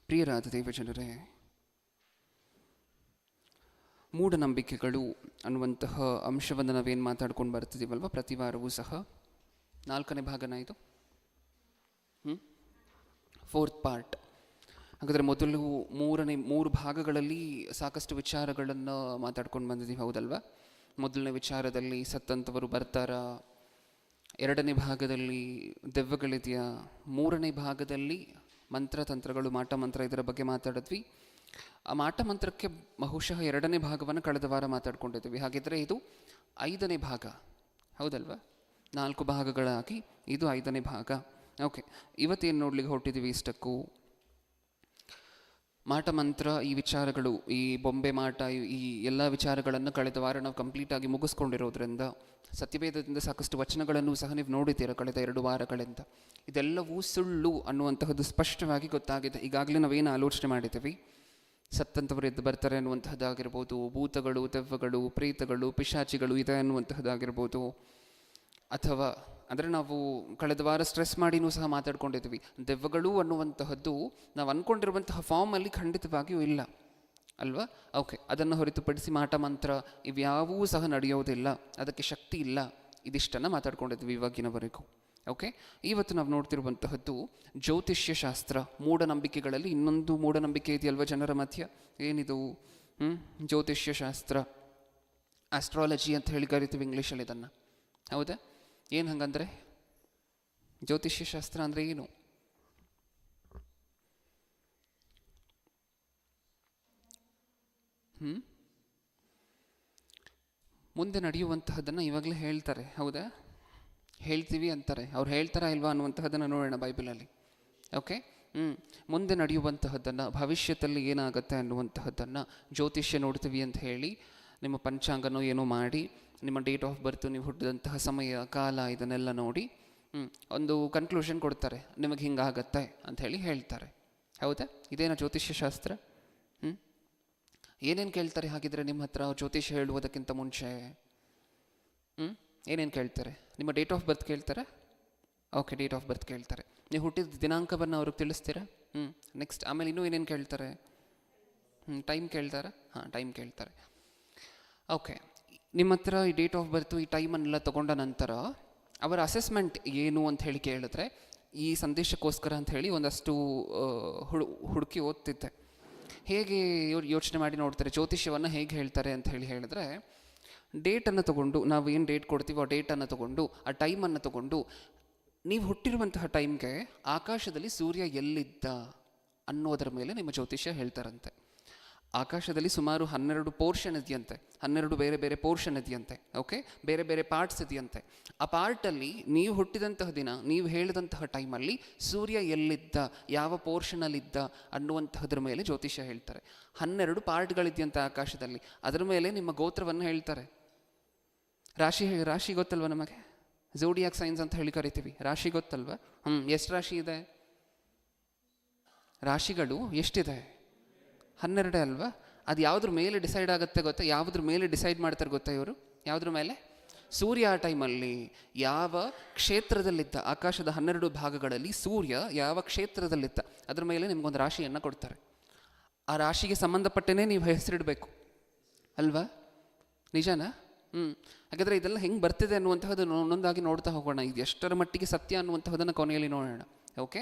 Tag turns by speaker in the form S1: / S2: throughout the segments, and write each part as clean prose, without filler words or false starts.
S1: ಪ್ರಿಯರಾದ ದೇವಜನರೇ, ಮೂಢನಂಬಿಕೆಗಳು ಅನ್ನುವಂತಹ ಅಂಶವನ್ನು ನಾವೇನು ಮಾತಾಡ್ಕೊಂಡು ಬರ್ತಿದ್ದೀವಲ್ವ ಪ್ರತಿ ವಾರವೂ ಸಹ. 4ನೇ ಭಾಗನ ಇದು, 4th ಪಾರ್ಟ್. ಹಾಗಾದರೆ ಮೊದಲು 3 ಭಾಗಗಳಲ್ಲಿ ಸಾಕಷ್ಟು ವಿಚಾರಗಳನ್ನು ಮಾತಾಡ್ಕೊಂಡು ಬಂದಿದ್ದೀವಿ, ಹೌದಲ್ವ? ಮೊದಲನೇ ವಿಚಾರದಲ್ಲಿ ಸತ್ತಂಥವರು ಬರ್ತಾರಾ, 2ನೇ ಭಾಗದಲ್ಲಿ ದೆವ್ವಗಳಿದೆಯಾ, 3ನೇ ಭಾಗದಲ್ಲಿ ಮಂತ್ರತಂತ್ರಗಳು, ಮಾಟ ಮಂತ್ರ, ಇದರ ಬಗ್ಗೆ ಮಾತಾಡಿದ್ವಿ. ಆ ಮಾಟ ಮಂತ್ರಕ್ಕೆ ಬಹುಶಃ 2ನೇ ಭಾಗವನ್ನು ಕಳೆದ ವಾರ ಮಾತಾಡ್ಕೊಂಡಿದ್ವಿ. ಹಾಗಿದ್ರೆ ಇದು 5ನೇ ಭಾಗ, ಹೌದಲ್ವ? 4 ಭಾಗಗಳಾಗಿ ಇದು 5ನೇ ಭಾಗ. ಓಕೆ, ಇವತ್ತೇನು ನೋಡ್ಲಿಕ್ಕೆ ಹೊರಟಿದ್ದೀವಿ ಇಷ್ಟಕ್ಕೂ? ಮಾಟ ಮಂತ್ರ, ಈ ವಿಚಾರಗಳು, ಈ ಬೊಂಬೆ ಮಾಟ, ಈ ಎಲ್ಲ ವಿಚಾರಗಳನ್ನು ಕಳೆದ ವಾರ ನಾವು ಕಂಪ್ಲೀಟಾಗಿ ಮುಗಿಸ್ಕೊಂಡಿರೋದ್ರಿಂದ, ಸತ್ಯವೇದದಿಂದ ಸಾಕಷ್ಟು ವಚನಗಳನ್ನು ಸಹ ನೀವು ನೋಡಿದ್ದೀರ ಕಳೆದ 2 ವಾರಗಳಿಂದ. ಇದೆಲ್ಲವೂ ಸುಳ್ಳು ಅನ್ನುವಂತಹದ್ದು ಸ್ಪಷ್ಟವಾಗಿ ಗೊತ್ತಾಗಿದೆ. ಈಗಾಗಲೇ ನಾವೇನು ಆಲೋಚನೆ ಮಾಡಿದ್ದೀವಿ, ಸತ್ತಂಥವರು ಎದ್ದು ಬರ್ತಾರೆ ಅನ್ನುವಂತಹದ್ದಾಗಿರ್ಬೋದು, ಭೂತಗಳು, ದೆವ್ವಗಳು, ಪ್ರೇತಗಳು, ಪಿಶಾಚಿಗಳು ಇದೆ ಅನ್ನುವಂತಹದ್ದಾಗಿರ್ಬೋದು, ಅಥವಾ ಅಂದರೆ ನಾವು ಕಳೆದ ವಾರ ಸ್ಟ್ರೆಸ್ ಮಾಡಿನೂ ಸಹ ಮಾತಾಡ್ಕೊಂಡಿದ್ವಿ, ದೆವ್ವಗಳು ಅನ್ನುವಂತಹದ್ದು ನಾವು ಅಂದ್ಕೊಂಡಿರುವಂತಹ ಫಾರ್ಮಲ್ಲಿ ಖಂಡಿತವಾಗಿಯೂ ಇಲ್ಲ ಅಲ್ವಾ? ಓಕೆ, ಅದನ್ನು ಹೊರತುಪಡಿಸಿ ಮಾಟ ಮಂತ್ರ ಇವ್ಯಾವೂ ಸಹ ನಡೆಯೋದಿಲ್ಲ, ಅದಕ್ಕೆ ಶಕ್ತಿ ಇಲ್ಲ, ಇದಿಷ್ಟನ್ನು ಮಾತಾಡ್ಕೊಂಡಿದ್ವಿ ಇವಾಗಿನವರೆಗೂ. ಓಕೆ, ಇವತ್ತು ನಾವು ನೋಡ್ತಿರುವಂತಹದ್ದು ಜ್ಯೋತಿಷ್ಯ ಶಾಸ್ತ್ರ. ಮೂಢನಂಬಿಕೆಗಳಲ್ಲಿ ಇನ್ನೊಂದು ಮೂಢನಂಬಿಕೆ ಇದೆಯಲ್ವ ಜನರ ಮಧ್ಯ, ಏನಿದು? ಜ್ಯೋತಿಷ್ಯ ಶಾಸ್ತ್ರ, ಆಸ್ಟ್ರಾಲಜಿ ಅಂತ ಹೇಳಿ ಕರಿತೀವಿ ಇಂಗ್ಲೀಷಲ್ಲಿ ಇದನ್ನು, ಹೌದಾ? ಏನು ಹಂಗಂದರೆ ಜ್ಯೋತಿಷ್ಯ ಶಾಸ್ತ್ರ ಅಂದರೆ ಏನು? ಮುಂದೆ ನಡೆಯುವಂತಹದ್ದನ್ನು ಇವಾಗಲೇ ಹೇಳ್ತಾರೆ, ಹೌದಾ? ಹೇಳ್ತೀವಿ ಅಂತಾರೆ, ಅವ್ರು ಹೇಳ್ತಾರಾ ಇಲ್ವಾ ಅನ್ನುವಂತಹದ್ದನ್ನು ನೋಡೋಣ ಬೈಬಲಲ್ಲಿ. ಓಕೆ, ಮುಂದೆ ನಡೆಯುವಂತಹದ್ದನ್ನು, ಭವಿಷ್ಯದಲ್ಲಿ ಏನಾಗುತ್ತೆ ಅನ್ನುವಂತಹದ್ದನ್ನು ಜ್ಯೋತಿಷ್ಯ ನೋಡ್ತೀವಿ ಅಂತ ಹೇಳಿ ನಿಮ್ಮ ಪಂಚಾಂಗನೋ ಏನೋ ಮಾಡಿ, ನಿಮ್ಮ ಡೇಟ್ ಆಫ್ ಬರ್ತು, ನೀವು ಹುಟ್ಟಿದಂತಹ ಸಮಯ, ಕಾಲ, ಇದನ್ನೆಲ್ಲ ನೋಡಿ ಒಂದು ಕನ್ಕ್ಲೂಷನ್ ಕೊಡ್ತಾರೆ, ನಿಮಗೆ ಹಿಂಗಾಗತ್ತೆ ಅಂಥೇಳಿ ಹೇಳ್ತಾರೆ, ಹೌದಾ? ಇದೇನಾ ಜ್ಯೋತಿಷ್ಯ ಶಾಸ್ತ್ರ? ಏನೇನು ಕೇಳ್ತಾರೆ ಹಾಗಿದ್ರೆ ನಿಮ್ಮ ಹತ್ರ ಜ್ಯೋತಿಷ್ಯ ಹೇಳುವುದಕ್ಕಿಂತ ಮುಂಚೆ? ಏನೇನು ಕೇಳ್ತಾರೆ? ನಿಮ್ಮ ಡೇಟ್ ಆಫ್ ಬರ್ತ್ ಕೇಳ್ತಾರೆ. ಓಕೆ, ಡೇಟ್ ಆಫ್ ಬರ್ತ್ ಕೇಳ್ತಾರೆ. ನೀವು ಹುಟ್ಟಿದ ದಿನಾಂಕವನ್ನು ಅವ್ರಿಗೆ ತಿಳಿಸ್ತೀರಾ? ನೆಕ್ಸ್ಟ್ ಆಮೇಲೆ ಇನ್ನೂ ಏನೇನು ಕೇಳ್ತಾರೆ? ಟೈಮ್ ಕೇಳ್ತಾರೆ. ಟೈಮ್ ಕೇಳ್ತಾರೆ. ಓಕೆ, ನಿಮ್ಮ ಹತ್ರ ಈ ಡೇಟ್ ಆಫ್ ಬರ್ತು, ಈ ಟೈಮನ್ನೆಲ್ಲ ತೊಗೊಂಡ ನಂತರ ಅವರ ಅಸೆಸ್ಮೆಂಟ್ ಏನು ಅಂತ ಹೇಳಿ ಕೇಳಿದ್ರೆ, ಈ ಸಂದೇಶಕ್ಕೋಸ್ಕರ ಅಂತ ಹೇಳಿ ಒಂದಷ್ಟು ಹುಡುಕಿ ಓದ್ತಿದ್ದೆ. ಹೇಗೆ ಯೋಚನೆ ಮಾಡಿ ನೋಡ್ತಾರೆ ಜ್ಯೋತಿಷ್ಯವನ್ನು ಹೇಗೆ ಹೇಳ್ತಾರೆ ಅಂತ ಹೇಳಿದ್ರೆ, ಡೇಟನ್ನು ತೊಗೊಂಡು, ನಾವು ಏನು ಡೇಟ್ ಕೊಡ್ತೀವೋ ಆ ಡೇಟನ್ನು ತೊಗೊಂಡು, ಆ ಟೈಮನ್ನು ತೊಗೊಂಡು, ನೀವು ಹುಟ್ಟಿರುವಂತಹ ಟೈಮ್ಗೆ ಆಕಾಶದಲ್ಲಿ ಸೂರ್ಯ ಎಲ್ಲಿದ್ದ ಅನ್ನೋದರ ಮೇಲೆ ನಿಮ್ಮ ಜ್ಯೋತಿಷ್ಯ ಹೇಳ್ತಾರಂತೆ. ಆಕಾಶದಲ್ಲಿ ಸುಮಾರು 12 ಪೋರ್ಷನ್ ಇದೆಯಂತೆ, 12 ಬೇರೆ ಬೇರೆ ಪೋರ್ಷನ್ ಇದೆಯಂತೆ. ಓಕೆ, ಬೇರೆ ಬೇರೆ ಪಾರ್ಟ್ಸ್ ಇದೆಯಂತೆ. ಆ ಪಾರ್ಟಲ್ಲಿ ನೀವು ಹುಟ್ಟಿದಂತಹ ದಿನ, ನೀವು ಹೇಳಿದಂತಹ ಟೈಮಲ್ಲಿ ಸೂರ್ಯ ಎಲ್ಲಿದ್ದ, ಯಾವ ಪೋರ್ಷನಲ್ಲಿದ್ದ ಅನ್ನುವಂತಹದ್ರ ಮೇಲೆ ಜ್ಯೋತಿಷ್ಯ ಹೇಳ್ತಾರೆ. 12 ಪಾರ್ಟ್ಗಳಿದೆಯಂತೆ ಆಕಾಶದಲ್ಲಿ, ಅದರ ಮೇಲೆ ನಿಮ್ಮ ಗೋತ್ರವನ್ನು ಹೇಳ್ತಾರೆ. ರಾಶಿ ಗೊತ್ತಲ್ವ ನಮಗೆ? ಝೋಡಿಯಾಕ್ ಸೈನ್ಸ್ ಅಂತ ಹೇಳಿ ಕರಿತೀವಿ. ರಾಶಿ ಗೊತ್ತಲ್ವ? ಎಷ್ಟು ರಾಶಿ ಇದೆ? ರಾಶಿಗಳು ಎಷ್ಟಿದೆ? 12 ಅಲ್ವಾ? ಅದು ಯಾವುದ್ರ ಮೇಲೆ ಡಿಸೈಡ್ ಆಗುತ್ತೆ ಗೊತ್ತಾ? ಯಾವುದ್ರ ಮೇಲೆ ಡಿಸೈಡ್ ಮಾಡ್ತಾರೆ ಗೊತ್ತಾ ಇವರು? ಯಾವುದ್ರ ಮೇಲೆ? ಸೂರ್ಯ ಆ ಟೈಮಲ್ಲಿ ಯಾವ ಕ್ಷೇತ್ರದಲ್ಲಿದ್ದ, ಆಕಾಶದ 12 ಭಾಗಗಳಲ್ಲಿ ಸೂರ್ಯ ಯಾವ ಕ್ಷೇತ್ರದಲ್ಲಿದ್ದ, ಅದ್ರ ಮೇಲೆ ನಿಮ್ಗೊಂದು ರಾಶಿಯನ್ನು ಕೊಡ್ತಾರೆ. ಆ ರಾಶಿಗೆ ಸಂಬಂಧಪಟ್ಟನೇ ನೀವು ಹೆಸರಿಡಬೇಕು ಅಲ್ವಾ? ನಿಜನಾ? ಹಾಗಾದರೆ ಇದೆಲ್ಲ ಹೆಂಗೆ ಬರ್ತಿದೆ ಅನ್ನುವಂತಹದ್ದು ಒಂದೊಂದಾಗಿ ನೋಡ್ತಾ ಹೋಗೋಣ. ಇದು ಎಷ್ಟರ ಮಟ್ಟಿಗೆ ಸತ್ಯ ಅನ್ನುವಂತಹದನ್ನು ಕೊನೆಯಲ್ಲಿ ನೋಡೋಣ. ಓಕೆ,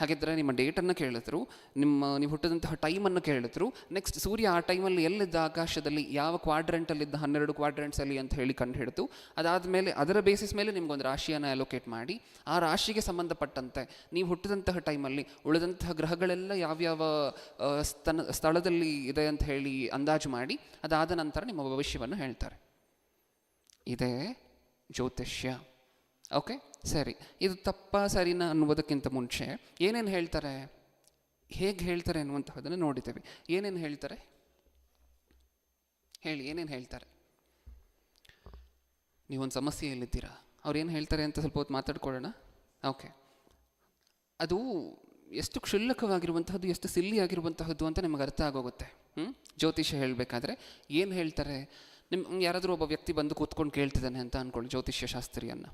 S1: ಹಾಗಿದ್ರೆ ನಿಮ್ಮ ಡೇಟನ್ನು ಕೇಳಿದ್ರು, ನೀವು ಹುಟ್ಟಿದಂತಹ ಟೈಮನ್ನು ಕೇಳಿದ್ರು, ನೆಕ್ಸ್ಟ್ ಸೂರ್ಯ ಆ ಟೈಮಲ್ಲಿ ಎಲ್ಲಿದ್ದ ಆಕಾಶದಲ್ಲಿ, ಯಾವ ಕ್ವಾಡ್ರೆಂಟಲ್ಲಿದ್ದ, 12 ಕ್ವಾಡ್ರೆಂಟ್ಸಲ್ಲಿ ಅಂತ ಹೇಳಿ ಕಂಡು ಹಿಡಿದು, ಅದಾದಮೇಲೆ ಅದರ ಬೇಸಿಸ್ ಮೇಲೆ ನಿಮ್ಗೊಂದು ರಾಶಿಯನ್ನು ಅಲೋಕೇಟ್ ಮಾಡಿ, ಆ ರಾಶಿಗೆ ಸಂಬಂಧಪಟ್ಟಂತೆ ನೀವು ಹುಟ್ಟಿದಂತಹ ಟೈಮಲ್ಲಿ ಉಳಿದಂತಹ ಗ್ರಹಗಳೆಲ್ಲ ಯಾವ್ಯಾವ ಸ್ಥಳದಲ್ಲಿ ಇದೆ ಅಂತ ಹೇಳಿ ಅಂದಾಜು ಮಾಡಿ, ಅದಾದ ನಂತರ ನಿಮ್ಮ ಭವಿಷ್ಯವನ್ನು ಹೇಳ್ತಾರೆ. ಇದೇ ಜ್ಯೋತಿಷ್ಯ. ಓಕೆ, ಸರಿ. ಇದು ತಪ್ಪಾ ಸರಿನಾ ಅನ್ನುವುದಕ್ಕಿಂತ ಮುಂಚೆ ಏನೇನು ಹೇಳ್ತಾರೆ, ಹೇಗೆ ಹೇಳ್ತಾರೆ ಅನ್ನುವಂತಹದನ್ನು ನೋಡಿದ್ದೇವೆ. ಏನೇನು ಹೇಳ್ತಾರೆ ಹೇಳಿ, ಏನೇನು ಹೇಳ್ತಾರೆ? ನೀವೊಂದು ಸಮಸ್ಯೆಯಲ್ಲಿದ್ದೀರಾ, ಅವ್ರು ಏನು ಹೇಳ್ತಾರೆ ಅಂತ ಸ್ವಲ್ಪ ಹೊತ್ತು ಮಾತಾಡ್ಕೊಳ್ಳೋಣ. ಓಕೆ, ಅದು ಎಷ್ಟು ಕ್ಷುಲ್ಲಕವಾಗಿರುವಂತಹದ್ದು, ಎಷ್ಟು ಸಿಲ್ಲಿ ಆಗಿರುವಂತಹದ್ದು ಅಂತ ನಿಮಗೆ ಅರ್ಥ ಆಗೋಗುತ್ತೆ. ಜ್ಯೋತಿಷ್ಯ ಹೇಳಬೇಕಾದ್ರೆ ಏನು ಹೇಳ್ತಾರೆ? ಯಾರಾದರೂ ಒಬ್ಬ ವ್ಯಕ್ತಿ ಬಂದು ಕೂತ್ಕೊಂಡು ಕೇಳ್ತಿದ್ದಾನೆ ಅಂತ ಅಂದ್ಕೊಳ್ಳಿ ಜ್ಯೋತಿಷ್ಯ ಶಾಸ್ತ್ರಿಯನ್ನು.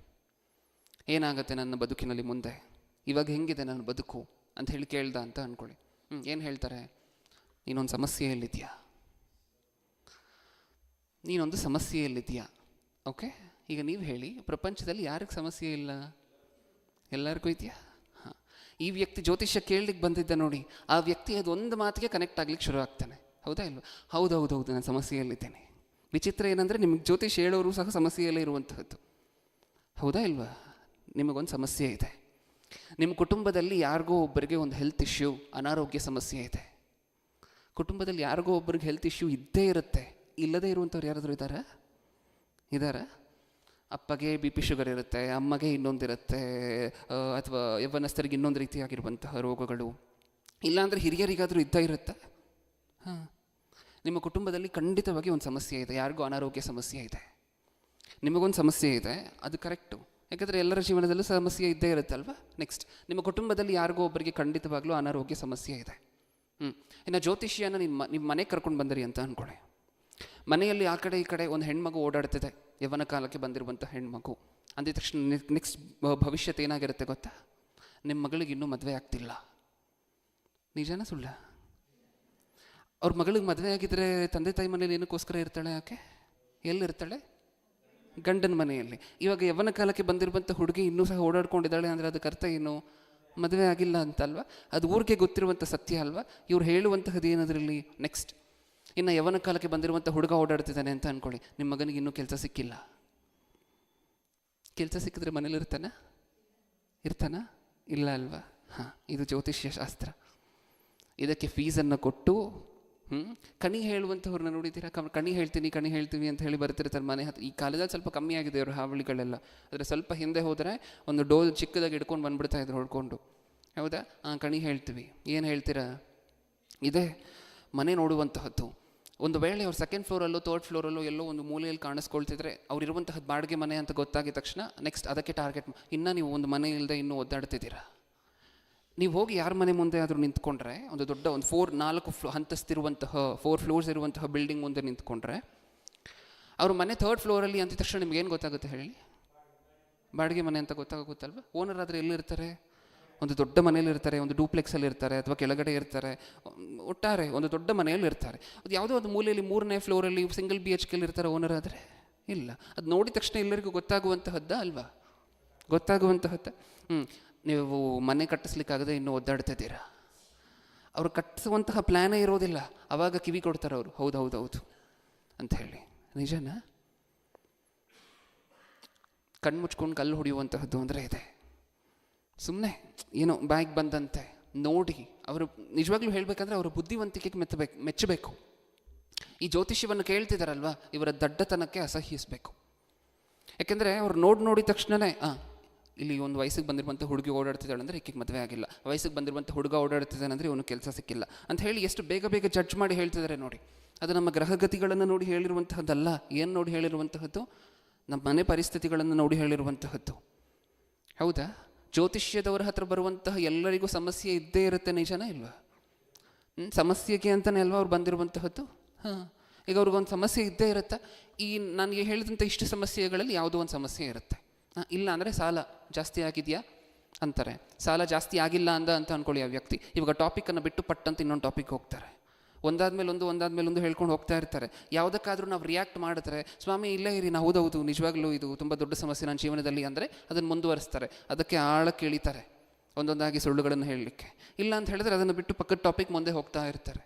S1: ಏನಾಗುತ್ತೆ ನನ್ನ ಬದುಕಿನಲ್ಲಿ ಮುಂದೆ, ಇವಾಗ ಹೆಂಗಿದೆ ನನ್ನ ಬದುಕು ಅಂತ ಹೇಳಿ ಕೇಳ್ದ ಅಂತ ಅಂದ್ಕೊಳ್ಳಿ. ಏನು ಹೇಳ್ತಾರೆ? ನೀನೊಂದು ಸಮಸ್ಯೆಯಲ್ಲಿದೆಯಾ, ನೀನೊಂದು ಸಮಸ್ಯೆಯಲ್ಲಿದೆಯಾ. ಓಕೆ, ಈಗ ನೀವು ಹೇಳಿ, ಪ್ರಪಂಚದಲ್ಲಿ ಯಾರಿಗೆ ಸಮಸ್ಯೆ ಇಲ್ಲ? ಎಲ್ಲರಿಗೂ ಇದೆಯಾ? ಹಾಂ, ಈ ವ್ಯಕ್ತಿ ಜ್ಯೋತಿಷ್ಯ ಕೇಳಲಿಕ್ಕೆ ಬಂದಿದ್ದ ನೋಡಿ, ಆ ವ್ಯಕ್ತಿ ಅದೊಂದು ಮಾತಿಗೆ ಕನೆಕ್ಟ್ ಆಗ್ಲಿಕ್ಕೆ ಶುರು ಆಗ್ತಾನೆ. ಹೌದಾ ಇಲ್ವ? ಹೌದು, ನಾನು ಸಮಸ್ಯೆಯಲ್ಲಿದ್ದೇನೆ. ವಿಚಿತ್ರ ಏನಂದರೆ ನಿಮಗೆ ಜ್ಯೋತಿಷ್ಯ ಹೇಳೋರು ಸಹ ಸಮಸ್ಯೆಯಲ್ಲೇ ಇರುವಂತಹದ್ದು. ಹೌದಾ ಇಲ್ವಾ? ನಿಮಗೊಂದು ಸಮಸ್ಯೆ ಇದೆ. ನಿಮ್ಮ ಕುಟುಂಬದಲ್ಲಿ ಯಾರಿಗೋ ಒಬ್ಬರಿಗೆ ಒಂದು ಹೆಲ್ತ್ ಇಶ್ಯೂ, ಅನಾರೋಗ್ಯ ಸಮಸ್ಯೆ ಇದೆ. ಕುಟುಂಬದಲ್ಲಿ ಯಾರಿಗೋ ಒಬ್ಬರಿಗೆ ಹೆಲ್ತ್ ಇಶ್ಯೂ ಇದ್ದೇ ಇರುತ್ತೆ. ಇಲ್ಲದೇ ಇರುವಂಥವ್ರು ಯಾರಾದರೂ ಇದ್ದಾರಾ? ಅಪ್ಪಗೆ BP ಶುಗರ್ ಇರುತ್ತೆ, ಅಮ್ಮಗೆ ಇನ್ನೊಂದಿರುತ್ತೆ, ಅಥವಾ ಯೌವನಸ್ಥರಿಗೆ ಇನ್ನೊಂದು ರೀತಿಯಾಗಿರುವಂತಹ ರೋಗಗಳು. ಇಲ್ಲಾಂದರೆ ಹಿರಿಯರಿಗಾದರೂ ಇರುತ್ತಾ? ಹಾಂ, ನಿಮ್ಮ ಕುಟುಂಬದಲ್ಲಿ ಖಂಡಿತವಾಗಿ ಒಂದು ಸಮಸ್ಯೆ ಇದೆ. ಯಾರಿಗೂ ಅನಾರೋಗ್ಯ ಸಮಸ್ಯೆ ಇದೆ, ನಿಮಗೊಂದು ಸಮಸ್ಯೆ ಇದೆ, ಅದು ಕರೆಕ್ಟು. ಯಾಕೆಂದರೆ ಎಲ್ಲರ ಜೀವನದಲ್ಲೂ ಸಮಸ್ಯೆ ಇದ್ದೇ ಇರುತ್ತಲ್ವ. ನೆಕ್ಸ್ಟ್, ನಿಮ್ಮ ಕುಟುಂಬದಲ್ಲಿ ಯಾರಿಗೋ ಒಬ್ಬರಿಗೆ ಖಂಡಿತವಾಗ್ಲೂ ಅನಾರೋಗ್ಯ ಸಮಸ್ಯೆ ಇದೆ. ಇನ್ನು ಜ್ಯೋತಿಷ್ಯನ ನಿಮ್ಮ ಮನೆಗೆ ಕರ್ಕೊಂಡು ಬಂದಿರಿ ಅಂತ ಅಂದ್ಕೊಳ್ಳಿ. ಮನೆಯಲ್ಲಿ ಆ ಕಡೆ ಈ ಕಡೆ ಒಂದು ಹೆಣ್ಮಗು ಓಡಾಡ್ತಿದೆ, ಯೌವನ ಕಾಲಕ್ಕೆ ಬಂದಿರುವಂಥ ಹೆಣ್ಮಗು. ಅಂದಿದ ತಕ್ಷಣ ನೆಕ್ಸ್ಟ್ ಭವಿಷ್ಯತ್ ಏನಾಗಿರುತ್ತೆ ಗೊತ್ತಾ? ನಿಮ್ಮ ಮಗಳಿಗೆ ಇನ್ನೂ ಮದುವೆ ಆಗ್ತಿಲ್ಲ. ನಿಜಾನ ಸುಳ್ಳ? ಅವ್ರ ಮಗಳಿಗೆ ಮದುವೆ ಆಗಿದ್ರೆ ತಂದೆ ತಾಯಿ ಮನೇಲಿ ಏನಕ್ಕೋಸ್ಕರ ಇರ್ತಾಳೆ? ಯಾಕೆ? ಎಲ್ಲಿರ್ತಾಳೆ? ಗಂಡನ ಮನೆಯಲ್ಲಿ. ಇವಾಗ ಯೌವನ ಕಾಲಕ್ಕೆ ಬಂದಿರುವಂಥ ಹುಡುಗಿ ಇನ್ನೂ ಸಹ ಓಡಾಡ್ಕೊಂಡಿದ್ದಾಳೆ ಅಂದರೆ ಅದಕ್ಕೆ ಅರ್ಥ ಏನು? ಮದುವೆ ಆಗಿಲ್ಲ ಅಂತಲ್ವ? ಅದು ಊರಿಗೆ ಗೊತ್ತಿರುವಂಥ ಸತ್ಯ ಅಲ್ವಾ? ಇವ್ರು ಹೇಳುವಂತಹದ್ದು ಏನದರಲ್ಲಿ? ನೆಕ್ಸ್ಟ್, ಇನ್ನು ಯೌವನ ಕಾಲಕ್ಕೆ ಬಂದಿರುವಂಥ ಹುಡುಗ ಓಡಾಡ್ತಿದ್ದಾನೆ ಅಂತ ಅಂದ್ಕೊಳ್ಳಿ. ನಿಮ್ಮ ಮಗನಿಗೆ ಇನ್ನೂ ಕೆಲಸ ಸಿಕ್ಕಿಲ್ಲ. ಕೆಲಸ ಸಿಕ್ಕಿದ್ರೆ ಮನೇಲಿ ಇರ್ತಾನ? ಇಲ್ಲ ಅಲ್ವಾ? ಹಾಂ, ಇದು ಜ್ಯೋತಿಷ್ಯ ಶಾಸ್ತ್ರ. ಇದಕ್ಕೆ ಫೀಸನ್ನು ಕೊಟ್ಟು ಕಣಿ ಹೇಳುವಂಥವ್ರನ್ನ ನೋಡಿದ್ದೀರಾ? ಕಣಿ ಹೇಳ್ತೀವಿ ಅಂತ ಹೇಳಿ ಬರ್ತಿರ್ತಾರೆ ಮನೆ ಹತ್ರ. ಈ ಕಾಲದಲ್ಲಿ ಸ್ವಲ್ಪ ಕಮ್ಮಿ ಆಗಿದೆ ಅವರು ಹಾವಳಿಗಳೆಲ್ಲ. ಆದರೆ ಸ್ವಲ್ಪ ಹಿಂದೆ ಹೋದರೆ ಒಂದು ಡೋಲ್ ಚಿಕ್ಕದಾಗಿ ಹಿಡ್ಕೊಂಡು ಬಂದ್ಬಿಡ್ತಾ ಇದ್ರು ಹೊಡ್ಕೊಂಡು. ಹೌದಾ? ಕಣಿ ಹೇಳ್ತೀವಿ. ಏನು ಹೇಳ್ತೀರಾ? ಇದೇ ಮನೆ ನೋಡುವಂತಹದ್ದು. ಒಂದು ವೇಳೆ ಅವ್ರು ಸೆಕೆಂಡ್ ಫ್ಲೋರಲ್ಲೋ ಥರ್ಡ್ ಫ್ಲೋರಲ್ಲೋ ಎಲ್ಲೋ ಒಂದು ಮೂಲೆಯಲ್ಲಿ ಕಾಣಿಸ್ಕೊಳ್ತಿದ್ರೆ ಅವ್ರು ಇರುವಂತಹದ್ದು ಬಾಡಿಗೆ ಮನೆ ಅಂತ ಗೊತ್ತಾಗಿದ ತಕ್ಷಣ ನೆಕ್ಸ್ಟ್ ಅದಕ್ಕೆ ಟಾರ್ಗೆಟ್. ಇನ್ನೂ ನೀವು ಒಂದು ಮನೆ ಇಲ್ಲದೆ ಇನ್ನೂ ಒದ್ದಾಡ್ತಿದ್ದೀರಾ. ನೀವು ಹೋಗಿ ಯಾರ ಮನೆ ಮುಂದೆ ಆದರೂ ನಿಂತ್ಕೊಂಡ್ರೆ, ಒಂದು ದೊಡ್ಡ ಒಂದು 4 ಹಂತಸ್ತಿರುವಂತಹ 4 ಫ್ಲೋರ್ಸ್ ಇರುವಂತಹ ಬಿಲ್ಡಿಂಗ್ ಮುಂದೆ ನಿಂತ್ಕೊಂಡ್ರೆ, ಅವ್ರ ಮನೆ ಥರ್ಡ್ ಫ್ಲೋರಲ್ಲಿ ಅಂತಿದ ತಕ್ಷಣ ನಿಮ್ಗೆ ಏನು ಗೊತ್ತಾಗುತ್ತೆ ಹೇಳಿ? ಬಾಡಿಗೆ ಮನೆ ಅಂತ ಗೊತ್ತಾಗುತ್ತಲ್ವ? ಓನರ್ ಆದರೆ ಎಲ್ಲಿರ್ತಾರೆ? ಒಂದು ದೊಡ್ಡ ಮನೇಲಿ ಇರ್ತಾರೆ, ಒಂದು ಡೂಪ್ಲೆಕ್ಸಲ್ಲಿ ಇರ್ತಾರೆ, ಅಥವಾ ಕೆಳಗಡೆ ಇರ್ತಾರೆ. ಒಟ್ಟಾರೆ ಒಂದು ದೊಡ್ಡ ಮನೆಯಲ್ಲಿ ಇರ್ತಾರೆ. ಅದು ಯಾವುದೋ ಒಂದು ಮೂಲೆಯಲ್ಲಿ 3ನೇ ಫ್ಲೋರಲ್ಲಿ ಸಿಂಗಲ್ BHK ಇರ್ತಾರೆ ಓನರ್ ಆದರೆ? ಇಲ್ಲ. ಅದು ನೋಡಿದ ತಕ್ಷಣ ಎಲ್ಲರಿಗೂ ಗೊತ್ತಾಗುವಂತಹದ್ದ ಅಲ್ವಾ? ಗೊತ್ತಾಗುವಂತಹದ್ದ. ನೀವು ಮನೆ ಕಟ್ಟಿಸ್ಲಿಕ್ಕಾಗದೆ ಇನ್ನೂ ಒದ್ದಾಡ್ತಿದ್ದೀರಾ. ಅವರು ಕಟ್ಟಿಸುವಂತಹ ಪ್ಲ್ಯಾನೇ ಇರೋದಿಲ್ಲ. ಆವಾಗ ಕಿವಿ ಕೊಡ್ತಾರೆ ಅವರು, ಹೌದು ಅಂತ ಹೇಳಿ. ನಿಜನಾ? ಕಣ್ಮುಚ್ಕೊಂಡು ಕಲ್ಲು ಹೊಡೆಯುವಂತಹದ್ದು ಅಂದರೆ ಇದೆ. ಸುಮ್ಮನೆ ಏನೋ ಬಾಯಿಗೆ ಬಂದಂತೆ ನೋಡಿ. ಅವರು ನಿಜವಾಗ್ಲೂ ಹೇಳಬೇಕಂದ್ರೆ ಅವರ ಬುದ್ಧಿವಂತಿಕೆಗೆ ಮೆಚ್ಚಬೇಕು. ಈ ಜ್ಯೋತಿಷ್ಯವನ್ನು ಕೇಳ್ತಿದ್ದಾರಲ್ವ, ಇವರ ದಡ್ಡತನಕ್ಕೆ ಅಸಹ್ಯಿಸಬೇಕು. ಯಾಕೆಂದರೆ ಅವ್ರು ನೋಡಿದ ತಕ್ಷಣವೇ ಇಲ್ಲಿ ಒಂದು ವಯಸ್ಸಿಗೆ ಬಂದಿರುವಂಥ ಹುಡುಗಿ ಓಡಾಡ್ತಿದ್ದಾಳೆ ಅಂದರೆ ಈಕೆಗೆ ಮದುವೆ ಆಗಿಲ್ಲ, ವಯಸ್ಸಿಗೆ ಬಂದಿರುವಂಥ ಹುಡುಗ ಓಡಾಡ್ತಿದ್ದಾನೆ ಅಂದರೆ ಇವನು ಕೆಲಸ ಸಿಕ್ಕಿಲ್ಲ ಅಂತ ಹೇಳಿ ಎಷ್ಟು ಬೇಗ ಜಡ್ಜ್ ಮಾಡಿ ಹೇಳ್ತಿದ್ದಾರೆ ನೋಡಿ. ಅದು ನಮ್ಮ ಗ್ರಹಗತಿಗಳನ್ನು ನೋಡಿ ಹೇಳಿರುವಂತಹದ್ದಲ್ಲ. ಏನು ನೋಡಿ ಹೇಳಿರುವಂತಹದ್ದು? ನಮ್ಮ ಮನೆ ಪರಿಸ್ಥಿತಿಗಳನ್ನು ನೋಡಿ ಹೇಳಿರುವಂತಹದ್ದು. ಹೌದಾ? ಜ್ಯೋತಿಷ್ಯದವರ ಹತ್ರ ಬರುವಂತಹ ಎಲ್ಲರಿಗೂ ಸಮಸ್ಯೆ ಇದ್ದೇ ಇರುತ್ತೆ. ನಿಜನಾ ಇಲ್ವಾ? ಸಮಸ್ಯೆಗೆ ಅಂತಲೇ ಅಲ್ವಾ ಅವ್ರು ಬಂದಿರುವಂತಹದ್ದು? ಈಗ ಅವ್ರಿಗೊಂದು ಸಮಸ್ಯೆ ಇದ್ದೇ ಇರುತ್ತೆ. ಈ ನನಗೆ ಹೇಳಿದಂಥ ಇಷ್ಟು ಸಮಸ್ಯೆಗಳಲ್ಲಿ ಯಾವುದೋ ಒಂದು ಸಮಸ್ಯೆ ಇರುತ್ತೆ. ಇಲ್ಲ ಅಂದರೆ ಸಾಲ ಜಾಸ್ತಿ ಆಗಿದೆಯಾ ಅಂತಾರೆ. ಸಾಲ ಜಾಸ್ತಿ ಆಗಿಲ್ಲ ಅಂತ ಅಂದ್ಕೊಳ್ಳಿ ಆ ವ್ಯಕ್ತಿ. ಇವಾಗ ಟಾಪಿಕನ್ನು ಬಿಟ್ಟು ಪಟ್ಟಂತ ಇನ್ನೊಂದು ಟಾಪಿಕ್ ಹೋಗ್ತಾರೆ. ಒಂದಾದ್ಮೇಲೆ ಒಂದು ಹೇಳ್ಕೊಂಡು ಹೋಗ್ತಾ ಇರ್ತಾರೆ. ಯಾವುದಕ್ಕಾದ್ರೂ ನಾವು ರಿಯಾಕ್ಟ್ ಮಾಡಿದ್ರೆ, ಸ್ವಾಮಿ ಇಲ್ಲೇ ಇರಿ, ನಾವು ಹೌದು ನಿಜವಾಗ್ಲೂ ಇದು ತುಂಬ ದೊಡ್ಡ ಸಮಸ್ಯೆ ನನ್ನ ಜೀವನದಲ್ಲಿ ಅಂದರೆ ಅದನ್ನು ಮುಂದುವರಿಸ್ತಾರೆ. ಅದಕ್ಕೆ ಆಳಕ್ಕೆ ಇಳಿತಾರೆ ಒಂದೊಂದಾಗಿ ಸುಳ್ಳುಗಳನ್ನು ಹೇಳಲಿಕ್ಕೆ. ಇಲ್ಲ ಅಂತ ಹೇಳಿದ್ರೆ ಅದನ್ನು ಬಿಟ್ಟು ಪಕ್ಕದ ಟಾಪಿಕ್ ಮುಂದೆ ಹೋಗ್ತಾ ಇರ್ತಾರೆ.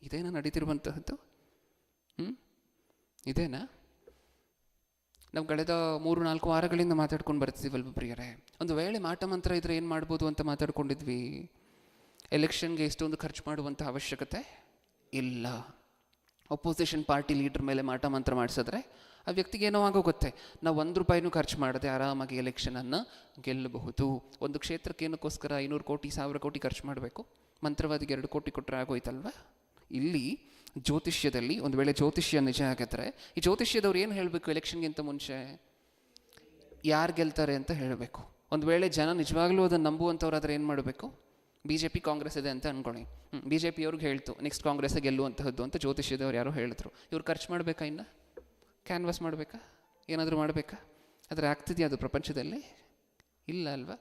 S1: ಇದೇನಾ ನಡೀತಿರುವಂತಹದ್ದು? ಇದೇನಾ? ನಾವು ಕಳೆದ 3-4 ವಾರಗಳಿಂದ ಮಾತಾಡ್ಕೊಂಡು ಬರ್ತಿದ್ದೀವಲ್ವ ಪ್ರಿಯರೇ. ಒಂದು ವೇಳೆ ಮಾಟ ಮಂತ್ರ ಇದ್ರೆ ಏನು ಮಾಡ್ಬೋದು ಅಂತ ಮಾತಾಡ್ಕೊಂಡಿದ್ವಿ. ಎಲೆಕ್ಷನ್ಗೆ ಇಷ್ಟೊಂದು ಖರ್ಚು ಮಾಡುವಂಥ ಅವಶ್ಯಕತೆ ಇಲ್ಲ. ಅಪೋಸಿಷನ್ ಪಾರ್ಟಿ ಲೀಡರ್ ಮೇಲೆ ಮಾಟ ಮಂತ್ರ ಮಾಡಿಸಿದ್ರೆ ಆ ವ್ಯಕ್ತಿಗೆ ಏನೋ ಆಗೋಗುತ್ತೆ. ನಾವು 1 ರೂಪಾಯಿನೂ ಖರ್ಚು ಮಾಡದೆ ಆರಾಮಾಗಿ ಎಲೆಕ್ಷನನ್ನು ಗೆಲ್ಲಬಹುದು. ಒಂದು ಕ್ಷೇತ್ರಕ್ಕೆ ಏನಕ್ಕೋಸ್ಕರ 500 ಕೋಟಿ 1000 ಕೋಟಿ ಖರ್ಚು ಮಾಡಬೇಕು? ಮಂತ್ರವಾದಿಗೆ 2 ಕೋಟಿ ಕೊಟ್ಟರೆ ಆಗೋಯ್ತಲ್ವ? ಇಲ್ಲಿ ಜ್ಯೋತಿಷ್ಯದಲ್ಲಿ ಒಂದು ವೇಳೆ ಜ್ಯೋತಿಷ್ಯ ನಿಜ ಆಗಿದ್ರೆ, ಈ ಜ್ಯೋತಿಷ್ಯದವ್ರು ಏನು ಹೇಳಬೇಕು? ಎಲೆಕ್ಷನ್ಗಿಂತ ಮುಂಚೆ ಯಾರು ಗೆಲ್ತಾರೆ ಅಂತ ಹೇಳಬೇಕು. ಒಂದು ವೇಳೆ ಜನ ನಿಜವಾಗ್ಲೂ ಅದನ್ನು ನಂಬುವಂಥವ್ರಾದ್ರೆ ಏನು ಮಾಡಬೇಕು? BJP ಕಾಂಗ್ರೆಸ್ ಇದೆ ಅಂತ ಅಂದ್ಕೊಳ್ಳಿ. BJP ಅವ್ರಿಗೆ ಹೇಳ್ತು ನೆಕ್ಸ್ಟ್ ಕಾಂಗ್ರೆಸ್ಗೆ ಗೆಲ್ಲುವಂತಹದ್ದು ಅಂತ ಜ್ಯೋತಿಷ್ಯದವ್ರು ಯಾರೋ ಹೇಳಿದ್ರು. ಇವ್ರು ಖರ್ಚು ಮಾಡಬೇಕಾ? ಇನ್ನು ಕ್ಯಾನ್ವಾಸ್ ಮಾಡಬೇಕಾ? ಏನಾದರೂ ಮಾಡಬೇಕಾ? ಆದರೆ ಆಗ್ತಿದೆಯಾ ಅದು ಪ್ರಪಂಚದಲ್ಲಿ? ಇಲ್ಲ ಅಲ್ವಾ?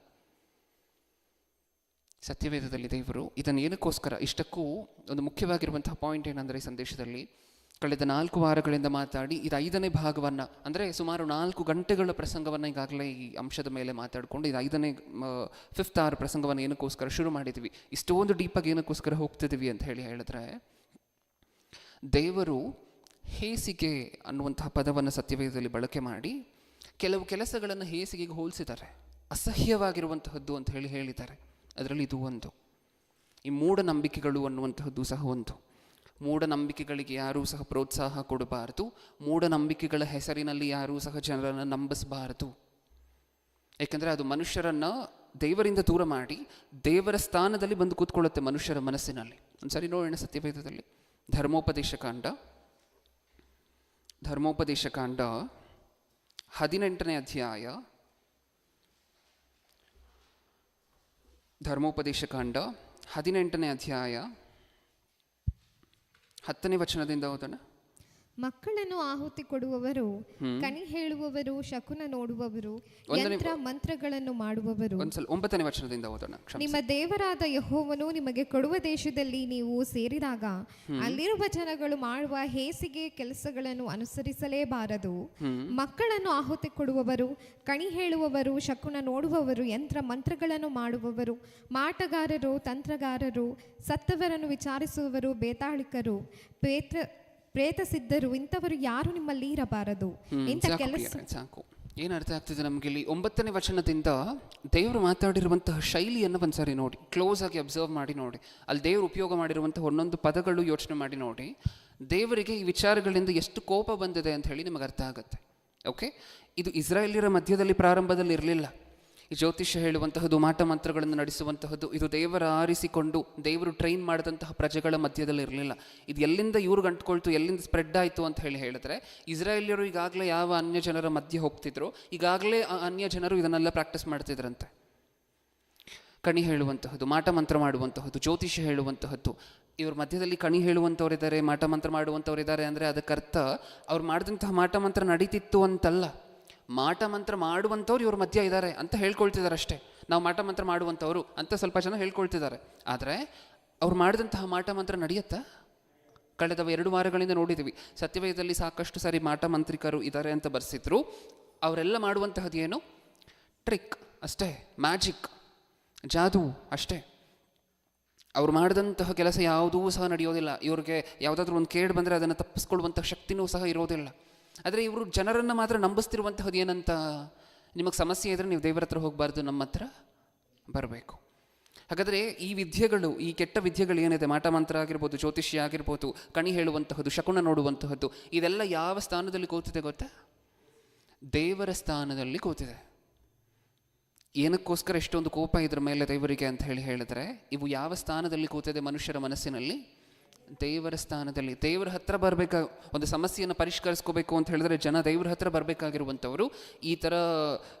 S1: ಸತ್ಯವೇದದಲ್ಲಿ ದೇವರು ಇದನ್ನು ಏನಕ್ಕೋಸ್ಕರ, ಇಷ್ಟಕ್ಕೂ ಒಂದು ಮುಖ್ಯವಾಗಿರುವಂತಹ ಪಾಯಿಂಟ್ ಏನಂದರೆ ಈ ಸಂದೇಶದಲ್ಲಿ ಕಳೆದ 4 ವಾರಗಳಿಂದ ಮಾತಾಡಿ ಇದು 5ನೇ ಭಾಗವನ್ನು, ಅಂದರೆ ಸುಮಾರು 4 ಗಂಟೆಗಳ ಪ್ರಸಂಗವನ್ನು ಈಗಾಗಲೇ ಈ ಅಂಶದ ಮೇಲೆ ಮಾತಾಡಿಕೊಂಡು ಇದು 5ನೇ 5th hour ಪ್ರಸಂಗವನ್ನು ಏನಕ್ಕೋಸ್ಕರ ಶುರು ಮಾಡಿದ್ದೀವಿ, ಇಷ್ಟೊಂದು ಡೀಪಾಗಿ ಏನಕ್ಕೋಸ್ಕರ ಹೋಗ್ತಿದ್ದೀವಿ ಅಂತ ಹೇಳಿದ್ರೆ, ದೇವರು ಹೇಸಿಗೆ ಅನ್ನುವಂತಹ ಪದವನ್ನು ಸತ್ಯವೇದದಲ್ಲಿ ಬಳಕೆ ಮಾಡಿ ಕೆಲವು ಕೆಲಸಗಳನ್ನು ಹೇಸಿಗೆಗೆ ಹೋಲಿಸಿದ್ದಾರೆ, ಅಸಹ್ಯವಾಗಿರುವಂತಹದ್ದು ಅಂತ ಹೇಳಿದ್ದಾರೆ. ಅದರಲ್ಲಿ ಇದು ಒಂದು. ಈ ಮೂಢನಂಬಿಕೆಗಳು ಅನ್ನುವಂತಹದ್ದು ಸಹ ಒಂದು. ಮೂಢನಂಬಿಕೆಗಳಿಗೆ ಯಾರೂ ಸಹ ಪ್ರೋತ್ಸಾಹ ಕೊಡಬಾರದು. ಮೂಢನಂಬಿಕೆಗಳ ಹೆಸರಿನಲ್ಲಿ ಯಾರೂ ಸಹ ಜನರನ್ನು ನಂಬಿಸಬಾರದು. ಏಕೆಂದರೆ ಅದು ಮನುಷ್ಯರನ್ನು ದೇವರಿಂದ ದೂರ ಮಾಡಿ ದೇವರ ಸ್ಥಾನದಲ್ಲಿ ಬಂದು ಕೂತ್ಕೊಳ್ಳುತ್ತೆ ಮನುಷ್ಯರ ಮನಸ್ಸಿನಲ್ಲಿ. ಒಂದ್ಸರಿ ನೋಡೋಣ ಸತ್ಯವೇದದಲ್ಲಿ ಧರ್ಮೋಪದೇಶ ಕಾಂಡ 18ನೇ ಅಧ್ಯಾಯ. ಧರ್ಮೋಪದೇಶ ಕಾಂಡ 18ನೇ ಅಧ್ಯಾಯ 10ನೇ ವಚನದಿಂದ ಓದೋಣ.
S2: ಮಕ್ಕಳನ್ನು ಆಹುತಿ ಕೊಡುವವರು, ಕಣಿ ಹೇಳುವವರು, ಶಕುನ ನೋಡುವವರು, ಯಂತ್ರ ಮಂತ್ರಗಳನ್ನು ಮಾಡುವವರು.
S1: 9ನೇ ವಚನದಿಂದ ಓದೋಣ.
S2: ನಿಮ್ಮ ದೇವರಾದ ಯೆಹೋವನು ನಿಮಗೆ ಕೊಡುವ ದೇಶದಲ್ಲಿ ನೀವು ಸೇರಿದಾಗ ಅಲ್ಲಿರುವ ಜನಗಳು ಮಾಡುವ ಹೇಸಿಗೆ ಕೆಲಸಗಳನ್ನು ಅನುಸರಿಸಲೇಬಾರದು. ಮಕ್ಕಳನ್ನು ಆಹುತಿ ಕೊಡುವವರು, ಕಣಿ ಹೇಳುವವರು, ಶಕುನ ನೋಡುವವರು, ಯಂತ್ರ ಮಂತ್ರಗಳನ್ನು ಮಾಡುವವರು, ಮಾಟಗಾರರು, ತಂತ್ರಗಾರರು, ಸತ್ತವರನ್ನು ವಿಚಾರಿಸುವವರು, ಬೇತಾಳಿಕರು, ಪ್ರೇತ ಸಿದ್ಧರು, ಇಂಥವರು ಯಾರು ನಿಮ್ಮಲ್ಲಿ ಇರಬಾರದು. ಇಂಥ ಕೆಲಸ
S1: ಸಾಕು. ಏನು ಅರ್ಥ ಆಗ್ತಿದೆ ನಮಗೆ ಇಲ್ಲಿ? 9ನೇ ವಚನದಿಂದ ದೇವರು ಮಾತಾಡಿರುವಂತಹ ಶೈಲಿಯನ್ನು ಒಂದ್ಸರಿ ನೋಡಿ, ಕ್ಲೋಸ್ ಆಗಿ ಅಬ್ಸರ್ವ್ ಮಾಡಿ ನೋಡಿ. ಅಲ್ಲಿ ದೇವರು ಉಪಯೋಗ ಮಾಡಿರುವಂತಹ ಒಂದೊಂದು ಪದಗಳು ಯೋಚನೆ ಮಾಡಿ ನೋಡಿ. ದೇವರಿಗೆ ಈ ವಿಚಾರಗಳಿಂದ ಎಷ್ಟು ಕೋಪ ಬಂದಿದೆ ಅಂತ ಹೇಳಿ ನಿಮಗೆ ಅರ್ಥ ಆಗುತ್ತೆ. ಓಕೆ, ಇದು ಇಸ್ರಾಯೇಲ್ಯರ ಮಧ್ಯದಲ್ಲಿ ಪ್ರಾರಂಭದಲ್ಲಿ ಇರಲಿಲ್ಲ. ಈ ಜ್ಯೋತಿಷ್ಯ ಹೇಳುವಂತಹದ್ದು, ಮಾಟ ಮಂತ್ರಗಳನ್ನು ನಡೆಸುವಂತಹದ್ದು, ಇದು ದೇವರ ಆರಿಸಿಕೊಂಡು ದೇವರು ಟ್ರೈನ್ ಮಾಡಿದಂತಹ ಪ್ರಜೆಗಳ ಮಧ್ಯದಲ್ಲಿ ಇರಲಿಲ್ಲ. ಇದು ಎಲ್ಲಿಂದ ಇವ್ರಿಗೆ ಅಂಟ್ಕೊಳ್ತು, ಎಲ್ಲಿಂದ ಸ್ಪ್ರೆಡ್ ಆಯಿತು ಅಂತ ಹೇಳಿದ್ರೆ, ಇಸ್ರಾಯೇಲ್ಯರು ಈಗಾಗಲೇ ಯಾವ ಅನ್ಯ ಜನರ ಮಧ್ಯೆ ಹೋಗ್ತಿದ್ರು, ಈಗಾಗಲೇ ಆ ಅನ್ಯ ಜನರು ಇದನ್ನೆಲ್ಲ ಪ್ರಾಕ್ಟೀಸ್ ಮಾಡ್ತಿದ್ರಂತೆ. ಕಣಿ ಹೇಳುವಂತಹದ್ದು, ಮಾಟ ಮಂತ್ರ ಮಾಡುವಂತಹದ್ದು, ಜ್ಯೋತಿಷ್ಯ ಹೇಳುವಂತಹದ್ದು. ಇವ್ರ ಮಧ್ಯದಲ್ಲಿ ಕಣಿ ಹೇಳುವಂಥವ್ರಿದ್ದಾರೆ, ಮಾಟ ಮಂತ್ರ ಮಾಡುವಂಥವ್ರಿದ್ದಾರೆ ಅಂದರೆ ಅದಕ್ಕರ್ಥ ಅವ್ರು ಮಾಡಿದಂತಹ ಮಾಟ ಮಂತ್ರ ನಡೀತಿತ್ತು ಅಂತಲ್ಲ. ಮಾಟ ಮಂತ್ರ ಮಾಡುವಂಥವ್ರು ಇವ್ರ ಮಧ್ಯ ಇದ್ದಾರೆ ಅಂತ ಹೇಳ್ಕೊಳ್ತಿದ್ದಾರೆ ಅಷ್ಟೇ. ನಾವು ಮಾಟ ಮಂತ್ರ ಮಾಡುವಂಥವ್ರು ಅಂತ ಸ್ವಲ್ಪ ಜನ ಹೇಳ್ಕೊಳ್ತಿದ್ದಾರೆ. ಆದರೆ ಅವ್ರು ಮಾಡಿದಂತಹ ಮಾಟ ಮಂತ್ರ ನಡೆಯುತ್ತಾ? ಕಳೆದ 2 ವಾರಗಳಿಂದ ನೋಡಿದ್ದೀವಿ. ಸತ್ಯವೇದದಲ್ಲಿ ಸಾಕಷ್ಟು ಸಾರಿ ಮಾಟ ಮಂತ್ರಿಕರು ಇದ್ದಾರೆ ಅಂತ ಬರ್ಸಿದ್ರು. ಅವರೆಲ್ಲ ಮಾಡುವಂತಹದ್ದು ಏನು? ಟ್ರಿಕ್ ಅಷ್ಟೇ, ಮ್ಯಾಜಿಕ್, ಜಾದೂ ಅಷ್ಟೇ. ಅವ್ರು ಮಾಡಿದಂತಹ ಕೆಲಸ ಯಾವುದೂ ಸಹ ನಡೆಯೋದಿಲ್ಲ. ಇವ್ರಿಗೆ ಯಾವುದಾದ್ರೂ ಒಂದು ಕೇಡು ಬಂದರೆ ಅದನ್ನು ತಪ್ಪಿಸ್ಕೊಳ್ಳುವಂಥ ಶಕ್ತಿನೂ ಸಹ ಇರೋದಿಲ್ಲ. ಆದರೆ ಇವರು ಜನರನ್ನು ಮಾತ್ರ ನಂಬಿಸ್ತಿರುವಂತಹದ್ದು ಏನಂತ? ನಿಮಗೆ ಸಮಸ್ಯೆ ಇದ್ದರೆ ನೀವು ದೇವರ ಹತ್ರ ಹೋಗಬಾರ್ದು, ನಮ್ಮ ಹತ್ರ ಬರಬೇಕು. ಹಾಗಾದರೆ ಈ ವಿದ್ಯೆಗಳು, ಈ ಕೆಟ್ಟ ವಿದ್ಯೆಗಳು ಏನಿದೆ, ಮಾಟ ಮಂತ್ರ ಆಗಿರ್ಬೋದು, ಜ್ಯೋತಿಷ್ಯ ಆಗಿರ್ಬೋದು, ಕಣಿ ಹೇಳುವಂತಹದ್ದು, ಶಕುನ ನೋಡುವಂತಹದ್ದು, ಇದೆಲ್ಲ ಯಾವ ಸ್ಥಾನದಲ್ಲಿ ಕೂತಿದೆ ಗೊತ್ತಾ? ದೇವರ ಸ್ಥಾನದಲ್ಲಿ ಕೂತಿದೆ. ಏನಕ್ಕೋಸ್ಕರ ಇಷ್ಟೊಂದು ಕೋಪ ಇದ್ರ ಮೇಲೆ ದೇವರಿಗೆ ಅಂತ ಹೇಳಿದ್ರೆ, ಇವು ಯಾವ ಸ್ಥಾನದಲ್ಲಿ ಕೂತಿದೆ ಮನುಷ್ಯರ ಮನಸ್ಸಿನಲ್ಲಿ? ದೇವರ ಸ್ಥಾನದಲ್ಲಿ. ದೇವರ ಹತ್ರ ಒಂದು ಸಮಸ್ಯೆಯನ್ನು ಪರಿಷ್ಕರಿಸ್ಕೋಬೇಕು ಅಂತ ಹೇಳಿದ್ರೆ ಜನ ದೇವರ ಹತ್ರ ಬರಬೇಕಾಗಿರುವಂಥವರು ಈ ಥರ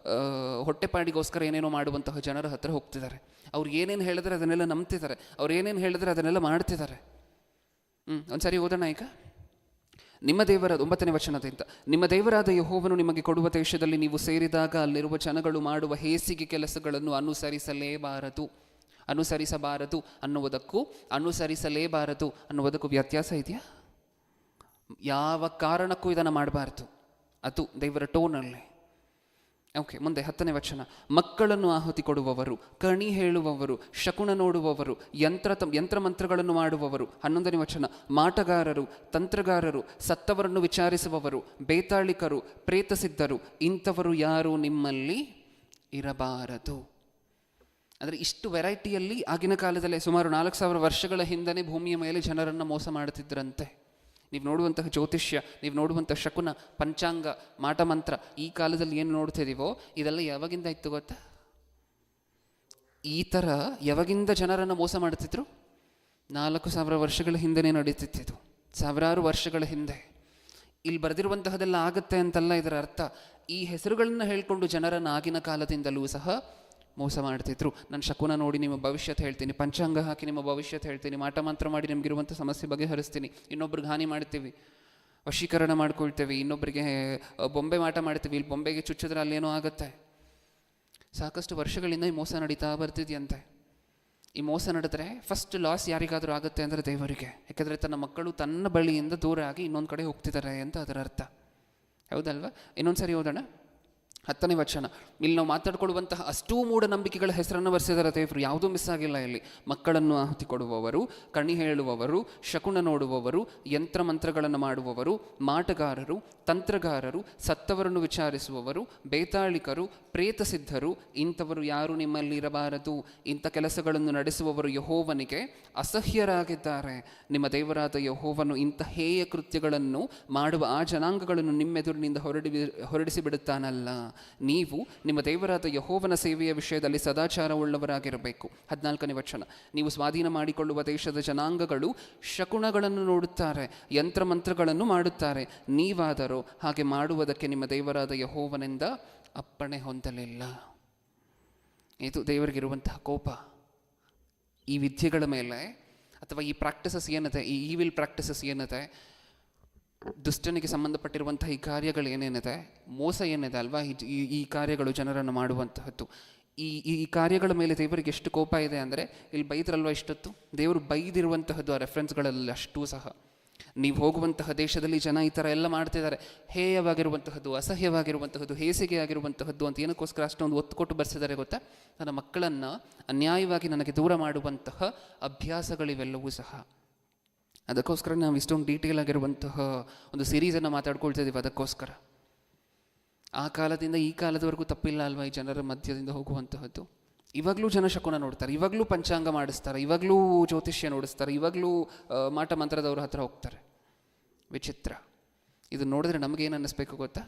S1: ಹೊಟ್ಟೆಪಾಡಿಗೋಸ್ಕರ ಏನೇನೋ ಮಾಡುವಂತಹ ಜನರ ಹತ್ರ ಹೋಗ್ತಿದ್ದಾರೆ. ಅವ್ರು ಏನೇನು ಹೇಳಿದ್ರೆ ಅದನ್ನೆಲ್ಲ ನಂಬ್ತಿದ್ದಾರೆ, ಅವ್ರು ಏನೇನು ಹೇಳಿದ್ರೆ ಅದನ್ನೆಲ್ಲ ಮಾಡ್ತಿದ್ದಾರೆ. ಒಂದ್ಸರಿ ಓದೋಣ ಈಗ. ನಿಮ್ಮ ದೇವರ 9ನೇ ವಚನದಿಂದ, ನಿಮ್ಮ ದೇವರಾದ ಯೆಹೋವನು ನಿಮಗೆ ಕೊಡುವ ದೇಶದಲ್ಲಿ ನೀವು ಸೇರಿದಾಗ ಅಲ್ಲಿರುವ ಜನಗಳು ಮಾಡುವ ಹೇಸಿಗೆ ಕೆಲಸಗಳನ್ನು ಅನುಸರಿಸಬಾರದು ಅನ್ನುವುದಕ್ಕೂ ಅನುಸರಿಸಲೇಬಾರದು ಅನ್ನುವುದಕ್ಕೂ ವ್ಯತ್ಯಾಸ ಇದೆಯಾ? ಯಾವ ಕಾರಣಕ್ಕೂ ಇದನ್ನು ಮಾಡಬಾರ್ದು, ಅದು ದೇವರ ಟೋನಲ್ಲಿ. ಓಕೆ, ಮುಂದೆ 10ನೇ ವಚನ. ಮಕ್ಕಳನ್ನು ಆಹುತಿ ಕೊಡುವವರು, ಕಣಿ ಹೇಳುವವರು, ಶಕುನ ನೋಡುವವರು, ಯಂತ್ರ ಮಂತ್ರಗಳನ್ನು ಮಾಡುವವರು. 11ನೇ ವಚನ. ಮಾಟಗಾರರು, ತಂತ್ರಗಾರರು, ಸತ್ತವರನ್ನು ವಿಚಾರಿಸುವವರು, ಬೇತಾಳಿಕರು, ಪ್ರೇತಸಿದ್ಧರು, ಇಂಥವರು ಯಾರು ನಿಮ್ಮಲ್ಲಿ ಇರಬಾರದು. ಅಂದರೆ ಇಷ್ಟು ವೆರೈಟಿಯಲ್ಲಿ ಆಗಿನ ಕಾಲದಲ್ಲೇ ಸುಮಾರು 4000 ವರ್ಷಗಳ ಹಿಂದನೇ ಭೂಮಿಯ ಮೇಲೆ ಜನರನ್ನು ಮೋಸ ಮಾಡುತ್ತಿದ್ದರಂತೆ. ನೀವು ನೋಡುವಂತಹ ಜ್ಯೋತಿಷ್ಯ, ನೀವು ನೋಡುವಂಥ ಶಕುನ, ಪಂಚಾಂಗ, ಮಾಟ ಮಂತ್ರ, ಈ ಕಾಲದಲ್ಲಿ ಏನು ನೋಡ್ತಿದ್ದೀವೋ ಇದೆಲ್ಲ ಯಾವಾಗಿಂದ ಇತ್ತು ಗೊತ್ತಾ? ಈ ಥರ ಯಾವಾಗಿಂದ ಜನರನ್ನು ಮೋಸ ಮಾಡ್ತಿದ್ರು? 4000 ವರ್ಷಗಳ ಹಿಂದೆನೇ ನಡೀತಿತ್ತು, ಸಾವಿರಾರು ವರ್ಷಗಳ ಹಿಂದೆ. ಇಲ್ಲಿ ಬರೆದಿರುವಂತಹದೆಲ್ಲ ಆಗತ್ತೆ ಅಂತಲ್ಲ ಇದರ ಅರ್ಥ. ಈ ಹೆಸರುಗಳನ್ನು ಹೇಳ್ಕೊಂಡು ಜನರನ್ನು ಆಗಿನ ಕಾಲದಿಂದಲೂ ಸಹ ಮೋಸ ಮಾಡ್ತಿದ್ರು. ನಾನು ಶಕುನ ನೋಡಿ ನಿಮ್ಮ ಭವಿಷ್ಯತ್ ಹೇಳ್ತೀನಿ, ಪಂಚಾಂಗ ಹಾಕಿ ನಿಮ್ಮ ಭವಿಷ್ಯತ್ ಹೇಳ್ತೀನಿ, ಮಾಟ ಮಂತ್ರ ಮಾಡಿ ನಿಮಗಿರುವಂಥ ಸಮಸ್ಯೆ ಬಗೆಹರಿಸ್ತೀನಿ, ಇನ್ನೊಬ್ರಿಗೆ ಹಾನಿ ಮಾಡ್ತೀವಿ, ವಶೀಕರಣ ಮಾಡ್ಕೊಳ್ತೇವೆ, ಇನ್ನೊಬ್ಬರಿಗೆ ಬೊಂಬೆ ಮಾಟ ಮಾಡ್ತೀವಿ, ಇಲ್ಲಿ ಬೊಂಬೆಗೆ ಚುಚ್ಚಿದ್ರೆ ಅಲ್ಲೇನೋ ಆಗುತ್ತೆ. ಸಾಕಷ್ಟು ವರ್ಷಗಳಿಂದ ಈ ಮೋಸ ನಡೀತಾ ಬರ್ತಿದೆಯಂತೆ. ಈ ಮೋಸ ನಡೆದ್ರೆ ಫಸ್ಟ್ ಲಾಸ್ ಯಾರಿಗಾದರೂ ಆಗುತ್ತೆ ಅಂದರೆ ದೇವರಿಗೆ. ಯಾಕೆಂದರೆ ತನ್ನ ಮಕ್ಕಳು ತನ್ನ ಬಳಿಯಿಂದ ದೂರ ಆಗಿ ಇನ್ನೊಂದು ಕಡೆ ಹೋಗ್ತಿದ್ದಾರೆ ಅಂತ ಅದರ ಅರ್ಥ. ಹೌದಲ್ವಾ? ಇನ್ನೊಂದು ಸರಿ ಓದೋಣ 10ನೇ ವಚನ. ಇಲ್ಲಿ ನಾವು ಮಾತಾಡ್ಕೊಳ್ಳುವಂತಹ ಅಷ್ಟೂ ಮೂಢನಂಬಿಕೆಗಳ ಹೆಸರನ್ನು ಬರೆಸಿದ್ದಾರೆ ದೇವರು. ಯಾವುದೂ ಮಿಸ್ ಆಗಿಲ್ಲ ಇಲ್ಲಿ. ಮಕ್ಕಳನ್ನು ಆಹುತಿ ಕೊಡುವವರು, ಕಣಿ ಹೇಳುವವರು, ಶಕುನ ನೋಡುವವರು, ಯಂತ್ರಮಂತ್ರಗಳನ್ನು ಮಾಡುವವರು, ಮಾಟಗಾರರು, ತಂತ್ರಗಾರರು, ಸತ್ತವರನ್ನು ವಿಚಾರಿಸುವವರು, ಬೇತಾಳಿಕರು, ಪ್ರೇತಸಿದ್ಧರು, ಇಂಥವರು ಯಾರು ನಿಮ್ಮಲ್ಲಿ ಇರಬಾರದು. ಇಂಥ ಕೆಲಸಗಳನ್ನು ನಡೆಸುವವರು ಯೆಹೋವನಿಗೆ ಅಸಹ್ಯರಾಗಿದ್ದಾರೆ. ನಿಮ್ಮ ದೇವರಾದ ಯೆಹೋವನು ಇಂಥ ಹೇಯ ಕೃತ್ಯಗಳನ್ನು ಮಾಡುವ ಆ ಜನಾಂಗಗಳನ್ನು ನಿಮ್ಮೆದುರಿನಿಂದ ಹೊರಡಿಸಿ ಬಿಡುತ್ತಾನಲ್ಲ. ನೀವು ನಿಮ್ಮ ದೇವರಾದ ಯೆಹೋವನ ಸೇವೆಯ ವಿಷಯದಲ್ಲಿ ಸದಾಚಾರವುಳ್ಳವರಾಗಿರಬೇಕು. 14ನೇ ವಚನ. ನೀವು ಸ್ವಾಧೀನ ಮಾಡಿಕೊಳ್ಳುವ ದೇಶದ ಜನಾಂಗಗಳು ಶಕುನಗಳನ್ನು ನೋಡುತ್ತಾರೆ, ಯಂತ್ರಮಂತ್ರಗಳನ್ನು ಮಾಡುತ್ತಾರೆ. ನೀವಾದರೂ ಹಾಗೆ ಮಾಡುವುದಕ್ಕೆ ನಿಮ್ಮ ದೇವರಾದ ಯೆಹೋವನಿಂದ ಅಪ್ಪಣೆ ಹೊಂದಲಿಲ್ಲ. ಇದು ದೇವರಿಗಿರುವಂತಹ ಕೋಪ. ಈ ವಿದ್ಯೆಗಳ ಮೇಲೆ ಅಥವಾ ಈ ಪ್ರಾಕ್ಟಿಸಸ್ ಏನಿದೆ, ಈ ಈವಿಲ್ ಪ್ರಾಕ್ಟಿಸಸ್ ಏನಿದೆ, ದುಷ್ಟನಿಗೆ ಸಂಬಂಧಪಟ್ಟಿರುವಂತಹ ಈ ಕಾರ್ಯಗಳು ಏನೇನಿದೆ, ಮೋಸ ಏನಿದೆ ಅಲ್ವಾ, ಈ ಕಾರ್ಯಗಳು ಜನರನ್ನು ಮಾಡುವಂತಹದ್ದು, ಈ ಕಾರ್ಯಗಳ ಮೇಲೆ ದೇವರಿಗೆ ಎಷ್ಟು ಕೋಪ ಇದೆ ಅಂದರೆ, ಇಲ್ಲಿ ಬೈದ್ರಲ್ವ ಇಷ್ಟೊತ್ತು, ದೇವರು ಬೈದಿರುವಂತಹದ್ದು ಆ ರೆಫರೆನ್ಸ್ಗಳಲ್ಲಿ ಅಷ್ಟೂ ಸಹ. ನೀವು ಹೋಗುವಂತಹ ದೇಶದಲ್ಲಿ ಜನ ಈ ಥರ ಎಲ್ಲ ಮಾಡ್ತಿದ್ದಾರೆ, ಹೇಯವಾಗಿರುವಂತಹದ್ದು, ಅಸಹ್ಯವಾಗಿರುವಂತಹದ್ದು, ಹೇಸಿಗೆ ಆಗಿರುವಂತಹದ್ದು ಅಂತ ಏನಕ್ಕೋಸ್ಕರ ಅಷ್ಟೊಂದು ಒತ್ತು ಕೊಟ್ಟು ಬರೆಸಿದ್ದಾರೆ ಗೊತ್ತಾ? ನನ್ನ ಮಕ್ಕಳನ್ನು ಅನ್ಯಾಯವಾಗಿ ನನಗೆ ದೂರ ಮಾಡುವಂತಹ ಅಭ್ಯಾಸಗಳಿವೆಲ್ಲವೂ ಸಹ. ಅದಕ್ಕೋಸ್ಕರ ನಾವು ಇಷ್ಟೊಂದು ಡೀಟೇಲ್ ಆಗಿರುವಂತಹ ಒಂದು ಸೀರೀಸನ್ನು ಮಾತಾಡ್ಕೊಳ್ತಿದ್ದೀವಿ. ಅದಕ್ಕೋಸ್ಕರ ಆ ಕಾಲದಿಂದ ಈ ಕಾಲದವರೆಗೂ ತಪ್ಪಿಲ್ಲ ಅಲ್ವಾ ಈ ಜನರ ಮಧ್ಯದಿಂದ ಹೋಗುವಂತಹದ್ದು. ಇವಾಗಲೂ ಜನ ಶಕುನ ನೋಡ್ತಾರೆ, ಇವಾಗಲೂ ಪಂಚಾಂಗ ಮಾಡಿಸ್ತಾರೆ, ಇವಾಗಲೂ ಜ್ಯೋತಿಷ್ಯ ನೋಡಿಸ್ತಾರೆ, ಇವಾಗಲೂ ಮಾಟ ಮಂತ್ರದವ್ರ ಹತ್ರ ಹೋಗ್ತಾರೆ. ವಿಚಿತ್ರ. ಇದು ನೋಡಿದ್ರೆ ನಮಗೇನು ಅನ್ನಿಸ್ಬೇಕು ಗೊತ್ತಾ?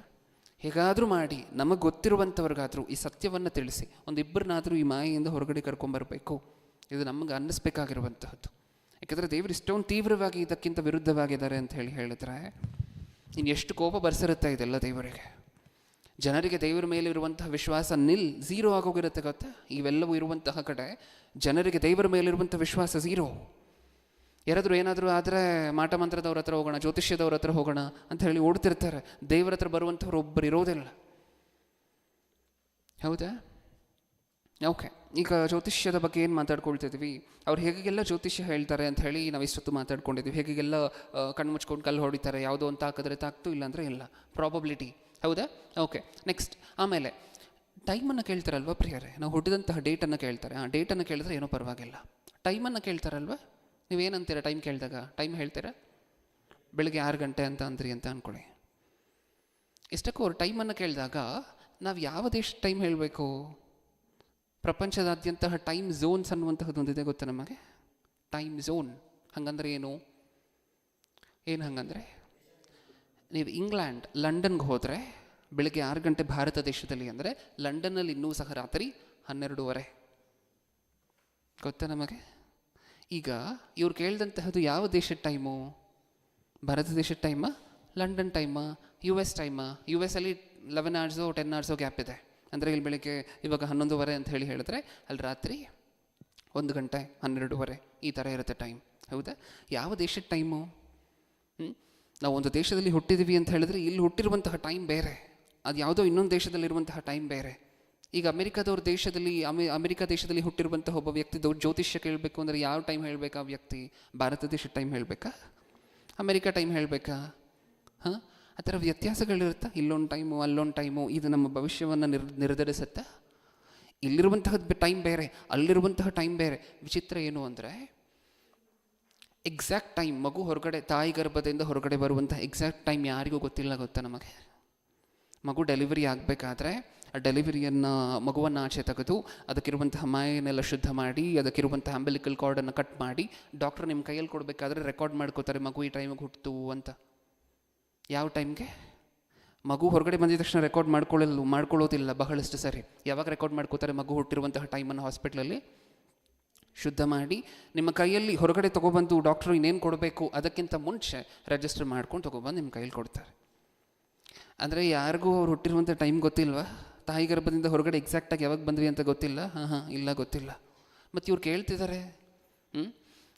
S1: ಹೇಗಾದರೂ ಮಾಡಿ ನಮಗೆ ಗೊತ್ತಿರುವಂಥವ್ರಿಗಾದರೂ ಈ ಸತ್ಯವನ್ನು ತಿಳಿಸಿ ಒಂದಿಬ್ಬರನ್ನಾದರೂ ಈ ಮಾಯೆಯಿಂದ ಹೊರಗಡೆ ಕರ್ಕೊಂಬರಬೇಕು. ಇದು ನಮಗೆ ಅನ್ನಿಸ್ಬೇಕಾಗಿರುವಂತಹದ್ದು. ಯಾಕೆಂದರೆ ದೇವರು ಇಷ್ಟೊಂದು ತೀವ್ರವಾಗಿ ಇದಕ್ಕಿಂತ ವಿರುದ್ಧವಾಗಿದ್ದಾರೆ ಅಂತ ಹೇಳಿದ್ರೆ ಇನ್ನು ಎಷ್ಟು ಕೋಪ ಬರ್ಸಿರುತ್ತೆ ಇದೆಲ್ಲ ದೇವರಿಗೆ. ಜನರಿಗೆ ದೇವರ ಮೇಲೆ ಇರುವಂತಹ ವಿಶ್ವಾಸ ಝೀರೋ ಆಗೋಗಿರುತ್ತೆ ಗೊತ್ತಾ? ಇವೆಲ್ಲವೂ ಇರುವಂತಹ ಕಡೆ ಜನರಿಗೆ ದೇವರ ಮೇಲಿರುವಂಥ ವಿಶ್ವಾಸ ಝೀರೋ. ಯಾರಾದರೂ ಏನಾದರೂ ಆದರೆ ಮಾಟ ಮಂತ್ರದವ್ರ ಹತ್ರ ಹೋಗೋಣ, ಜ್ಯೋತಿಷ್ಯದವ್ರ ಹತ್ರ ಹೋಗೋಣ ಅಂತ ಹೇಳಿ ಓಡ್ತಿರ್ತಾರೆ. ದೇವರ ಹತ್ರ ಬರುವಂಥವ್ರು ಒಬ್ಬರು ಇರೋದಿಲ್ಲ. ಹೌದಾ? ಓಕೆ, ಈಗ ಜ್ಯೋತಿಷ್ಯದ ಬಗ್ಗೆ ಏನು ಮಾತಾಡ್ಕೊಳ್ತಿದ್ವಿ, ಅವ್ರು ಹೇಗೆಲ್ಲ ಜ್ಯೋತಿಷ್ಯ ಹೇಳ್ತಾರೆ ಅಂತ ಹೇಳಿ ನಾವು ಇಷ್ಟೊತ್ತು ಮಾತಾಡ್ಕೊಂಡಿದ್ವಿ. ಹೇಗೆಲ್ಲ ಕಣ್ಣು ಮುಚ್ಕೊಂಡು ಕಲ್ಲು ಹೊಡಿತಾರೆ, ಯಾವುದೋ ಅಂತ ಹಾಕಿದ್ರೆ ತಾಕ್ತು, ಇಲ್ಲಾಂದರೆ ಇಲ್ಲ, ಪ್ರಾಬಬಿಲಿಟಿ. ಹೌದಾ? Okay, next. ಆಮೇಲೆ ಟೈಮನ್ನು ಕೇಳ್ತಾರಲ್ವ ಪ್ರಿಯರೇ, ನಾವು ಹುಟ್ಟಿದಂತಹ ಡೇಟನ್ನು ಕೇಳ್ತಾರೆ. ಆ ಡೇಟನ್ನು ಕೇಳಿದ್ರೆ ಏನೂ ಪರವಾಗಿಲ್ಲ. ಟೈಮನ್ನು ಕೇಳ್ತಾರಲ್ವ, ನೀವೇನಂತೀರ ಟೈಮ್ ಕೇಳಿದಾಗ? ಟೈಮ್ ಹೇಳ್ತೀರಾ? ಬೆಳಗ್ಗೆ 6 ಗಂಟೆ ಅಂತ ಅಂದ್ರಿ ಅಂತ ಅಂದ್ಕೊಳ್ಳಿ. ಇಷ್ಟಕ್ಕೂ ಅವ್ರು ಟೈಮನ್ನು ಕೇಳಿದಾಗ ನಾವು ಯಾವ ದೇಶದ ಟೈಮ್ ಹೇಳಬೇಕು? ಪ್ರಪಂಚದಾದ್ಯಂತಹ ಟೈಮ್ ಝೋನ್ಸ್ ಅನ್ನುವಂತಹದ್ದು ಒಂದಿದೆ ಗೊತ್ತಾ ನಮಗೆ? ಟೈಮ್ ಝೋನ್ ಹಾಗಂದ್ರೆ ಏನು ಹಾಗಂದರೆ, ನೀವು ಇಂಗ್ಲೆಂಡ್ ಲಂಡನ್ಗೆ ಹೋದರೆ ಬೆಳಗ್ಗೆ 6 ಗಂಟೆ ಭಾರತ ದೇಶದಲ್ಲಿ ಅಂದರೆ ಲಂಡನ್ನಲ್ಲಿ ಇನ್ನೂ ಸಹ ರಾತ್ರಿ 12:30. ಗೊತ್ತಾ ನಮಗೆ? ಈಗ ಇವ್ರು ಕೇಳಿದಂತಹದ್ದು ಯಾವ ದೇಶದ ಟೈಮು? ಭಾರತ ದೇಶದ ಟೈಮಾ, ಲಂಡನ್ ಟೈಮಾ, US ಟೈಮಾ? US ಅಲ್ಲಿ 11 ಅವರ್ಸೋ 10 ಅವರ್ಸೋ ಗ್ಯಾಪ್ ಇದೆ. ಅಂದರೆ ಇಲ್ಲಿ ಬೆಳಗ್ಗೆ ಇವಾಗ 11:30 ಅಂತ ಹೇಳಿದ್ರೆ ಅಲ್ಲಿ ರಾತ್ರಿ 1 ಗಂಟೆ 12:30 ಈ ಥರ ಇರುತ್ತೆ ಟೈಮ್. ಹೌದಾ? ಯಾವ ದೇಶದ ಟೈಮು? ನಾವು ಒಂದು ದೇಶದಲ್ಲಿ ಹುಟ್ಟಿದ್ದೀವಿ ಅಂತ ಹೇಳಿದ್ರೆ ಇಲ್ಲಿ ಹುಟ್ಟಿರುವಂತಹ ಟೈಮ್ ಬೇರೆ, ಅದು ಯಾವುದೋ ಇನ್ನೊಂದು ದೇಶದಲ್ಲಿರುವಂತಹ ಟೈಮ್ ಬೇರೆ. ಈಗ ಅಮೆರಿಕಾದವ್ರ ದೇಶದಲ್ಲಿ ಅಮೆರಿಕ ದೇಶದಲ್ಲಿ ಹುಟ್ಟಿರುವಂತಹ ಒಬ್ಬ ವ್ಯಕ್ತಿ ಜ್ಯೋತಿಷ್ಯ ಕೇಳಬೇಕು ಅಂದರೆ ಯಾವ ಟೈಮ್ ಹೇಳಬೇಕಾ ಆ ವ್ಯಕ್ತಿ? ಭಾರತ ದೇಶದ ಟೈಮ್ ಹೇಳಬೇಕಾ, ಅಮೆರಿಕ ಟೈಮ್ ಹೇಳಬೇಕಾ? ಹಾಂ, ಆ ಥರ ವ್ಯತ್ಯಾಸಗಳಿರುತ್ತಾ? ಇಲ್ಲೊಂದು ಟೈಮು ಅಲ್ಲೊಂದು ಟೈಮು. ಇದು ನಮ್ಮ ಭವಿಷ್ಯವನ್ನು ನಿರ್ಧರಿಸುತ್ತಾ? ಇಲ್ಲಿರುವಂತಹದ್ದು ಟೈಮ್ ಬೇರೆ, ಅಲ್ಲಿರುವಂತಹ ಟೈಮ್ ಬೇರೆ. ವಿಚಿತ್ರ ಏನು ಅಂದರೆ, ಎಕ್ಸಾಕ್ಟ್ ಟೈಮ್ ಮಗು ಹೊರಗಡೆ ತಾಯಿ ಗರ್ಭದಿಂದ ಹೊರಗಡೆ ಬರುವಂಥ ಎಕ್ಸಾಕ್ಟ್ ಟೈಮ್ ಯಾರಿಗೂ ಗೊತ್ತಿಲ್ಲ. ಗೊತ್ತಾ ನಮಗೆ? ಮಗು ಡೆಲಿವರಿ ಆಗಬೇಕಾದ್ರೆ ಆ ಡೆಲಿವರಿಯನ್ನು ಮಗುವನ್ನು ಆಚೆ ತೆಗೆದು ಅದಕ್ಕಿರುವಂತಹ ಮಾಯನ್ನೆಲ್ಲ ಶುದ್ಧ ಮಾಡಿ ಅದಕ್ಕಿರುವಂತಹ ಅಂಬಲಿಕಲ್ ಕಾರ್ಡನ್ನು ಕಟ್ ಮಾಡಿ ಡಾಕ್ಟ್ರ್ ನಿಮ್ಮ ಕೈಯಲ್ಲಿ ಕೊಡಬೇಕಾದ್ರೆ ರೆಕಾರ್ಡ್ ಮಾಡ್ಕೋತಾರೆ, ಮಗು ಈ ಟೈಮಿಗೆ ಹುಟ್ಟಿತು ಅಂತ. ಯಾವ ಟೈಮ್ಗೆ? ಮಗು ಹೊರಗಡೆ ಬಂದಿದ ತಕ್ಷಣ ರೆಕಾರ್ಡ್ ಮಾಡ್ಕೊಳ್ಳೋದಿಲ್ಲ ಬಹಳಷ್ಟು ಸರಿ. ಯಾವಾಗ ರೆಕಾರ್ಡ್ ಮಾಡ್ಕೋತಾರೆ? ಮಗು ಹುಟ್ಟಿರುವಂತಹ ಟೈಮನ್ನು ಹಾಸ್ಪಿಟ್ಲಲ್ಲಿ ಶುದ್ಧ ಮಾಡಿ ನಿಮ್ಮ ಕೈಯಲ್ಲಿ ಹೊರಗಡೆ ತೊಗೊಬಂದು ಡಾಕ್ಟ್ರು ಇನ್ನೇನು ಕೊಡಬೇಕು ಅದಕ್ಕಿಂತ ಮುಂಚೆ ರಿಜಿಸ್ಟರ್ ಮಾಡ್ಕೊಂಡು ತೊಗೊಬಂದು ನಿಮ್ಮ ಕೈಯಲ್ಲಿ ಕೊಡ್ತಾರೆ. ಅಂದರೆ ಯಾರಿಗೂ ಅವ್ರು ಹುಟ್ಟಿರುವಂಥ ಟೈಮ್ ಗೊತ್ತಿಲ್ವಾ? ತಾಯಿ ಗರ್ಭದಿಂದ ಹೊರಗಡೆ ಎಕ್ಸಾಕ್ಟಾಗಿ ಯಾವಾಗ ಬಂದ್ವಿ ಅಂತ ಗೊತ್ತಿಲ್ಲ? ಇಲ್ಲ, ಗೊತ್ತಿಲ್ಲ. ಮತ್ತು ಇವ್ರು ಕೇಳ್ತಿದ್ದಾರೆ.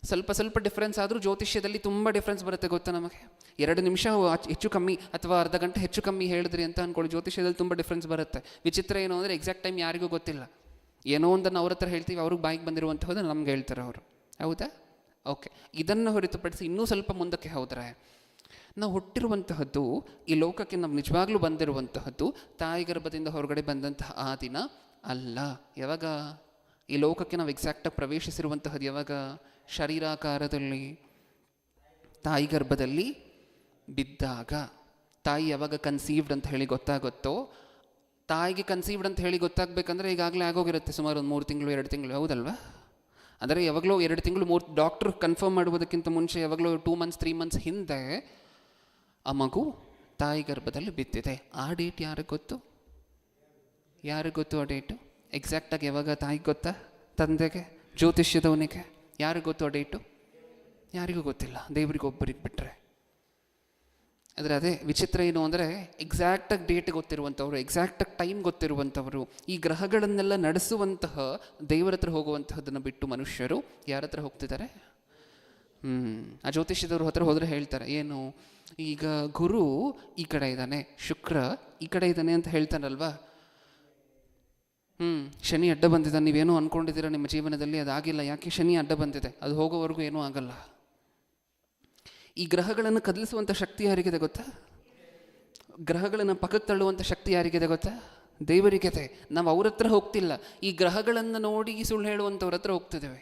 S1: ಸ್ವಲ್ಪ ಡಿಫ್ರೆನ್ಸ್ ಆದರೂ ಜ್ಯೋತಿಷ್ಯದಲ್ಲಿ ತುಂಬ ಡಿಫ್ರೆನ್ಸ್ ಬರುತ್ತೆ ಗೊತ್ತಾ ನಮಗೆ? 2 ನಿಮಿಷ ಹೆಚ್ಚು ಕಮ್ಮಿ ಅಥವಾ ಅರ್ಧ ಗಂಟೆ ಹೆಚ್ಚು ಕಮ್ಮಿ ಹೇಳಿದ್ರಿ ಅಂತ ಅಂದ್ಕೊಳ್ಳಿ, ಜ್ಯೋತಿಷ್ಯದಲ್ಲಿ ತುಂಬ ಡಿಫ್ರೆನ್ಸ್ ಬರುತ್ತೆ. ವಿಚಿತ್ರ ಏನು ಅಂದರೆ ಎಕ್ಸಾಕ್ಟ್ ಟೈಮ್ ಯಾರಿಗೂ ಗೊತ್ತಿಲ್ಲ. ಏನೋ ಒಂದನ್ನು ಅವ್ರ ಹತ್ರ ಹೇಳ್ತೀವಿ, ಅವ್ರಿಗೆ ಬಾಯಿಗೆ ಬಂದಿರುವಂಥದ್ದು ನಮ್ಗೆ ಹೇಳ್ತಾರೆ ಅವರು. ಹೌದಾ? ಓಕೆ. ಇದನ್ನು ಹೊರತುಪಡಿಸಿ ಇನ್ನೂ ಸ್ವಲ್ಪ ಮುಂದಕ್ಕೆ ಹೋದರೆ, ನಾವು ಹುಟ್ಟಿರುವಂತಹದ್ದು ಈ ಲೋಕಕ್ಕೆ ನಾವು ನಿಜವಾಗ್ಲೂ ಬಂದಿರುವಂತಹದ್ದು ತಾಯಿ ಗರ್ಭದಿಂದ ಹೊರಗಡೆ ಬಂದಂತಹ ಆ ದಿನ ಅಲ್ಲ. ಯಾವಾಗ ಈ ಲೋಕಕ್ಕೆ ನಾವು ಎಕ್ಸಾಕ್ಟಾಗಿ ಪ್ರವೇಶಿಸಿರುವಂತಹದ್ದು? ಯಾವಾಗ? ಶರೀರಾಕಾರದಲ್ಲಿ ತಾಯಿ ಗರ್ಭದಲ್ಲಿ ಬಿದ್ದಾಗ. ತಾಯಿ ಯಾವಾಗ ಕನ್ಸೀವ್ಡ್ ಅಂತ ಹೇಳಿ ಗೊತ್ತಾಗುತ್ತೋ, ತಾಯಿಗೆ ಕನ್ಸೀವ್ಡ್ ಅಂತ ಹೇಳಿ ಗೊತ್ತಾಗಬೇಕಂದ್ರೆ ಈಗಾಗಲೇ ಆಗೋಗಿರುತ್ತೆ ಸುಮಾರು ಒಂದು 3 ತಿಂಗಳು 2 ತಿಂಗಳು, ಹೌದಲ್ವಾ? ಅಂದರೆ ಯಾವಾಗಲೂ 2 ತಿಂಗಳು 3 ಡಾಕ್ಟ್ರ್ ಕನ್ಫರ್ಮ್ ಮಾಡುವುದಕ್ಕಿಂತ ಮುಂಚೆ ಯಾವಾಗಲೂ 2 ಮಂತ್ಸ್ 3 ಮಂತ್ಸ್ ಹಿಂದೆ ಆ ಮಗು ತಾಯಿ ಗರ್ಭದಲ್ಲಿ ಬಿದ್ದಿದೆ. ಆ ಡೇಟ್ ಯಾರಿಗೆ ಗೊತ್ತು? ಯಾರಿಗೆ ಗೊತ್ತು ಆ ಡೇಟು? ಎಕ್ಸಾಕ್ಟಾಗಿ ಯಾವಾಗ ತಾಯಿಗೆ ಗೊತ್ತಾ? ತಂದೆಗೆ? ಜ್ಯೋತಿಷ್ಯದವನಿಗೆ? ಯಾರಿಗೆ ಗೊತ್ತು ಆ ಡೇಟು? ಯಾರಿಗೂ ಗೊತ್ತಿಲ್ಲ, ದೇವರಿಗೊಬ್ಬರಿಗೆ ಬಿಟ್ಟರೆ. ಆದರೆ ಅದೇ ವಿಚಿತ್ರ ಏನು ಅಂದರೆ, ಎಕ್ಸಾಕ್ಟಾಗಿ ಡೇಟ್ ಗೊತ್ತಿರುವಂಥವ್ರು, ಎಕ್ಸಾಕ್ಟಾಗಿ ಟೈಮ್ ಗೊತ್ತಿರುವಂಥವರು, ಈ ಗ್ರಹಗಳನ್ನೆಲ್ಲ ನಡೆಸುವಂತಹ ದೇವರ ಹತ್ರ ಹೋಗುವಂತಹದ್ದನ್ನು ಬಿಟ್ಟು ಮನುಷ್ಯರು ಯಾರ ಹತ್ರ ಹೋಗ್ತಿದ್ದಾರೆ? ಆ ಜ್ಯೋತಿಷ್ಯದವ್ರ ಹತ್ರ ಹೋದರೆ ಹೇಳ್ತಾರೆ ಏನು, ಈಗ ಗುರು ಈ ಕಡೆ ಇದ್ದಾನೆ, ಶುಕ್ರ ಈ ಕಡೆ ಇದ್ದಾನೆ ಅಂತ ಹೇಳ್ತಾನಲ್ವಾ. ಶನಿ ಅಡ್ಡ ಬಂದಿದ್ದಾನೆ, ನೀವೇನೋ ಅಂದ್ಕೊಂಡಿದ್ದೀರಾ ನಿಮ್ಮ ಜೀವನದಲ್ಲಿ, ಅದಾಗಿಲ್ಲ. ಯಾಕೆ? ಶನಿ ಅಡ್ಡ ಬಂದಿದೆ, ಅದು ಹೋಗೋವರೆಗೂ ಏನೂ ಆಗಲ್ಲ. ಈ ಗ್ರಹಗಳನ್ನು ಕದಲಿಸುವಂಥ ಶಕ್ತಿ ಯಾರಿಗಿದೆ ಗೊತ್ತಾ? ಗ್ರಹಗಳನ್ನು ಪಕ್ಕಕ್ಕೆ ತಳ್ಳುವಂಥ ಶಕ್ತಿ ಯಾರಿಗಿದೆ ಗೊತ್ತಾ? ದೇವರಿಗಿದೆ. ನಾವು ಅವ್ರ ಹತ್ರ ಹೋಗ್ತಿಲ್ಲ, ಈ ಗ್ರಹಗಳನ್ನು ನೋಡಿ ಸುಳ್ಳು ಹೇಳುವಂಥವ್ರ ಹತ್ರ ಹೋಗ್ತಿದ್ದೇವೆ.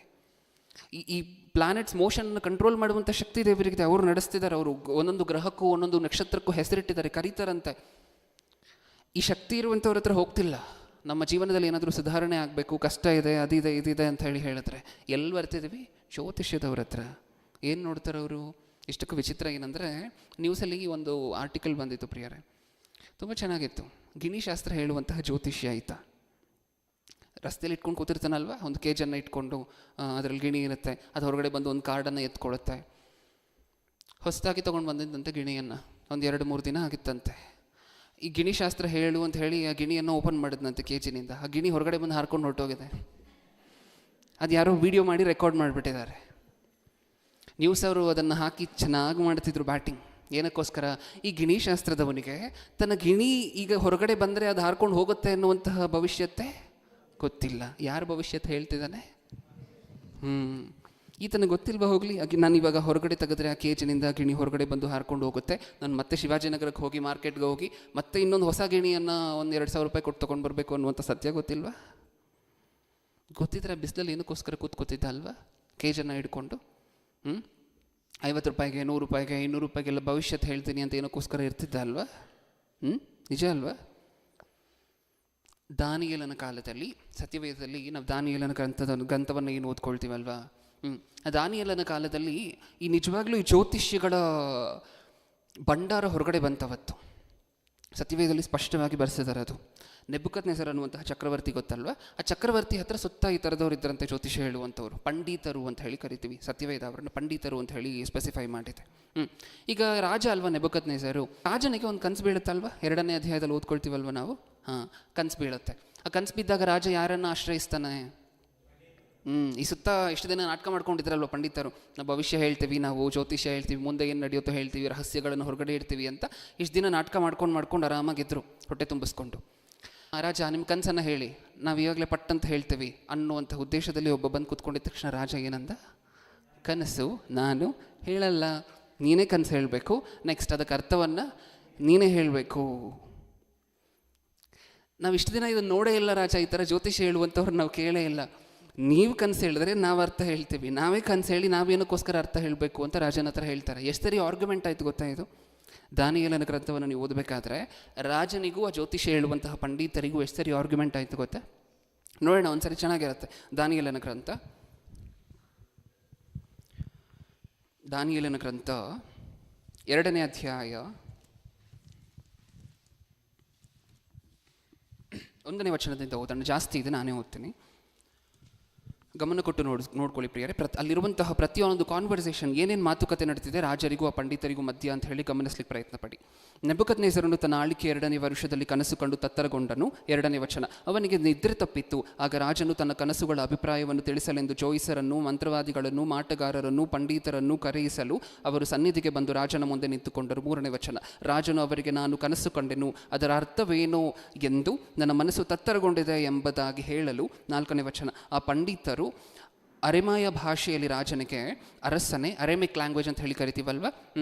S1: ಈ ಪ್ಲಾನೆಟ್ಸ್ ಮೋಷನ್ನ ಕಂಟ್ರೋಲ್ ಮಾಡುವಂಥ ಶಕ್ತಿ ದೇವರಿಗಿದೆ, ಅವರು ನಡೆಸ್ತಿದ್ದಾರೆ. ಅವರು ಒಂದೊಂದು ಗ್ರಹಕ್ಕೂ ಒಂದೊಂದು ನಕ್ಷತ್ರಕ್ಕೂ ಹೆಸರಿಟ್ಟಿದ್ದಾರೆ, ಕರೀತಾರಂತೆ. ಈ ಶಕ್ತಿ ಇರುವಂಥವ್ರ ಹತ್ರ ಹೋಗ್ತಿಲ್ಲ. ನಮ್ಮ ಜೀವನದಲ್ಲಿ ಏನಾದರೂ ಸುಧಾರಣೆ ಆಗಬೇಕು, ಕಷ್ಟ ಇದೆ, ಅದಿದೆ ಇದಿದೆ ಅಂತ ಹೇಳಿ ಹೇಳಿದ್ರೆ ಎಲ್ಲಿ ಬರ್ತಿದ್ದೀವಿ? ಜ್ಯೋತಿಷ್ಯದವ್ರ ಹತ್ರ. ಏನು ನೋಡ್ತಾರೆ ಅವರು? ಇಷ್ಟಕ್ಕೂ ವಿಚಿತ್ರ ಏನಂದರೆ, ನ್ಯೂಸಲ್ಲಿ ಒಂದು ಆರ್ಟಿಕಲ್ ಬಂದಿತ್ತು ಪ್ರಿಯರೇ, ತುಂಬ ಚೆನ್ನಾಗಿತ್ತು. ಗಿಣಿಶಾಸ್ತ್ರ ಹೇಳುವಂತಹ ಜ್ಯೋತಿಷ್ಯ ಆಯಿತಾ. ರಸ್ತೆಯಲ್ಲಿ ಇಟ್ಕೊಂಡು ಕೂತಿರ್ತಾನಲ್ವ, ಒಂದು ಕೇಜನ್ನು ಇಟ್ಕೊಂಡು, ಅದರಲ್ಲಿ ಗಿಣಿ ಇರುತ್ತೆ, ಅದು ಹೊರಗಡೆ ಬಂದು ಒಂದು ಕಾರ್ಡನ್ನು ಎತ್ಕೊಳುತ್ತೆ. ಹೊಸದಾಗಿ ತೊಗೊಂಡು ಬಂದಿದ್ದಂತೆ ಗಿಣಿಯನ್ನು, ಒಂದು 2-3 ದಿನ ಆಗಿತ್ತಂತೆ. ಈ ಗಿಣಿಶಾಸ್ತ್ರ ಹೇಳು ಅಂತ ಹೇಳಿ ಆ ಗಿಣಿಯನ್ನು ಓಪನ್ ಮಾಡಿದ್ನಂತೆ ಕೇಜಿನಿಂದ. ಆ ಗಿಣಿ ಹೊರಗಡೆ ಬಂದು ಹಾರ್ಕೊಂಡು ಹೊರಟೋಗಿದೆ. ಅದು ಯಾರೋ ವಿಡಿಯೋ ಮಾಡಿ ರೆಕಾರ್ಡ್ ಮಾಡಿಬಿಟ್ಟಿದ್ದಾರೆ. ನ್ಯೂಸ್ ಅವರು ಅದನ್ನು ಹಾಕಿ ಚೆನ್ನಾಗಿ ಮಾಡ್ತಿದ್ರು ಬ್ಯಾಟಿಂಗ್. ಏನಕ್ಕೋಸ್ಕರ? ಈ ಗಿಣಿಶಾಸ್ತ್ರದವನಿಗೆ ತನ್ನ ಗಿಣಿ ಈಗ ಹೊರಗಡೆ ಬಂದರೆ ಅದು ಹಾರ್ಕೊಂಡು ಹೋಗುತ್ತೆ ಅನ್ನುವಂತಹ ಭವಿಷ್ಯತ್ತೆ ಗೊತ್ತಿಲ್ಲ. ಯಾರ ಭವಿಷ್ಯತ್ ಹೇಳ್ತಿದ್ದಾನೆ? ಈತನಿಗೆ ಗೊತ್ತಿಲ್ವಾ? ಹೋಗಲಿ, ನಾನು ಇವಾಗ ಹೊರಗಡೆ ತೆಗೆದ್ರೆ ಆ ಕೇಜಿನಿಂದ ಗಿಣಿ ಹೊರಗಡೆ ಬಂದು ಹಾರ್ಕೊಂಡು ಹೋಗುತ್ತೆ, ನಾನು ಮತ್ತೆ ಶಿವಾಜಿನಗರಕ್ಕೆ ಹೋಗಿ ಮಾರ್ಕೆಟ್ಗೆ ಹೋಗಿ ಮತ್ತೆ ಇನ್ನೊಂದು ಹೊಸ ಗಿಣಿಯನ್ನು ಒಂದು 2,000 ರೂಪಾಯಿ ಕೊಟ್ಟು ತೊಗೊಂಡು ಬರಬೇಕು ಅನ್ನುವಂಥ ಸತ್ಯ ಗೊತ್ತಿಲ್ವಾ? ಗೊತ್ತಿದ್ರೆ ಬಿಸಿಲಲ್ಲಿ ಏನಕ್ಕೋಸ್ಕರ ಕೂತ್ಕೋತಿದ್ದ ಅಲ್ವಾ ಕೇಜನ್ನು ಹಿಡ್ಕೊಂಡು? 50 ರೂಪಾಯಿಗೆ 100 ರೂಪಾಯಿಗೆ 200 ರೂಪಾಯಿಗೆಲ್ಲ ಭವಿಷ್ಯತ್ ಹೇಳ್ತೀನಿ ಅಂತ ಏನಕ್ಕೋಸ್ಕರ ಇರ್ತಿದ್ದ ಅಲ್ವಾ? ನಿಜ ಅಲ್ವಾ? ದಾನಿಯೇಲನ ಕಾಲದಲ್ಲಿ, ಸತ್ಯವೇದದಲ್ಲಿ ನಾವು ದಾನಿಯೇಲನ ಗ್ರಂಥವನ್ನು ಏನು ಓದ್ಕೊಳ್ತೀವಲ್ವಾ, ಆ ದಾನಿಯೇಲನ ಕಾಲದಲ್ಲಿ ಈ ನಿಜವಾಗ್ಲೂ ಈ ಜ್ಯೋತಿಷ್ಯಗಳ ಭಂಡಾರ ಹೊರಗಡೆ ಬಂತವತ್ತು. ಸತ್ಯವೇದದಲ್ಲಿ ಸ್ಪಷ್ಟವಾಗಿ ಬರೆಸಿದ್ದಾರೆ. ಅದು ನೆಬೂಕದ್ನೆಚ್ಚರ್ ಅನ್ನುವಂತಹ ಚಕ್ರವರ್ತಿ ಗೊತ್ತಲ್ವ, ಆ ಚಕ್ರವರ್ತಿ ಹತ್ರ ಸುತ್ತ ಈ ಥರದವ್ರು ಇದ್ದರಂತೆ, ಜ್ಯೋತಿಷ್ಯ ಹೇಳುವಂಥವ್ರು, ಪಂಡಿತರು ಅಂತ ಹೇಳಿ ಕರಿತೀವಿ. ಸತ್ಯವೇದ ಅವರನ್ನು ಪಂಡಿತರು ಅಂತ ಹೇಳಿ ಸ್ಪೆಸಿಫೈ ಮಾಡಿದೆ. ಈಗ ರಾಜ ಅಲ್ವಾ ನೆಬೂಕದ್ನೆಚ್ಚರ್, ರಾಜನಿಗೆ ಒಂದು ಕನಸು ಬೀಳುತ್ತಲ್ವ, 2ನೇ ಅಧ್ಯಾಯದಲ್ಲಿ ಓದ್ಕೊಳ್ತೀವಲ್ವ ನಾವು. ಕನಸು ಬೀಳುತ್ತೆ. ಆ ಕನಸು ಬಿದ್ದಾಗ ರಾಜ ಯಾರನ್ನು ಆಶ್ರಯಿಸ್ತಾನೆ? ಈ ಸುತ್ತ ಇಷ್ಟು ದಿನ ನಾಟಕ ಮಾಡ್ಕೊಂಡಿದ್ರಲ್ವ ಪಂಡಿತರು, ನಾವು ಭವಿಷ್ಯ ಹೇಳ್ತೀವಿ, ನಾವು ಜ್ಯೋತಿಷ್ಯ ಹೇಳ್ತೀವಿ, ಮುಂದೆ ಏನು ನಡೆಯುತ್ತೋ ಹೇಳ್ತೀವಿ, ರಹಸ್ಯಗಳನ್ನು ಹೊರಗಡೆ ಇಡ್ತೀವಿ ಅಂತ ಇಷ್ಟು ದಿನ ನಾಟಕ ಮಾಡ್ಕೊಂಡು ಆರಾಮಾಗಿದ್ದರು ಹೊಟ್ಟೆ ತುಂಬಿಸ್ಕೊಂಡು. ರಾಜ ನಿಮ್ಮ ಕನಸನ್ನು ಹೇಳಿ, ನಾವು ಇವಾಗಲೇ ಪಟ್ಟಂತ ಹೇಳ್ತೀವಿ ಅನ್ನುವಂಥ ಉದ್ದೇಶದಲ್ಲಿ ಒಬ್ಬ ಬಂದು ಕೂತ್ಕೊಂಡಿದ್ದ ತಕ್ಷಣ ರಾಜ ಏನಂದ? ಕನಸು ನಾನು ಹೇಳಲ್ಲ, ನೀನೇ ಕನಸು ಹೇಳಬೇಕು, ನೆಕ್ಸ್ಟ್ ಅದಕ್ಕೆ ಅರ್ಥವನ್ನು ನೀನೇ ಹೇಳಬೇಕು. ನಾವು ಇಷ್ಟು ದಿನ ಇದನ್ನು ನೋಡೇ ಇಲ್ಲ ರಾಜ, ಈ ಥರ ಜ್ಯೋತಿಷ್ಯ ಹೇಳುವಂಥವ್ರು ನಾವು ಕೇಳೇ ಇಲ್ಲ. ನೀವು ಕನಸು ಹೇಳಿದ್ರೆ ನಾವು ಅರ್ಥ ಹೇಳ್ತೀವಿ, ನಾವೇ ಕನಸು ಹೇಳಿ ನಾವೇನಕ್ಕೋಸ್ಕರ ಅರ್ಥ ಹೇಳಬೇಕು ಅಂತ ರಾಜನ ಹತ್ರ ಹೇಳ್ತಾರೆ. ಎಷ್ಟು ಸರಿ ಆರ್ಗ್ಯುಮೆಂಟ್ ಆಯಿತು ಗೊತ್ತಾ ಇದು? ದಾನಿಯೇಲನ ಗ್ರಂಥವನ್ನು ನೀವು ಓದಬೇಕಾದ್ರೆ ರಾಜನಿಗೂ ಆ ಜ್ಯೋತಿಷ್ಯ ಹೇಳುವಂತಹ ಪಂಡಿತರಿಗೂ ಎಷ್ಟು ಸರಿ ಆರ್ಗ್ಯುಮೆಂಟ್ ಆಯಿತು ಗೊತ್ತಾ? ನೋಡೋಣ ಒಂದ್ಸರಿ, ಚೆನ್ನಾಗಿರುತ್ತೆ. ದಾನಿಯೇಲನ ಗ್ರಂಥ 2ನೇ ಅಧ್ಯಾಯ 1ನೇ ವಚನದಿಂದ ಓದೋಣ. ಜಾಸ್ತಿ ಇದೆ, ನಾನೇ ಓದ್ತೀನಿ. ಗಮನ ಕೊಟ್ಟು ನೋಡ್ಕೊಳ್ಳಿ ಪ್ರಿಯರೇ. ಅಲ್ಲಿರುವಂತಹ ಪ್ರತಿಯೊಂದು ಕಾನ್ವರ್ಸೇಷನ್, ಏನೇನು ಮಾತುಕತೆ ನಡೀತಿದೆ ರಾಜರಿಗೂ ಆ ಪಂಡಿತರಿಗೂ ಮಧ್ಯ ಅಂತ ಹೇಳಿ ಗಮನಿಸ್ಲಿಕ್ಕೆ ಪ್ರಯತ್ನ ಪಡಿ. ನೆಬೂಕದ್ನೆಚ್ಚರನು ತನ್ನ ಆಳ್ವಿಕೆ 2ನೇ ವರ್ಷದಲ್ಲಿ ಕನಸು ಕಂಡು ತತ್ತರಗೊಂಡನು. 2ನೇ ವಚನ. ಅವನಿಗೆ ನಿದ್ರೆ ತಪ್ಪಿತ್ತು. ಆಗ ರಾಜನು ತನ್ನ ಕನಸುಗಳ ಅಭಿಪ್ರಾಯವನ್ನು ತಿಳಿಸಲೆಂದು ಜೋಯಿಸರನ್ನು, ಮಂತ್ರವಾದಿಗಳನ್ನು, ಮಾಟಗಾರರನ್ನು, ಪಂಡಿತರನ್ನು ಕರೆಯಿಸಲು ಅವರು ಸನ್ನಿಧಿಗೆ ಬಂದು ರಾಜನ ಮುಂದೆ ನಿಂತುಕೊಂಡರು. 3ನೇ ವಚನ. ರಾಜನು ಅವರಿಗೆ, ನಾನು ಕನಸು ಕಂಡೆನು, ಅದರ ಅರ್ಥವೇನೋ ಎಂದು ನನ್ನ ಮನಸ್ಸು ತತ್ತರಗೊಂಡಿದೆ ಎಂಬುದಾಗಿ ಹೇಳಲು. 4ನೇ ವಚನ. ಆ ಪಂಡಿತರು ಅರೆಮಾಯ ಭಾಷೆಯಲ್ಲಿ ರಾಜನಿಗೆ, ಅರಸನೇ, ಅರೆಮಿಕ್ ಲ್ಯಾಂಗ್ವೇಜ್ ಅಂತ ಹೇಳಿ ಕರಿತೀವಲ್ವ,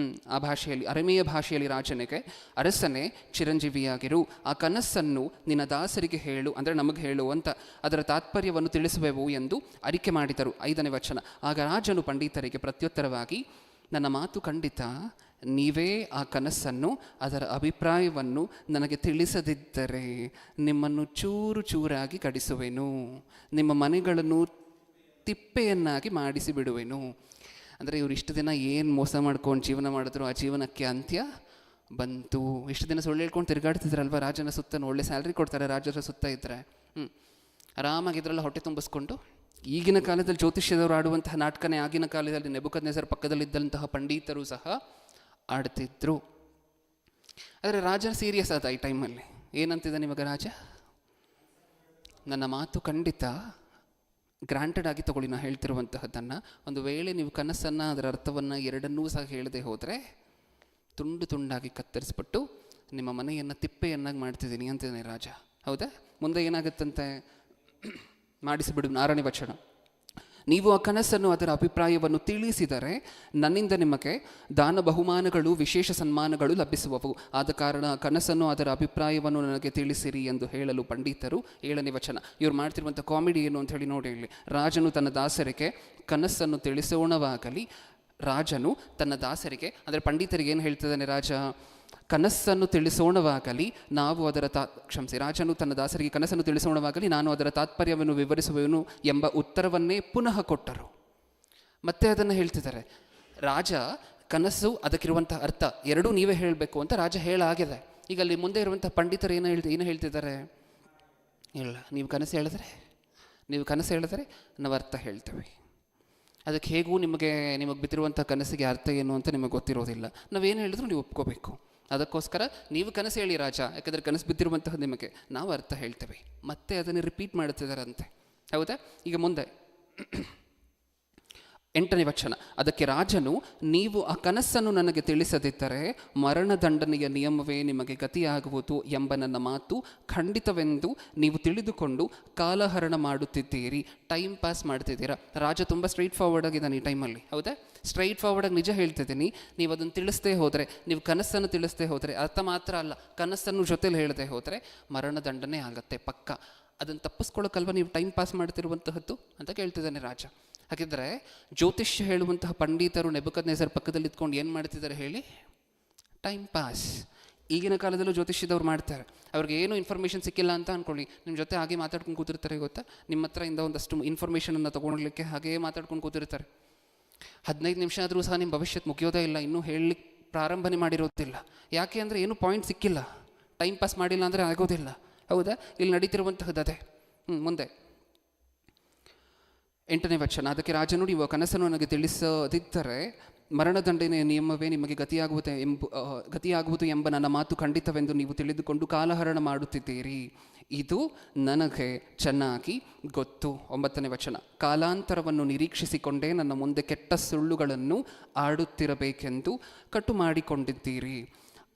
S1: ಆ ಭಾಷೆಯಲ್ಲಿ, ಅರೆಮೆಯ ಭಾಷೆಯಲ್ಲಿ ರಾಜನಿಗೆ, ಅರಸನೇ ಚಿರಂಜೀವಿಯಾಗಿರು, ಆ ಕನಸನ್ನು ನಿನ್ನ ದಾಸರಿಗೆ ಹೇಳು, ಅಂದರೆ ನಮಗೆ ಹೇಳು ಅಂತ ಅದರ ತಾತ್ಪರ್ಯವನ್ನು ತಿಳಿಸುವೆವು ಎಂದು ಅರಿಕೆ ಮಾಡಿದರು. 5ನೇ ವಚನ. ಆಗ ರಾಜನು ಪಂಡಿತರಿಗೆ ಪ್ರತ್ಯುತ್ತರವಾಗಿ, ನನ್ನ ಮಾತು ಖಂಡಿತ, ನೀವೇ ಆ ಕನಸನ್ನು, ಅದರ ಅಭಿಪ್ರಾಯವನ್ನು ನನಗೆ ತಿಳಿಸದಿದ್ದರೆ ನಿಮ್ಮನ್ನು ಚೂರು ಚೂರಾಗಿ ಕಡಿಸುವೆನು, ನಿಮ್ಮ ಮನೆಗಳನ್ನು ತಿಪ್ಪೆಯನ್ನಾಗಿ ಮಾಡಿಸಿ ಬಿಡುವೆನು. ಅಂದರೆ ಇವರು ಇಷ್ಟು ದಿನ ಏನು ಮೋಸ ಮಾಡ್ಕೊಂಡು ಜೀವನ ಮಾಡಿದ್ರು, ಆ ಜೀವನಕ್ಕೆ ಅಂತ್ಯ ಬಂತು. ಇಷ್ಟು ದಿನ ಸುಳ್ಳು ಹೇಳ್ಕೊಂಡು ತಿರುಗಾಡ್ತಿದ್ರಲ್ವ ರಾಜನ ಸುತ್ತ, ಒಳ್ಳೆ ಸ್ಯಾಲ್ರಿ ಕೊಡ್ತಾರೆ ರಾಜರ ಸುತ್ತ ಇದ್ದರೆ, ಆರಾಮಾಗಿ ಇದರೆಲ್ಲ ಹೊಟ್ಟೆ ತುಂಬಿಸ್ಕೊಂಡು. ಈಗಿನ ಕಾಲದಲ್ಲಿ ಜ್ಯೋತಿಷ್ಯದವರು ಆಡುವಂತಹ ನಾಟಕನೇ ಆಗಿನ ಕಾಲದಲ್ಲಿ ನೆಬೂಕದ್ನೆಚ್ಚರ್ ಪಕ್ಕದಲ್ಲಿದ್ದಂತಹ ಪಂಡಿತರು ಸಹ ಆಡ್ತಿದ್ರು. ಆದರೆ ರಾಜ ಸೀರಿಯಸ್ ಆದ ಈ ಟೈಮಲ್ಲಿ. ಏನಂತಿದ್ದ ನಿಮಗೆ ರಾಜ? ನನ್ನ ಮಾತು ಖಂಡಿತ, ಗ್ರಾಂಟೆಡ್ ಆಗಿ ತಗೊಳ್ಳಿ ನಾನು ಹೇಳ್ತಿರುವಂತಹದ್ದನ್ನು. ಒಂದು ವೇಳೆ ನೀವು ಕನಸನ್ನು, ಅದರ ಅರ್ಥವನ್ನು ಎರಡನ್ನೂ ಸಹ ಹೇಳದೆ ಹೋದರೆ ತುಂಡು ತುಂಡಾಗಿ ಕತ್ತರಿಸ್ಬಿಟ್ಟು ನಿಮ್ಮ ಮನೆಯನ್ನು ತಿಪ್ಪೆಯನ್ನಾಗಿ ಮಾಡ್ತಿದ್ದೀನಿ ಅಂತಿದ್ದಾನೆ ರಾಜ. ಹೌದಾ? ಮುಂದೆ ಏನಾಗುತ್ತಂತೆ ಮಾಡಿಸಿಬಿಡು. 6ನೇ ವಚನ. ನೀವು ಆ ಕನಸನ್ನು, ಅದರ ಅಭಿಪ್ರಾಯವನ್ನು ತಿಳಿಸಿದರೆ ನನ್ನಿಂದ ನಿಮಗೆ ದಾನ ಬಹುಮಾನಗಳು, ವಿಶೇಷ ಸನ್ಮಾನಗಳು ಲಭಿಸುವವು. ಆದ ಕಾರಣ ಆ ಕನಸನ್ನು, ಅದರ ಅಭಿಪ್ರಾಯವನ್ನು ನನಗೆ ತಿಳಿಸಿರಿ ಎಂದು ಹೇಳಲು ಪಂಡಿತರು. 7ನೇ ವಚನ. ಇವ್ರು ಮಾಡ್ತಿರುವಂಥ ಕಾಮಿಡಿ ಏನು ಅಂತ ಹೇಳಿ ನೋಡಿ ಇಲ್ಲಿ. ರಾಜನು ತನ್ನ ದಾಸರಿಗೆ ಕನಸನ್ನು ತಿಳಿಸೋಣವಾಗಲಿ, ರಾಜನು ತನ್ನ ದಾಸರಿಗೆ, ಅಂದರೆ ಪಂಡಿತರಿಗೆ ಏನು ಹೇಳ್ತಿದ್ದಾನೆ ರಾಜ? ಕನಸನ್ನು ತಿಳಿಸೋಣವಾಗಲಿ ನಾವು ಅದರ ರಾಜನು ತನ್ನ ದಾಸರಿಗೆ ಕನಸನ್ನು ತಿಳಿಸೋಣವಾಗಲಿ ನಾನು ಅದರ ತಾತ್ಪರ್ಯವನ್ನು ವಿವರಿಸುವೆನು ಎಂಬ ಉತ್ತರವನ್ನೇ ಪುನಃ ಕೊಟ್ಟರು. ಮತ್ತೆ ಅದನ್ನು ಹೇಳ್ತಿದ್ದಾರೆ. ರಾಜ ಕನಸು, ಅದಕ್ಕಿರುವಂಥ ಅರ್ಥ ಎರಡೂ ನೀವೇ ಹೇಳಬೇಕು ಅಂತ ರಾಜ ಹೇಳಾಗಿದೆ. ಈಗ ಅಲ್ಲಿ ಮುಂದೆ ಇರುವಂಥ ಪಂಡಿತರು ಏನು ಹೇಳ್ತಿದ್ದಾರೆ? ಇಲ್ಲ, ನೀವು ಕನಸು ಹೇಳಿದ್ರೆ ನಾವು ಅರ್ಥ ಹೇಳ್ತೇವೆ. ಅದಕ್ಕೆ ಹೇಗೂ ನಿಮಗೆ ಬಿದ್ದಿರುವಂಥ ಕನಸಿಗೆ ಅರ್ಥ ಏನು ಅಂತ ನಿಮಗೆ ಗೊತ್ತಿರೋದಿಲ್ಲ. ನಾವೇನು ಹೇಳಿದ್ರು ನೀವು ಒಪ್ಕೋಬೇಕು. ಅದಕ್ಕೋಸ್ಕರ ನೀವು ಕನಸು ಹೇಳಿ ರಾಜ, ಯಾಕಂದರೆ ಕನಸು ಬಿದ್ದಿರುವಂತಹ ನಿಮಗೆ ನಾವು ಅರ್ಥ ಹೇಳ್ತೇವೆ. ಮತ್ತೆ ಅದನ್ನು ರಿಪೀಟ್ ಮಾಡುತ್ತಿದ್ದಾರಂತೆ. ಹೌದಾ? ಈಗ ಮುಂದೆ 8ನೇ ವಚನ. ಅದಕ್ಕೆ ರಾಜನು, ನೀವು ಆ ಕನಸನ್ನು ನನಗೆ ತಿಳಿಸದಿದ್ದರೆ ಮರಣದಂಡನೆಯ ನಿಯಮವೇ ನಿಮಗೆ ಗತಿಯಾಗುವುದು ಎಂಬ ನನ್ನ ಮಾತು ಖಂಡಿತವೆಂದು ನೀವು ತಿಳಿದುಕೊಂಡು ಕಾಲಹರಣ ಮಾಡುತ್ತಿದ್ದೀರಿ, ಟೈಮ್ ಪಾಸ್ ಮಾಡ್ತಿದ್ದೀರಾ. ರಾಜ ತುಂಬ ಸ್ಟ್ರೈಟ್ ಫಾರ್ವರ್ಡ್ ಆಗಿದ್ದಾನೆ ಈ ಟೈಮಲ್ಲಿ. ಹೌದಾ? ಸ್ಟ್ರೈಟ್ ಫಾರ್ವರ್ಡಾಗಿ ನಿಜ ಹೇಳ್ತಿದ್ದೀನಿ. ನೀವು ಅದನ್ನು ತಿಳಿಸ್ತೇ ಹೋದರೆ, ನೀವು ಕನಸನ್ನು ತಿಳಿಸ್ತೇ ಹೋದರೆ, ಅರ್ಥ ಮಾತ್ರ ಅಲ್ಲ ಕನಸನ್ನು ಜೊತೆಲಿ ಹೇಳದೆ ಹೋದರೆ ಮರಣದಂಡನೆ ಆಗತ್ತೆ ಪಕ್ಕ. ಅದನ್ನು ತಪ್ಪಿಸ್ಕೊಳ್ಳೋಕ್ಕಲ್ವ ನೀವು ಟೈಮ್ ಪಾಸ್ ಮಾಡ್ತಿರುವಂತಹದ್ದು ಅಂತ ಕೇಳ್ತಿದ್ದಾನೆ ರಾಜ. ಹಾಗಿದ್ರೆ ಜ್ಯೋತಿಷ್ಯ ಹೇಳುವಂತಹ ಪಂಡಿತರು ನೆಬೂಕದ್ನೆಚ್ಚರ್ ಪಕ್ಕದಲ್ಲಿ ಇದ್ಕೊಂಡು ಏನು ಮಾಡ್ತಿದ್ದಾರೆ ಹೇಳಿ? Time pass. ಈಗಿನ ಕಾಲದಲ್ಲೂ ಜ್ಯೋತಿಷ್ಯದವ್ರು ಮಾಡ್ತಾರೆ. ಅವ್ರಿಗೆ ಏನೂ ಇನ್ಫಾರ್ಮೇಷನ್ ಸಿಕ್ಕಿಲ್ಲ ಅಂತ ಅಂದ್ಕೊಳ್ಳಿ, ನಿಮ್ಮ ಜೊತೆ ಹಾಗೆ ಮಾತಾಡ್ಕೊಂಡು ಕೂತಿರ್ತಾರೆ. ಗೊತ್ತಾ? ನಿಮ್ಮ ಹತ್ರ ಇಂದ ಒಂದಷ್ಟು ಇನ್ಫಾರ್ಮೇಷನನ್ನು ತೊಗೊಳ್ಲಿಕ್ಕೆ ಹಾಗೇ ಮಾತಾಡ್ಕೊಂಡು ಕೂತಿರ್ತಾರೆ. 15 ನಿಮಿಷ ಆದರೂ ಸಹ ನಿಮ್ಮ ಭವಿಷ್ಯತ್ ಮುಗಿಯೋದೇ ಇಲ್ಲ, ಇನ್ನೂ ಹೇಳಲಿಕ್ಕೆ ಪ್ರಾರಂಭನೆ ಮಾಡಿರೋದಿಲ್ಲ. ಯಾಕೆ ಅಂದರೆ ಏನೂ ಪಾಯಿಂಟ್ ಸಿಕ್ಕಿಲ್ಲ. ಟೈಮ್ ಪಾಸ್ ಮಾಡಿಲ್ಲ ಅಂದರೆ ಆಗೋದಿಲ್ಲ. ಹೌದಾ? ಇಲ್ಲಿ ನಡೀತಿರುವಂತಹದ್ದು ಅದೇ. ಮುಂದೆ 8ನೇ ವಚನ. ಅದಕ್ಕೆ ರಾಜನು, ನೀವು ಕನಸನ್ನು ನನಗೆ ತಿಳಿಸದಿದ್ದರೆ ಮರಣದಂಡನೆಯ ನಿಯಮವೇ ನಿಮಗೆ ಗತಿಯಾಗುವುದು ಎಂಬ ನನ್ನ ಮಾತು ಖಂಡಿತವೆಂದು ನೀವು ತಿಳಿದುಕೊಂಡು ಕಾಲಹರಣ ಮಾಡುತ್ತಿದ್ದೀರಿ. ಇದು ನನಗೆ ಚೆನ್ನಾಗಿ ಗೊತ್ತು. 9ನೇ ವಚನ. ಕಾಲಾಂತರವನ್ನು ನಿರೀಕ್ಷಿಸಿಕೊಂಡೇ ನನ್ನ ಮುಂದೆ ಕೆಟ್ಟ ಸುಳ್ಳುಗಳನ್ನು ಆಡುತ್ತಿರಬೇಕೆಂದು ಕಟ್ಟು ಮಾಡಿಕೊಂಡಿದ್ದೀರಿ.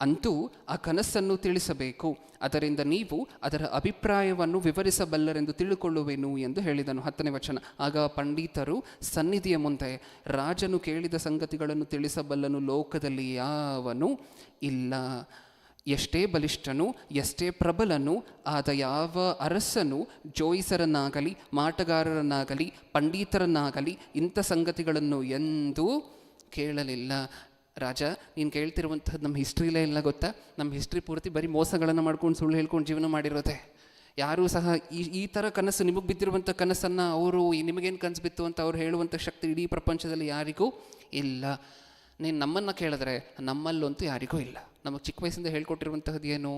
S1: ಅಂತೂ ಆ ಕನಸನ್ನು ತಿಳಿಸಬೇಕು, ಅದರಿಂದ ನೀವು ಅದರ ಅಭಿಪ್ರಾಯವನ್ನು ವಿವರಿಸಬಲ್ಲರೆಂದು ತಿಳುಕೊಳ್ಳುವೆನು ಎಂದು ಹೇಳಿದನು. 10ನೇ ವಚನ. ಆಗ ಪಂಡಿತರು ಸನ್ನಿಧಿಯ ಮುಂದೆ, ರಾಜನು ಕೇಳಿದ ಸಂಗತಿಗಳನ್ನು ತಿಳಿಸಬಲ್ಲನು ಲೋಕದಲ್ಲಿ ಯಾವನೂ ಇಲ್ಲ. ಎಷ್ಟೇ ಬಲಿಷ್ಠನು, ಎಷ್ಟೇ ಪ್ರಬಲನು ಆದ ಯಾವ ಅರಸನು ಜೋಯಿಸರನ್ನಾಗಲಿ, ಮಾಟಗಾರರನ್ನಾಗಲಿ, ಪಂಡಿತರನ್ನಾಗಲಿ ಇಂಥ ಸಂಗತಿಗಳನ್ನು ಎಂದೂ ಕೇಳಲಿಲ್ಲ. ರಾಜ, ನೀನು ಕೇಳ್ತಿರುವಂಥದ್ದು ನಮ್ಮ ಹಿಸ್ಟ್ರಿಲೇ ಇಲ್ಲ ಗೊತ್ತಾ? ನಮ್ಮ ಹಿಸ್ಟ್ರಿ ಪೂರ್ತಿ ಬರೀ ಮೋಸಗಳನ್ನು ಮಾಡ್ಕೊಂಡು, ಸುಳ್ಳು ಹೇಳ್ಕೊಂಡು ಜೀವನ ಮಾಡಿರೋದೆ. ಯಾರೂ ಸಹ ಈ ಥರ ಕನಸು, ನಿಮಗೆ ಬಿದ್ದಿರುವಂಥ ಕನಸನ್ನು ಅವರು ನಿಮಗೇನು ಕನಸು ಬಿತ್ತು ಅಂತ ಅವ್ರು ಹೇಳುವಂಥ ಶಕ್ತಿ ಇಡೀ ಪ್ರಪಂಚದಲ್ಲಿ ಯಾರಿಗೂ ಇಲ್ಲ. ನೀನು ನಮ್ಮನ್ನು ಕೇಳಿದ್ರೆ ನಮ್ಮಲ್ಲಂತೂ ಯಾರಿಗೂ ಇಲ್ಲ. ನಮಗೆ ಚಿಕ್ಕ ವಯಸ್ಸಿಂದ ಹೇಳ್ಕೊಟ್ಟಿರುವಂತಹದ್ದು ಏನು?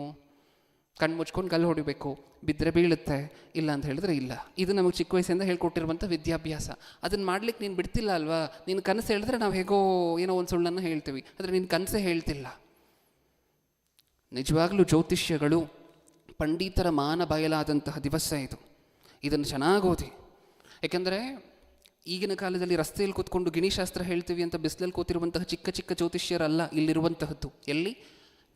S1: ಕಣ್ಣು ಮುಚ್ಕೊಂಡು ಕಲ್ಲು ಹೊಡಿಬೇಕು, ಬಿದ್ದರೆ ಬೀಳುತ್ತೆ, ಇಲ್ಲ ಅಂತ ಹೇಳಿದ್ರೆ ಇಲ್ಲ. ಇದು ನಮಗೆ ಚಿಕ್ಕ ವಯಸ್ಸಿಂದ ಹೇಳ್ಕೊಟ್ಟಿರುವಂಥ ವಿದ್ಯಾಭ್ಯಾಸ. ಅದನ್ನು ಮಾಡ್ಲಿಕ್ಕೆ ನೀನು ಬಿಡ್ತಿಲ್ಲ ಅಲ್ವಾ? ನಿನ್ನ ಕನಸು ಹೇಳಿದ್ರೆ ನಾವು ಹೇಗೋ ಏನೋ ಒಂದು ಸುಳ್ಳನ್ನು ಹೇಳ್ತೀವಿ, ಆದರೆ ನಿನ್ನ ಕನಸೇ ಹೇಳ್ತಿಲ್ಲ. ನಿಜವಾಗ್ಲೂ ಜ್ಯೋತಿಷ್ಯಗಳು ಪಂಡಿತರ ಮಾನ ಬಯಲಾದಂತಹ ದಿವಸ ಇದು. ಇದನ್ನು ಚೆನ್ನಾಗಿ ಓದಿ. ಯಾಕೆಂದರೆ ಈಗಿನ ಕಾಲದಲ್ಲಿ ರಸ್ತೆಯಲ್ಲಿ ಕೂತ್ಕೊಂಡು ಗಿಣಿಶಾಸ್ತ್ರ ಹೇಳ್ತೀವಿ ಅಂತ ಬಿಸಿಲಲ್ಲಿ ಕೂತಿರುವಂತಹ ಚಿಕ್ಕ ಚಿಕ್ಕ ಜ್ಯೋತಿಷ್ಯರಲ್ಲ ಇಲ್ಲಿರುವಂತಹದ್ದು. ಎಲ್ಲಿ?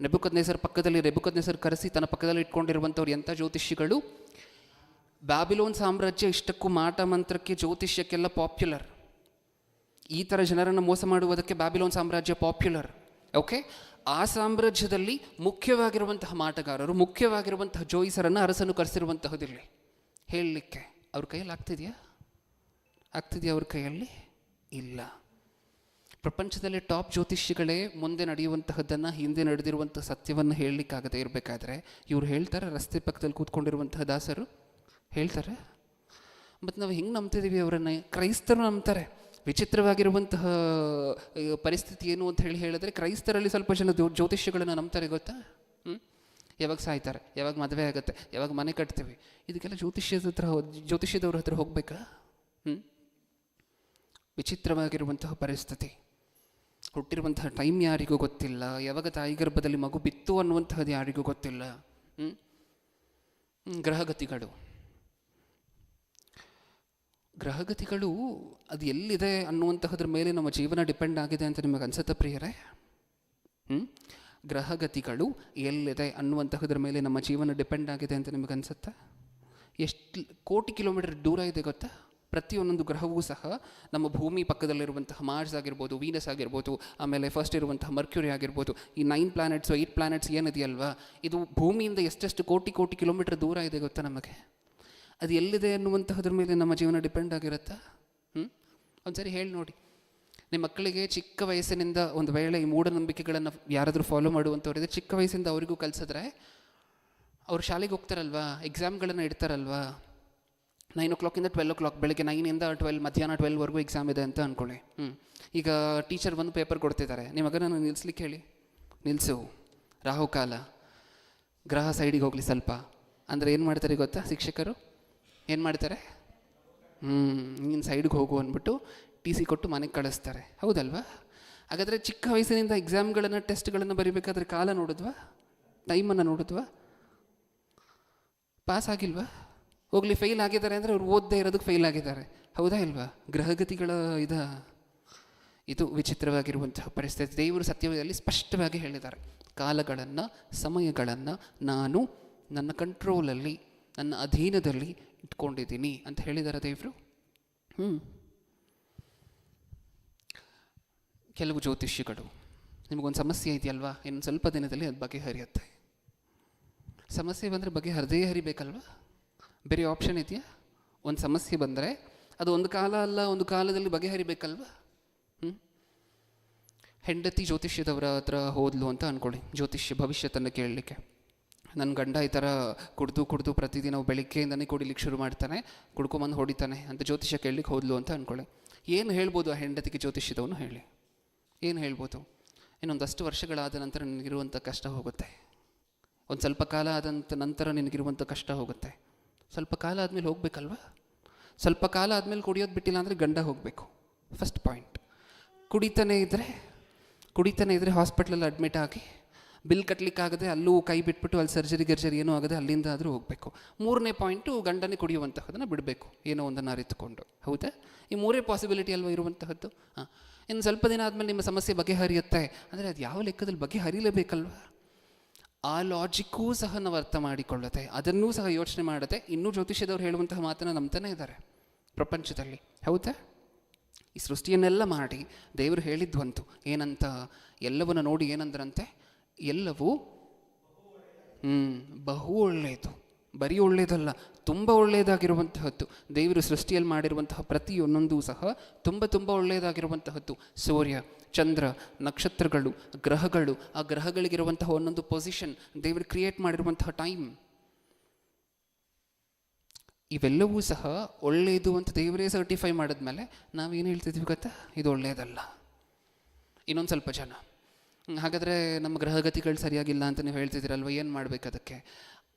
S1: ನೆಬೂಕದ್ನೆಸರ್ ಪಕ್ಕದಲ್ಲಿ ನೆಬೂಕದ್ನೆಸರ್ ಕರೆಸಿ ತನ್ನ ಪಕ್ಕದಲ್ಲಿ ಇಟ್ಕೊಂಡಿರುವಂಥವ್ರು ಎಂಥ ಜ್ಯೋತಿಷಿಗಳು? ಬ್ಯಾಬಿಲೋನ್ ಸಾಮ್ರಾಜ್ಯ ಇಷ್ಟಕ್ಕೂ ಮಾಟ ಮಂತ್ರಕ್ಕೆ ಜ್ಯೋತಿಷ್ಯಕ್ಕೆಲ್ಲ ಪಾಪ್ಯುಲರ್. ಈ ಥರ ಜನರನ್ನು ಮೋಸ ಮಾಡುವುದಕ್ಕೆ ಬ್ಯಾಬಿಲೋನ್ ಸಾಮ್ರಾಜ್ಯ ಪಾಪ್ಯುಲರ್. ಓಕೆ, ಆ ಸಾಮ್ರಾಜ್ಯದಲ್ಲಿ ಮುಖ್ಯವಾಗಿರುವಂತಹ ಮಾಟಗಾರರು, ಮುಖ್ಯವಾಗಿರುವಂತಹ ಜೋಯಿಸರನ್ನು ಅರಸನು ಕರೆಸಿರುವಂತಹದಿರಲಿ ಹೇಳಲಿಕ್ಕೆ. ಅವ್ರ ಕೈಯಲ್ಲಿ ಆಗ್ತಿದೆಯಾ ಅವ್ರ ಕೈಯಲ್ಲಿ? ಇಲ್ಲ. ಪ್ರಪಂಚದಲ್ಲಿ ಟಾಪ್ ಜ್ಯೋತಿಷಿಗಳೇ ಮುಂದೆ ನಡೆಯುವಂತಹದ್ದನ್ನು, ಹಿಂದೆ ನಡೆದಿರುವಂಥ ಸತ್ಯವನ್ನು ಹೇಳಲಿಕ್ಕಾಗದೇ ಇರಬೇಕಾದ್ರೆ ಇವ್ರು ಹೇಳ್ತಾರೆ? ರಸ್ತೆ ಪಕ್ಕದಲ್ಲಿ ಕೂತ್ಕೊಂಡಿರುವಂತಹ ದಾಸರು ಹೇಳ್ತಾರೆ? ಮತ್ತು ನಾವು ಹೆಂಗೆ ನಂಬ್ತಿದ್ದೀವಿ ಅವರನ್ನು? ಕ್ರೈಸ್ತರು ನಂಬ್ತಾರೆ. ವಿಚಿತ್ರವಾಗಿರುವಂತಹ ಪರಿಸ್ಥಿತಿ ಏನು ಅಂತ ಹೇಳಿದ್ರೆ, ಕ್ರೈಸ್ತರಲ್ಲಿ ಸ್ವಲ್ಪ ಜನ ಜ್ಯೋತಿಷ್ಯಗಳನ್ನು ನಂಬ್ತಾರೆ, ಗೊತ್ತಾ? ಯಾವಾಗ ಸಾಯ್ತಾರೆ, ಯಾವಾಗ ಮದುವೆ ಆಗುತ್ತೆ, ಯಾವಾಗ ಮನೆ ಕಟ್ತೀವಿ, ಇದಕ್ಕೆಲ್ಲ ಜ್ಯೋತಿಷ್ಯದವ್ರ ಹತ್ರ ಹೋಗ್ಬೇಕಾ? ವಿಚಿತ್ರವಾಗಿರುವಂತಹ ಪರಿಸ್ಥಿತಿ. ಹುಟ್ಟಿರುವಂತಹ ಟೈಮ್ ಯಾರಿಗೂ ಗೊತ್ತಿಲ್ಲ, ಯಾವಾಗ ತಾಯಿ ಗರ್ಭದಲ್ಲಿ ಮಗು ಬಿತ್ತು ಅನ್ನುವಂತಹದ್ದು ಯಾರಿಗೂ ಗೊತ್ತಿಲ್ಲ. ಗ್ರಹಗತಿಗಳು ಅದು ಎಲ್ಲಿದೆ ಅನ್ನುವಂತಹದ್ರ ಮೇಲೆ ನಮ್ಮ ಜೀವನ ಡಿಪೆಂಡ್ ಆಗಿದೆ ಅಂತ ನಿಮಗೆ ಅನ್ಸುತ್ತಾ ಪ್ರಿಯರೇ? ಗ್ರಹಗತಿಗಳು ಎಲ್ಲಿದೆ ಅನ್ನುವಂತಹದ್ರ ಮೇಲೆ ನಮ್ಮ ಜೀವನ ಡಿಪೆಂಡ್ ಆಗಿದೆ ಅಂತ ನಿಮಗೆ ಅನ್ಸುತ್ತಾ? ಎಷ್ಟು ಕೋಟಿ ಕಿಲೋಮೀಟರ್ ದೂರ ಇದೆ ಗೊತ್ತಾ? ಪ್ರತಿಯೊಂದೊಂದು ಗ್ರಹವೂ ಸಹ ನಮ್ಮ ಭೂಮಿ ಪಕ್ಕದಲ್ಲಿರುವಂತಹ ಮಾರ್ಸ್ ಆಗಿರ್ಬೋದು, ವೀನಸ್ ಆಗಿರ್ಬೋದು, ಆಮೇಲೆ ಫಸ್ಟ್ ಇರುವಂತಹ ಮರ್ಕ್ಯುರಿ ಆಗಿರ್ಬೋದು, ಈ 9 ಪ್ಲಾನೆಟ್ಸು 8 ಪ್ಲಾನೆಟ್ಸ್ ಏನಿದೆಯಲ್ವಾ, ಇದು ಭೂಮಿಯಿಂದ ಎಷ್ಟೆಷ್ಟು ಕೋಟಿ ಕೋಟಿ ಕಿಲೋಮೀಟರ್ ದೂರ ಇದೆ ಗೊತ್ತಾ ನಮಗೆ? ಅದು ಎಲ್ಲಿದೆ ಅನ್ನುವಂತಹದ್ರ ಮೇಲೆ ನಮ್ಮ ಜೀವನ ಡಿಪೆಂಡ್ ಆಗಿರುತ್ತಾ? ಒಂದ್ಸರಿ ಹೇಳಿ ನೋಡಿ. ನಿಮ್ಮ ಮಕ್ಕಳಿಗೆ ಚಿಕ್ಕ ವಯಸ್ಸಿನಿಂದ ಒಂದು ವೇಳೆ ಈ ಮೂಢನಂಬಿಕೆಗಳನ್ನು ಯಾರಾದರೂ ಫಾಲೋ ಮಾಡುವಂಥವ್ರಿದೆ, ಚಿಕ್ಕ ವಯಸ್ಸಿಂದ ಅವರಿಗೂ ಕಲಿಸಿದ್ರೆ ಅವ್ರು ಶಾಲೆಗೆ ಹೋಗ್ತಾರಲ್ವಾ, ಎಕ್ಸಾಮ್ಗಳನ್ನು ಇಡ್ತಾರಲ್ವಾ, 9 o'clock-ಇಂದ 12 o'clock, ಬೆಳಗ್ಗೆ 9-ಇಂದ 12, ಮಧ್ಯಾಹ್ನ 12ವರೆಗೂ ಎಕ್ಸಾಮ್ ಇದೆ ಅಂತ ಅಂದ್ಕೊಳ್ಳಿ. ಈಗ ಟೀಚರ್ ಒಂದು ಪೇಪರ್ ಕೊಡ್ತಿದ್ದಾರೆ, ನಿಮ್ಮ ಮಗನನ್ನು ನಿಲ್ಲಿಸ್ಲಿಕ್ಕೆ ಹೇಳಿ, ನಿಲ್ಲಿಸು, ರಾಹುಕಾಲ, ಗ್ರಹ ಸೈಡಿಗೆ ಹೋಗಲಿ ಸ್ವಲ್ಪ ಅಂದರೆ ಏನು ಮಾಡ್ತಾರೆ ಗೊತ್ತಾ? ಶಿಕ್ಷಕರು ಏನು ಮಾಡ್ತಾರೆ? ನೀನು ಸೈಡ್ಗೆ ಹೋಗು ಅಂದ್ಬಿಟ್ಟು TC ಕೊಟ್ಟು ಮನೆಗೆ ಕಳಿಸ್ತಾರೆ, ಹೌದಲ್ವಾ? ಹಾಗಾದರೆ ಚಿಕ್ಕ ವಯಸ್ಸಿನಿಂದ ಎಕ್ಸಾಮ್ಗಳನ್ನು, ಟೆಸ್ಟ್ಗಳನ್ನು ಬರೀಬೇಕಾದ್ರೆ ಕಾಲ ನೋಡಿದ್ವಾ? ಟೈಮನ್ನು ನೋಡಿದ್ವಾ? ಪಾಸ್ ಆಗಿಲ್ವಾ? ಹೋಗಲಿ, ಫೇಲ್ ಆಗಿದ್ದಾರೆ ಅಂದರೆ ಅವ್ರು ಓದದೇ ಇರೋದಕ್ಕೆ ಫೇಲ್ ಆಗಿದ್ದಾರೆ, ಹೌದಾ ಇಲ್ವಾ? ಗ್ರಹಗತಿಗಳ ಇದು ವಿಚಿತ್ರವಾಗಿರುವಂತಹ ಪರಿಸ್ಥಿತಿ. ದೇವರು ಸತ್ಯದಲ್ಲಿ ಸ್ಪಷ್ಟವಾಗಿ ಹೇಳಿದ್ದಾರೆ, ಕಾಲಗಳನ್ನು, ಸಮಯಗಳನ್ನು ನಾನು ನನ್ನ ಕಂಟ್ರೋಲಲ್ಲಿ, ನನ್ನ ಅಧೀನದಲ್ಲಿ ಇಟ್ಕೊಂಡಿದ್ದೀನಿ ಅಂತ ಹೇಳಿದ್ದಾರೆ ದೇವರು. ಕೆಲವು ಜ್ಯೋತಿಷ್ಯಗಳು, ನಿಮಗೊಂದು ಸಮಸ್ಯೆ ಇದೆಯಲ್ವಾ, ಇನ್ನು ಸ್ವಲ್ಪ ದಿನದಲ್ಲಿ ಅದು ಬಗೆಹರಿಯುತ್ತೆ. ಸಮಸ್ಯೆ ಬಂದರೆ ಬಗೆಹರಿದೇ ಹರಿಬೇಕಲ್ವಾ? ಬೇರೆ ಆಪ್ಷನ್ ಇದೆಯಾ? ಒಂದು ಸಮಸ್ಯೆ ಬಂದರೆ ಅದು ಒಂದು ಕಾಲ ಅಲ್ಲ, ಒಂದು ಕಾಲದಲ್ಲಿ ಬಗೆಹರಿಬೇಕಲ್ವಾ? ಹೆಂಡತಿ ಜ್ಯೋತಿಷ್ಯದವರ ಹತ್ರ ಹೋದ್ಲು ಅಂತ ಅಂದ್ಕೊಳ್ಳಿ, ಜ್ಯೋತಿಷ್ಯ ಭವಿಷ್ಯತನ್ನು ಕೇಳಲಿಕ್ಕೆ. ನನ್ನ ಗಂಡ ಈ ಥರ ಕುಡಿದು ಪ್ರತಿದಿನ ಬೆಳಿಗ್ಗೆಯಿಂದನೇ ಕುಡಿಲಿಕ್ಕೆ ಶುರು ಮಾಡ್ತಾನೆ, ಕುಡ್ಕೊಂಬಂದು ಹೊಡಿತಾನೆ ಅಂತ ಜ್ಯೋತಿಷ್ಯ ಕೇಳಲಿಕ್ಕೆ ಹೋದ್ಲು ಅಂತ ಅಂದ್ಕೊಳ್ಳಿ. ಏನು ಹೇಳ್ಬೋದು ಆ ಹೆಂಡತಿಗೆ ಜ್ಯೋತಿಷ್ಯದವನು? ಹೇಳಿ, ಏನು ಹೇಳ್ಬೋದು? ಇನ್ನೊಂದಷ್ಟು ವರ್ಷಗಳಾದ ನಂತರ ನಿನಗಿರುವಂಥ ಕಷ್ಟ ಹೋಗುತ್ತೆ, ಒಂದು ಸ್ವಲ್ಪ ಕಾಲ ಆದಂಥ ನಂತರ ನಿನಗಿರುವಂಥ ಕಷ್ಟ ಹೋಗುತ್ತೆ. ಸ್ವಲ್ಪ ಕಾಲ ಆದಮೇಲೆ ಹೋಗಬೇಕಲ್ವ? ಸ್ವಲ್ಪ ಕಾಲ ಆದಮೇಲೆ ಕುಡಿಯೋದು ಬಿಟ್ಟಿಲ್ಲ ಅಂದರೆ ಗಂಡ ಹೋಗಬೇಕು, ಫಸ್ಟ್ ಪಾಯಿಂಟ್. ಕುಡಿತಾನೆ ಇದ್ದರೆ ಹಾಸ್ಪಿಟ್ಲಲ್ಲಿ ಅಡ್ಮಿಟ್ ಆಗಿ ಬಿಲ್ ಕಟ್ಟಲಿಕ್ಕಾಗದೆ ಅಲ್ಲೂ ಕೈ ಬಿಟ್ಬಿಟ್ಟು ಅಲ್ಲಿ ಸರ್ಜರಿ ಏನೂ ಆಗದೆ ಅಲ್ಲಿಂದ ಆದರೂ ಹೋಗಬೇಕು. 3ನೇ ಪಾಯಿಂಟು, ಗಂಡನೇ ಕುಡಿಯುವಂತಹದನ್ನು ಬಿಡಬೇಕು, ಏನೋ ಒಂದನ್ನು ಅರಿತುಕೊಂಡು, ಹೌದಾ? ಈ 3 ಪಾಸಿಬಿಲಿಟಿ ಅಲ್ವ ಇರುವಂತಹದ್ದು. ಇನ್ನು ಸ್ವಲ್ಪ ದಿನ ಆದಮೇಲೆ ನಿಮ್ಮ ಸಮಸ್ಯೆ ಬಗೆಹರಿಯುತ್ತೆ ಅಂದರೆ ಅದು ಯಾವ ಲೆಕ್ಕದಲ್ಲಿ ಬಗೆಹರಿಲೇಬೇಕಲ್ವ? ಆ ಲಾಜಿಕ್ಕೂ ಸಹ ನಾವು ಅರ್ಥ ಮಾಡಿಕೊಳ್ಳುತ್ತೆ, ಅದನ್ನೂ ಸಹ ಯೋಚನೆ ಮಾಡುತ್ತೆ. ಇನ್ನೂ ಜ್ಯೋತಿಷ್ಯದವ್ರು ಹೇಳುವಂತಹ ಮಾತನ್ನು ನಂಬ್ತಾನೆ ಇದ್ದಾರೆ ಪ್ರಪಂಚದಲ್ಲಿ, ಹೌದಾ? ಈ ಸೃಷ್ಟಿಯನ್ನೆಲ್ಲ ಮಾಡಿ ದೇವರು ಹೇಳಿದ್ವಂತು ಏನಂತ, ಎಲ್ಲವನ್ನು ನೋಡಿ ಏನಂದ್ರಂತೆ, ಎಲ್ಲವೂ ಬಹು ಒಳ್ಳೆಯದು, ಬರೀ ಒಳ್ಳೆಯದಲ್ಲ, ತುಂಬ ಒಳ್ಳೆಯದಾಗಿರುವಂತಹದ್ದು. ದೇವರು ಸೃಷ್ಟಿಯಲ್ಲಿ ಮಾಡಿರುವಂತಹ ಪ್ರತಿಯೊಂದೊಂದು ಸಹ ತುಂಬ ಒಳ್ಳೆಯದಾಗಿರುವಂತಹದ್ದು. ಸೂರ್ಯ, ಚಂದ್ರ, ನಕ್ಷತ್ರಗಳು, ಗ್ರಹಗಳು, ಆ ಗ್ರಹಗಳಿಗಿರುವಂತಹ ಒಂದೊಂದು ಪೊಸಿಷನ್, ದೇವರು ಕ್ರಿಯೇಟ್ ಮಾಡಿರುವಂತಹ ಟೈಮ್, ಇವೆಲ್ಲವೂ ಸಹ ಒಳ್ಳೆಯದು ಅಂತ ದೇವರೇ ಸರ್ಟಿಫೈ ಮಾಡಿದ್ಮೇಲೆ ನಾವೇನು ಹೇಳ್ತಿದ್ವಿ ಗೊತ್ತಾ? ಇದು ಒಳ್ಳೆಯದಲ್ಲ. ಇನ್ನೊಂದು ಸ್ವಲ್ಪ ಜನ, ಹಾಗಾದರೆ ನಮ್ಮ ಗ್ರಹಗತಿಗಳು ಸರಿಯಾಗಿಲ್ಲ ಅಂತ ನೀವು ಹೇಳ್ತಿದ್ದೀರಲ್ವ, ಏನು ಮಾಡಬೇಕು ಅದಕ್ಕೆ?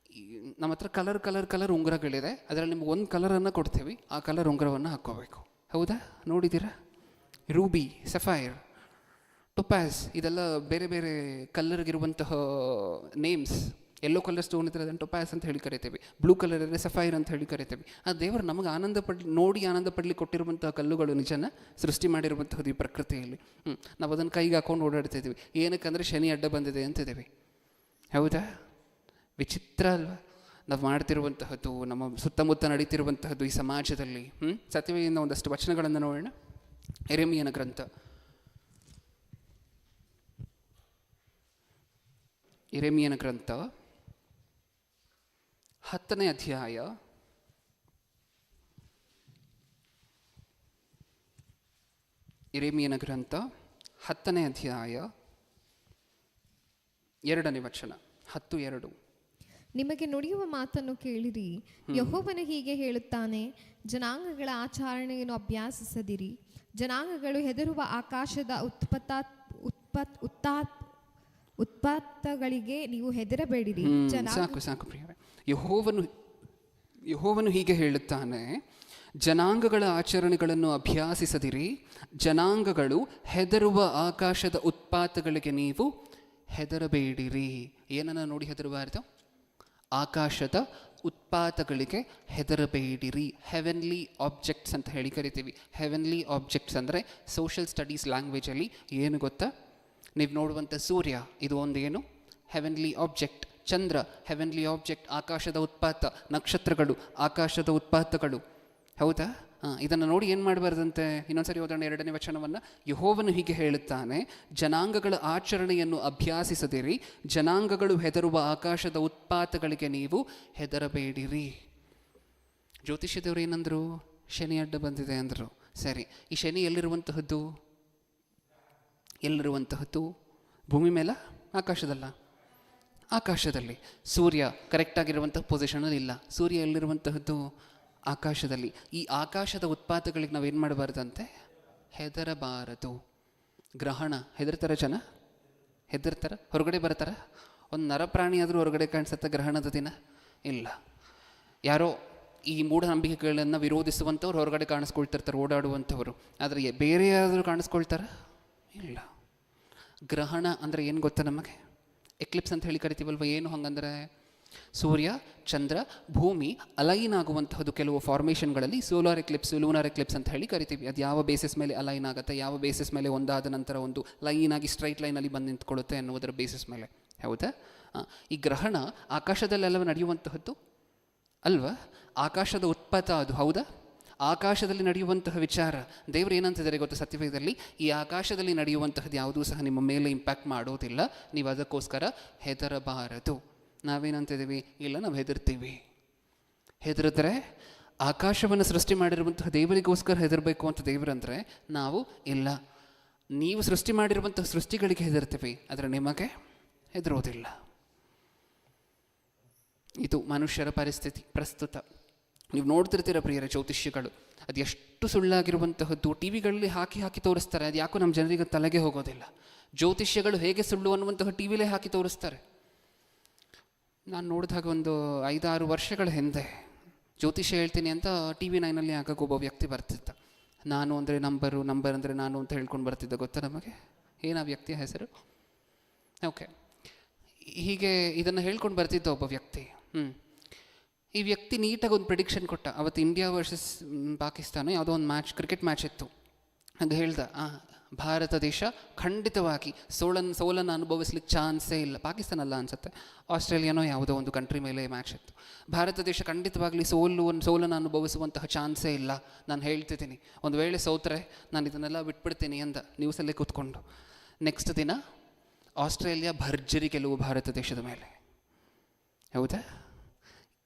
S1: ನಮ್ಮ ಹತ್ರ ಕಲರ್ ಉಂಗುರಗಳಿದೆ, ಅದರಲ್ಲಿ ನಿಮ್ಗೆ ಒಂದು ಕಲರನ್ನು ಕೊಡ್ತೀವಿ, ಆ ಕಲರ್ ಉಂಗುರವನ್ನು ಹಾಕ್ಕೋಬೇಕು. ಹೌದಾ? ನೋಡಿದ್ದೀರಾ? ರೂಬಿ, ಸಫೈರ್, ಟೊಪ್ಯಾಸ್, ಇದೆಲ್ಲ ಬೇರೆ ಬೇರೆ ಕಲರ್ಗಿರುವಂತಹ ನೇಮ್ಸ್. ಯೆಲ್ಲೋ ಕಲರ್ ಸ್ಟೋನ್ ಇದ್ದರೆ ಅದನ್ನು ಟೊಪ್ಯಾಸ್ ಅಂತ ಹೇಳಿ ಕರಿತೀವಿ, ಬ್ಲೂ ಕಲರ್ ಇದ್ದರೆ ಸಫೈರ್ ಅಂತ ಹೇಳಿ ಕರಿತೀವಿ. ಆ ದೇವರು ನಮಗೆ ಆನಂದ ಪಡಲಿ ಕೊಟ್ಟಿರುವಂತಹ ಕಲ್ಲುಗಳು, ನಿಜನ ಸೃಷ್ಟಿ ಮಾಡಿರುವಂಥದ್ದು ಈ ಪ್ರಕೃತಿಯಲ್ಲಿ. ನಾವು ಅದನ್ನು ಕೈಗೆ ಹಾಕೊಂಡು ಓಡಾಡ್ತಿದ್ದೀವಿ. ಏನಕ್ಕಂದರೆ ಶನಿ ಅಡ್ಡ ಬಂದಿದೆ ಅಂತಿದ್ದೀವಿ. ಹೌದಾ? ವಿಚಿತ್ರ ಅಲ್ವಾ ನಾವು ಮಾಡ್ತಿರುವಂತಹದ್ದು, ನಮ್ಮ ಸುತ್ತಮುತ್ತ ನಡೀತಿರುವಂತಹದ್ದು ಈ ಸಮಾಜದಲ್ಲಿ. ಸತ್ಯವೇದಿಂದ ಒಂದಷ್ಟು ವಚನಗಳನ್ನು ನೋಡೋಣ. ಯೆರೆಮೀಯನ ಗ್ರಂಥ, ಯೆರೆಮೀಯನ ಗ್ರಂಥ 10ನೇ ಅಧ್ಯಾಯ 2ನೇ ವಚನ, 10:2.
S2: ನಿಮಗೆ ನುಡಿಯುವ ಮಾತನ್ನು ಕೇಳಿರಿ, ಯೆಹೋವನು ಹೀಗೆ ಹೇಳುತ್ತಾನೆ, ಜನಾಂಗಗಳ ಆಚರಣೆಯನ್ನು ಅಭ್ಯಾಸಿಸದಿರಿ, ಜನಾಂಗಗಳು ಹೆದರುವ ಆಕಾಶದ ಉತ್ಪಾತಗಳಿಗೆ ನೀವು ಹೆದರಬೇಡಿರಿ.
S1: ಸಾಕು ಪ್ರಿಯರೇ. ಯೆಹೋವನು ಹೀಗೆ ಹೇಳುತ್ತಾನೆ, ಜನಾಂಗಗಳ ಆಚರಣೆಗಳನ್ನು ಅಭ್ಯಾಸಿಸದಿರಿ, ಜನಾಂಗಗಳು ಹೆದರುವ ಆಕಾಶದ ಉತ್ಪಾತಗಳಿಗೆ ನೀವು ಹೆದರಬೇಡಿರಿ. ಏನನ್ನ ನೋಡಿ ಹೆದರಬಾರ್ದು? ಆಕಾಶದ ಉತ್ಪಾತಗಳಿಗೆ ಹೆದರಬೇಡಿರಿ. ಹೆವೆನ್ಲಿ ಆಬ್ಜೆಕ್ಟ್ಸ್ ಅಂತ ಹೇಳಿ ಕರಿತೀವಿ. ಹೆವೆನ್ಲಿ ಆಬ್ಜೆಕ್ಟ್ಸ್ ಅಂದರೆ ಸೋಷಿಯಲ್ ಸ್ಟಡೀಸ್ ಲ್ಯಾಂಗ್ವೇಜಲ್ಲಿ ಏನು ಗೊತ್ತಾ? ನೀವು ನೋಡುವಂಥ ಸೂರ್ಯ, ಇದು ಒಂದು ಏನು? Heavenly object. ಚಂದ್ರ ಹೆವೆನ್ಲಿ ಆಬ್ಜೆಕ್ಟ್, ಆಕಾಶದ ಉತ್ಪಾತ. ನಕ್ಷತ್ರಗಳು ಆಕಾಶದ ಉತ್ಪಾತಗಳು. ಹೌದಾ? ಇದನ್ನು ನೋಡಿ ಏನು ಮಾಡಬಾರ್ದಂತೆ? ಇನ್ನೊಂದ್ಸರಿ ಓದೋಣ 2ನೇ ವಚನವನ್ನು. ಯೆಹೋವನು ಹೀಗೆ ಹೇಳುತ್ತಾನೆ, ಜನಾಂಗಗಳ ಆಚರಣೆಯನ್ನು ಅಭ್ಯಾಸಿಸದಿರಿ, ಜನಾಂಗಗಳು ಹೆದರುವ ಆಕಾಶದ ಉತ್ಪಾತಗಳಿಗೆ ನೀವು ಹೆದರಬೇಡಿರಿ. ಜ್ಯೋತಿಷ್ಯದವರು ಏನಂದರು? ಶನಿ ಅಡ್ಡ ಬಂದಿದೆ ಅಂದರು. ಸರಿ, ಈ ಶನಿ ಎಲ್ಲಿರುವಂತಹದ್ದು? ಭೂಮಿ ಮೇಲೆ? ಆಕಾಶದಲ್ಲ? ಆಕಾಶದಲ್ಲಿ. ಸೂರ್ಯ ಕರೆಕ್ಟಾಗಿರುವಂತಹ ಪೊಸಿಷನಲ್ಲಿ ಇಲ್ಲ. ಸೂರ್ಯ ಎಲ್ಲಿರುವಂತಹದ್ದು? ಆಕಾಶದಲ್ಲಿ. ಈ ಆಕಾಶದ ಉತ್ಪಾತಗಳಿಗೆ ನಾವೇನು ಮಾಡಬಾರ್ದಂತೆ? ಹೆದರಬಾರದು. ಗ್ರಹಣ ಹೆದರ್ತಾರ ಜನ? ಹೆದರ್ತಾರ? ಹೊರಗಡೆ ಬರ್ತಾರ? ಒಂದು ನರಪ್ರಾಣಿ ಆದರೂ ಹೊರಗಡೆ ಕಾಣಿಸುತ್ತೆ ಗ್ರಹಣದ ದಿನ? ಇಲ್ಲ. ಯಾರೋ ಈ ಮೂಢನಂಬಿಕೆಗಳನ್ನು ವಿರೋಧಿಸುವಂಥವ್ರು ಹೊರಗಡೆ ಕಾಣಿಸ್ಕೊಳ್ತಿರ್ತಾರೆ, ಓಡಾಡುವಂಥವ್ರು. ಆದರೆ ಬೇರೆ ಯಾರಾದರೂ ಕಾಣಿಸ್ಕೊಳ್ತಾರ? ಇಲ್ಲ. ಗ್ರಹಣ ಅಂದರೆ ಏನು ಗೊತ್ತಾ ನಮಗೆ? ಎಕ್ಲಿಪ್ಸ್ ಅಂತ ಹೇಳಿ ಕರಿತೀವಲ್ವ. ಏನು ಹಂಗಂದರೆ ಸೂರ್ಯ, ಚಂದ್ರ, ಭೂಮಿ ಅಲೈನ್ ಆಗುವಂತಹದ್ದು ಕೆಲವು ಫಾರ್ಮೇಷನ್ಗಳಲ್ಲಿ ಸೋಲಾರ್ ಎಕ್ಲಿಪ್ಸ್, ಲೂನಾರ್ ಎಕ್ಲಿಪ್ಸ್ ಅಂತ ಹೇಳಿ ಕರಿತೀವಿ. ಅದು ಯಾವ ಬೇಸಿಸ್ ಮೇಲೆ ಅಲೈನ್ ಆಗುತ್ತೆ, ಯಾವ ಬೇಸಿಸ್ ಮೇಲೆ ಒಂದಾದ ನಂತರ ಒಂದು ಲೈನಾಗಿ ಸ್ಟ್ರೈಟ್ ಲೈನಲ್ಲಿ ಬಂದು ನಿಂತ್ಕೊಳ್ಳುತ್ತೆ ಅನ್ನೋದರ ಬೇಸಿಸ್ ಮೇಲೆ. ಹೌದಾ? ಈ ಗ್ರಹಣ ಆಕಾಶದಲ್ಲೆಲ್ಲ ನಡೆಯುವಂತಹದ್ದು ಅಲ್ವಾ? ಆಕಾಶದ ಉತ್ಪಾತ ಅದು. ಹೌದಾ? ಆಕಾಶದಲ್ಲಿ ನಡೆಯುವಂತಹ ವಿಚಾರ. ದೇವರು ಏನಂತಿದ್ದಾರೆ ಗೊತ್ತಾ ಸತ್ಯವೇದದಲ್ಲಿ? ಈ ಆಕಾಶದಲ್ಲಿ ನಡೆಯುವಂತಹದ್ದು ಯಾವುದೂ ಸಹ ನಿಮ್ಮ ಮೇಲೆ ಇಂಪ್ಯಾಕ್ಟ್ ಮಾಡೋದಿಲ್ಲ, ನೀವು ಅದಕ್ಕೋಸ್ಕರ ಹೆದರಬಾರದು. ನಾವೇನಂತಿದ್ದೀವಿ? ಇಲ್ಲ, ನಾವು ಹೆದರ್ತೀವಿ. ಹೆದರಿದ್ರೆ ಆಕಾಶವನ್ನು ಸೃಷ್ಟಿ ಮಾಡಿರುವಂತಹ ದೇವರಿಗೋಸ್ಕರ ಹೆದರಬೇಕು ಅಂತ ದೇವರಂದರೆ, ನಾವು ಇಲ್ಲ, ನೀವು ಸೃಷ್ಟಿ ಮಾಡಿರುವಂತಹ ಸೃಷ್ಟಿಗಳಿಗೆ ಹೆದರ್ತೀವಿ, ಆದರೆ ನಿಮಗೆ ಹೆದರೋದಿಲ್ಲ. ಇದು ಮನುಷ್ಯರ ಪರಿಸ್ಥಿತಿ ಪ್ರಸ್ತುತ. ನೀವು ನೋಡ್ತಿರ್ತೀರ ಪ್ರಿಯರ, ಜ್ಯೋತಿಷ್ಯಗಳು ಅದು ಎಷ್ಟು ಸುಳ್ಳಾಗಿರುವಂತಹದ್ದು ಟಿ ವಿಗಳಲ್ಲಿ ಹಾಕಿ ತೋರಿಸ್ತಾರೆ. ಅದು ಯಾಕೋ ನಮ್ಮ ಜನರಿಗೆ ತಲೆಗೆ ಹೋಗೋದಿಲ್ಲ. ಜ್ಯೋತಿಷ್ಯಗಳು ಹೇಗೆ ಸುಳ್ಳು ಅನ್ನುವಂತಹ ಟಿ ವಿಲೇ ಹಾಕಿ ತೋರಿಸ್ತಾರೆ. ನಾನು ನೋಡಿದಾಗ ಒಂದು 5-6 ವರ್ಷಗಳ ಹಿಂದೆ ಜ್ಯೋತಿಷ್ಯ ಹೇಳ್ತೀನಿ ಅಂತ TV9 ಆಗಾಗ ಒಬ್ಬ ವ್ಯಕ್ತಿ ಬರ್ತಿದ್ದ. ನಾನು ಅಂದರೆ ನಂಬರ್ ಅಂದರೆ ನಾನು ಅಂತ ಹೇಳ್ಕೊಂಡು ಬರ್ತಿದ್ದ. ಗೊತ್ತಾ ನಮಗೆ ಏನು ಆ ವ್ಯಕ್ತಿಯ ಹೆಸರು? ಓಕೆ, ಹೀಗೆ ಇದನ್ನು ಹೇಳ್ಕೊಂಡು ಬರ್ತಿದ್ದ ಒಬ್ಬ ವ್ಯಕ್ತಿ. ಈ ವ್ಯಕ್ತಿ ನೀಟಾಗಿ ಒಂದು ಪ್ರಿಡಿಕ್ಷನ್ ಕೊಟ್ಟ. ಅವತ್ತು ಇಂಡಿಯಾ ವರ್ಸಸ್ ಪಾಕಿಸ್ತಾನ ಯಾವುದೋ ಒಂದು ಮ್ಯಾಚ್, ಕ್ರಿಕೆಟ್ ಮ್ಯಾಚ್ ಇತ್ತು. ಅದು ಹೇಳ್ದ, ಭಾರತ ದೇಶ ಖಂಡಿತವಾಗಿ ಸೋಲನ್ನು ಅನುಭವಿಸ್ಲಿಕ್ಕೆ ಚಾನ್ಸೇ ಇಲ್ಲ. ಪಾಕಿಸ್ತಾನ ಅಲ್ಲ ಅನ್ಸುತ್ತೆ, ಆಸ್ಟ್ರೇಲಿಯಾನೋ ಯಾವುದೋ ಒಂದು ಕಂಟ್ರಿ ಮೇಲೆ ಮ್ಯಾಚ್ ಇತ್ತು. ಭಾರತ ದೇಶ ಖಂಡಿತವಾಗಲಿ ಸೋಲನ್ನು ಅನುಭವಿಸುವಂತಹ ಚಾನ್ಸೇ ಇಲ್ಲ, ನಾನು ಹೇಳ್ತಿದ್ದೀನಿ. ಒಂದು ವೇಳೆ ಸೋತ್ರೆ ನಾನು ಇದನ್ನೆಲ್ಲ ಬಿಟ್ಬಿಡ್ತೀನಿ ಅಂದ ನ್ಯೂಸಲ್ಲೇ ಕೂತ್ಕೊಂಡು. ನೆಕ್ಸ್ಟ್ ದಿನ ಆಸ್ಟ್ರೇಲಿಯಾ ಭರ್ಜರಿ ಗೆಲುವು ಭಾರತ ದೇಶದ ಮೇಲೆ. ಹೌದಾ?